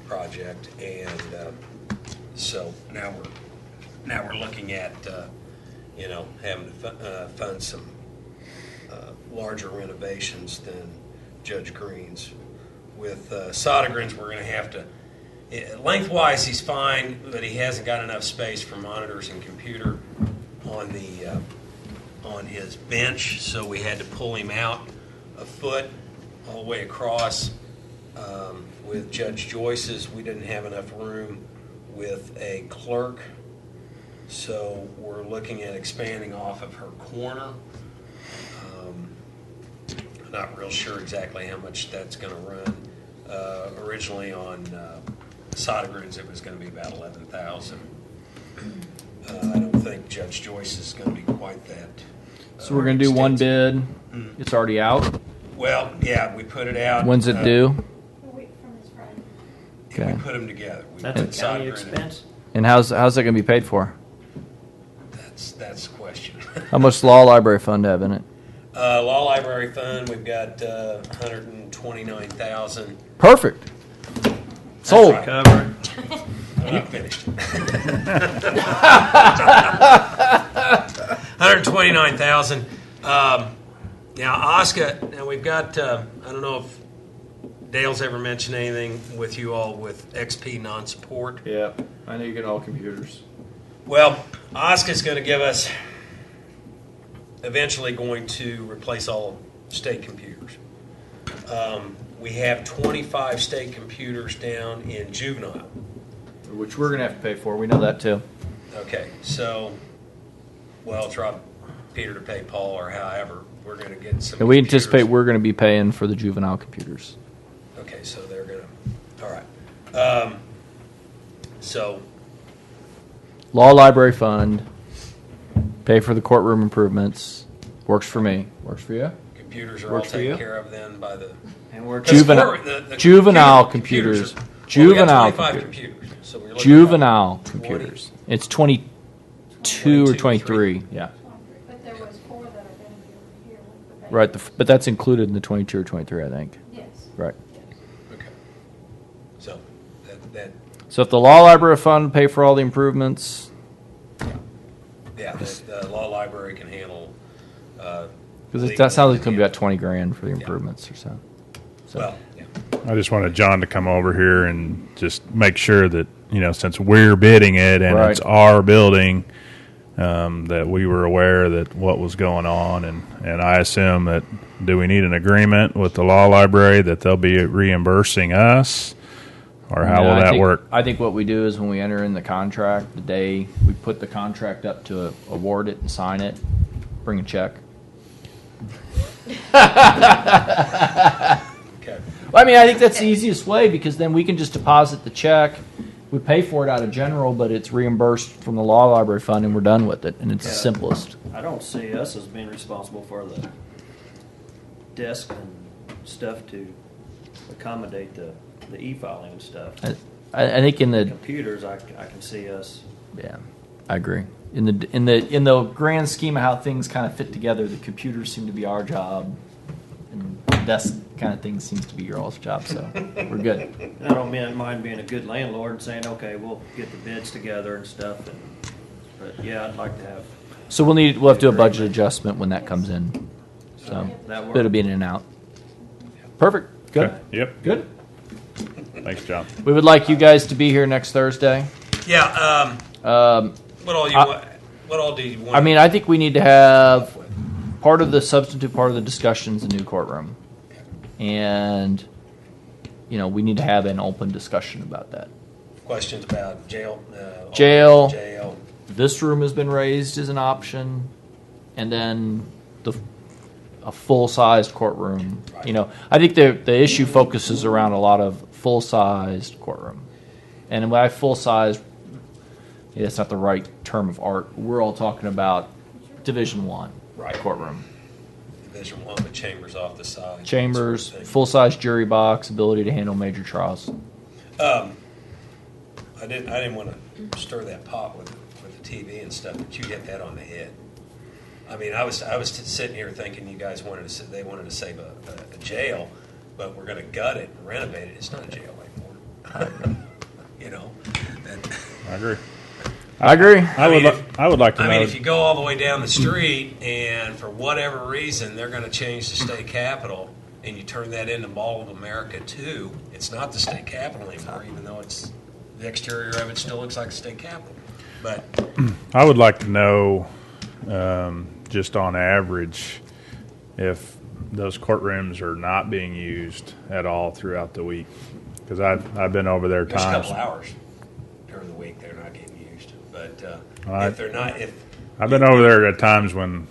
project. And so now we're looking at having to fund some larger renovations than Judge Green's. With Sodergren's, we're going to have to, lengthwise he's fine, but he hasn't got enough space for monitors and computer on the on his bench, so we had to pull him out a foot all the way across. With Judge Joyce's, we didn't have enough room with a clerk, so we're looking at expanding off of her corner. Not real sure exactly how much that's going to run. Originally on Sodergrens, it was going to be about $11,000. I don't think Judge Joyce is going to be quite that. So we're going to do one bid. It's already out. Well, yeah, we put it out. When's it due? We Okay. put them together. We That's a put county Sodergren expense? And how's that going to be paid for? That's the question. How much law library fund have in it? Law Library Fund, we've got $129,000. Perfect. Sold. That's right. Cover. I'm not finished. $129,000. Now, Oscar. Now we've got. I don't know if Dale's ever mentioned anything with you all with XP non-support. Yeah, I know you get all computers. Well, Oscar's going to give us. Eventually, going to replace all state computers. We have 25 state computers down in juvenile. Which we're going to have to pay for. We know that too. Okay, so, well, try Peter to pay Paul or however. We're going to get some. And we computers. anticipate we're going to be paying for the juvenile computers. Okay, so they're going to. All right. So. Law library fund. Pay for the courtroom improvements. Works for me. Works for you? Computers are Works all for you? taken care of then by the. And we're Juvenile computers. Juvenile well, we got 25 computers. computers. So we're looking Juvenile at computers. It's 22 or 23. Yeah. But there was 4 that are going to be over here. Right. But that's included in the 22 or 23, I think. Yes. Right. Okay. So that. So if the law library fund pay for all the improvements. Yeah, the law library can handle. Because that sounds like it's going to be about 20 grand for the improvements or so. Well, yeah. I just wanted John to come over here and just make sure that, since we're bidding it and Right. it's our building, that we were aware that what was going on. And I assume that, do we need an agreement with the law library that they'll be reimbursing us? Or how will that work? I think what we do is when we enter in the contract, the day we put the contract up to award it and sign it, bring a check. Okay. Well, I mean, I think that's the easiest way because then we can just deposit the check. We pay for it out of general, but it's reimbursed from the law library fund, and we're done with it. And it's the simplest. I don't see us as being responsible for the desk and stuff to accommodate the e-filing and stuff. I think in the computers, I can see us. Yeah, I agree. In the grand scheme of how things kind of fit together, the computers seem to be our job, and the desk kind of thing seems to be your all's job. So we're good. I don't mind being a good landlord and saying, okay, we'll get the bids together and stuff. But yeah, I'd like to have. So we'll have to do a budget adjustment when that comes in. So that works. it'll be in and out. Perfect. Good. Okay. Yep. Good. Thanks, John. We would like you guys to be here next Thursday. Yeah. What all do you want? I mean, I think we need to have part of the substantive part of the discussion is a new courtroom, and we need to have an open discussion about that. Questions about jail. Jail. This room has been raised as an option, and then a full-sized courtroom. Right. I think the issue focuses around a lot of full-sized courtroom, and by full-sized, it's not the right term of art. We're all talking about Division I courtroom. Division I, with chambers off the side. Chambers, sort of thing. full-size jury box, ability to handle major trials. I didn't want to stir that pot with the TV and stuff, but you hit that on the head. I mean, I was sitting here thinking you guys wanted to save a jail, but we're going to gut it and renovate it. It's not a jail anymore. I agree. I agree. I would like to know. I mean, if you go all the way down the street and for whatever reason they're going to change the state capitol and you turn that into Mall of America 2, it's not the state capitol anymore, even though the exterior of it still looks like the state capitol. But I would like to know, just on average, if those courtrooms are not being used at all throughout the week? Because I've been over there There's a times. couple hours during the week they're not getting used. But I- if they're not, I've been over there at times when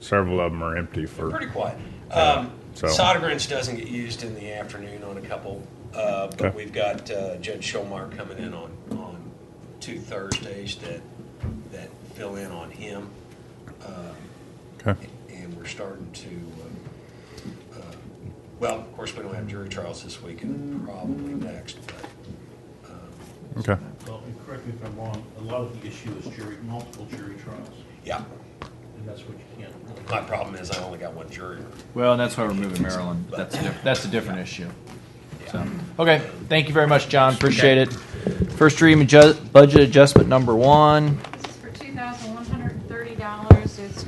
several of them are empty for. pretty quiet. So Sodergrange doesn't get used in the afternoon on a couple, but Okay. we've got Judge Shomar coming in on 2 Thursdays that fill in on him. Okay. And we're starting to, well, of course, we don't have jury trials this week and probably next, but Okay. Well, and correct me if I'm wrong, a lot of the issue is multiple jury trials, yeah. and that's what you can't really. My problem is I only got one jury. Well, and that's why we're moving Maryland. That's a different issue. So, okay, thank you very much, John. Appreciate it. First reading budget adjustment number 1. This is for $2,130. It's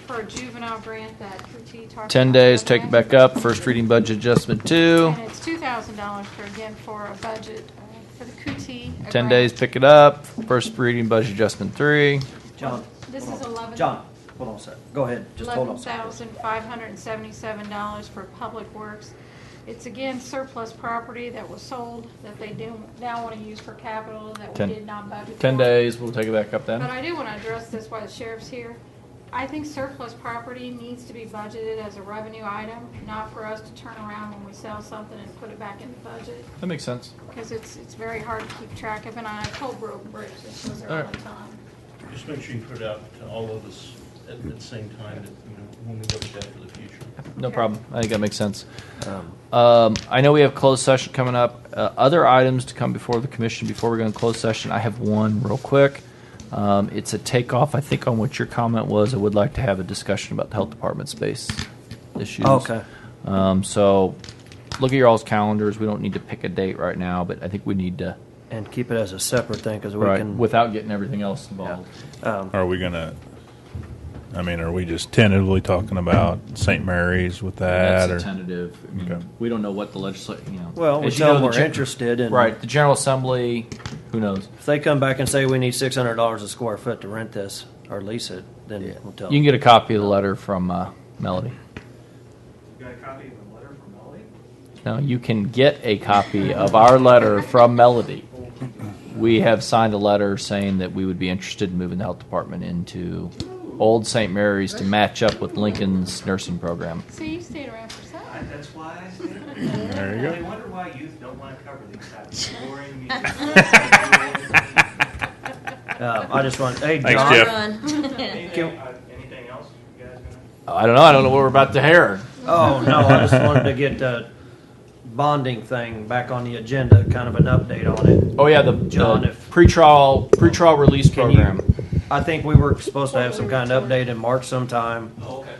for a juvenile grant that Kuti talked about. 10 days, take it back up. First reading budget adjustment 2. And it's $2,000 for a budget for the Kuti. 10 days, pick it up. First reading budget adjustment 3. John. This is John, hold on a second. Go ahead. Just hold on. $11,577 for public works. It's again surplus property that was sold that they do now want to use for capital that we did not budget for. 10 days, we'll take it back up then. But I do want to address this while the sheriff's here. I think surplus property needs to be budgeted as a revenue item, not for us to turn around when we sell something and put it back in the budget. That makes sense. Because it's very hard to keep track of, and I told Broken Bridge this was there all the time. Just make sure you put it out to all of us at the same time, that, when we look at that for the future. No problem. I think that makes sense. I know we have closed session coming up. Other items to come before the commission before we go in closed session. I have one real quick. It's a takeoff, I think, on what your comment was. I would like to have a discussion about the health department space issues. Okay. So look at your all's calendars. We don't need to pick a date right now, but I think we need to. And keep it as a separate thing because we Right, can. without getting everything else involved. Are we gonna? I mean, are we just tentatively talking about St. Mary's with that? That's or? a tentative. I mean, Okay. we don't know what the legislature, Well, we as you tell know, them the we're gen- interested in. Right, the General Assembly, who knows? If they come back and say we need $600 a square foot to rent this or lease it, then we'll tell You can get a copy of the letter from Melody. You got a copy of the letter from Melody? No, you can get a copy of our letter from Melody. We have signed a letter saying that we would be interested in moving the health department into Old St. Mary's to match up with Lincoln's nursing program. See, you stayed around for some. That's why I said There you go. I wonder why youth don't want to cover these types of boring I just want. Hey, Thanks, John. Jeff. Anything else you guys gonna? I don't know. I don't know what we're about to hear. Oh no, I just wanted to get the bonding thing back on the agenda, kind of an update on it. Oh yeah, John, the if pretrial release can you- program. I think we were supposed to have some kind of update in March sometime. Oh, okay.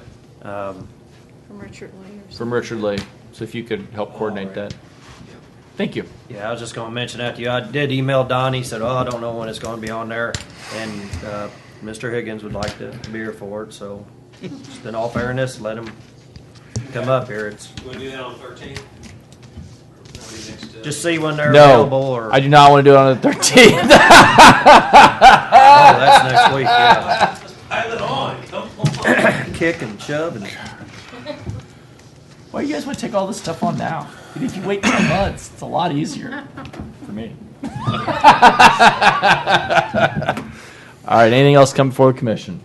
From Richard Lee or something. From Richard Lee. So if you could help coordinate that. Thank you. Yeah, I was just going to mention that to you. I did email Donnie. He said, "Oh, I don't know when it's going to be on there," and Mr. Higgins would like to be here for it. So, just in all fairness, let him come up here. It's You want to do that on 13th? just see when they're No, available. Or I do not want to do it on the 13th. oh, that's next week. Yeah, Pile it on. Come on. kick and shove and. Why do you guys want to take all this stuff on now? If you wait 10 months, it's a lot easier for me. All right, anything else come before the commission?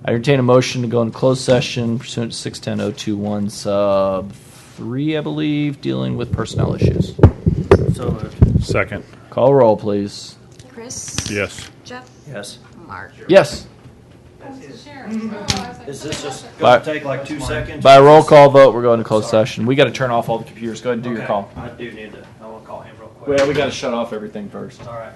I entertain a motion to go in closed session pursuant to 610-021 sub 3, I believe, dealing with personnel issues. So moved. Second. Call roll, please. Chris? Yes. Jeff? Yes. Mark? Yes. Is this just By- going to take like 2 seconds? By a roll call vote, we're going to closed session. We got to turn off all the computers. Go ahead and do your Okay. call. I do need to. I want to call him real quick. Well, we got to shut off everything first. All right.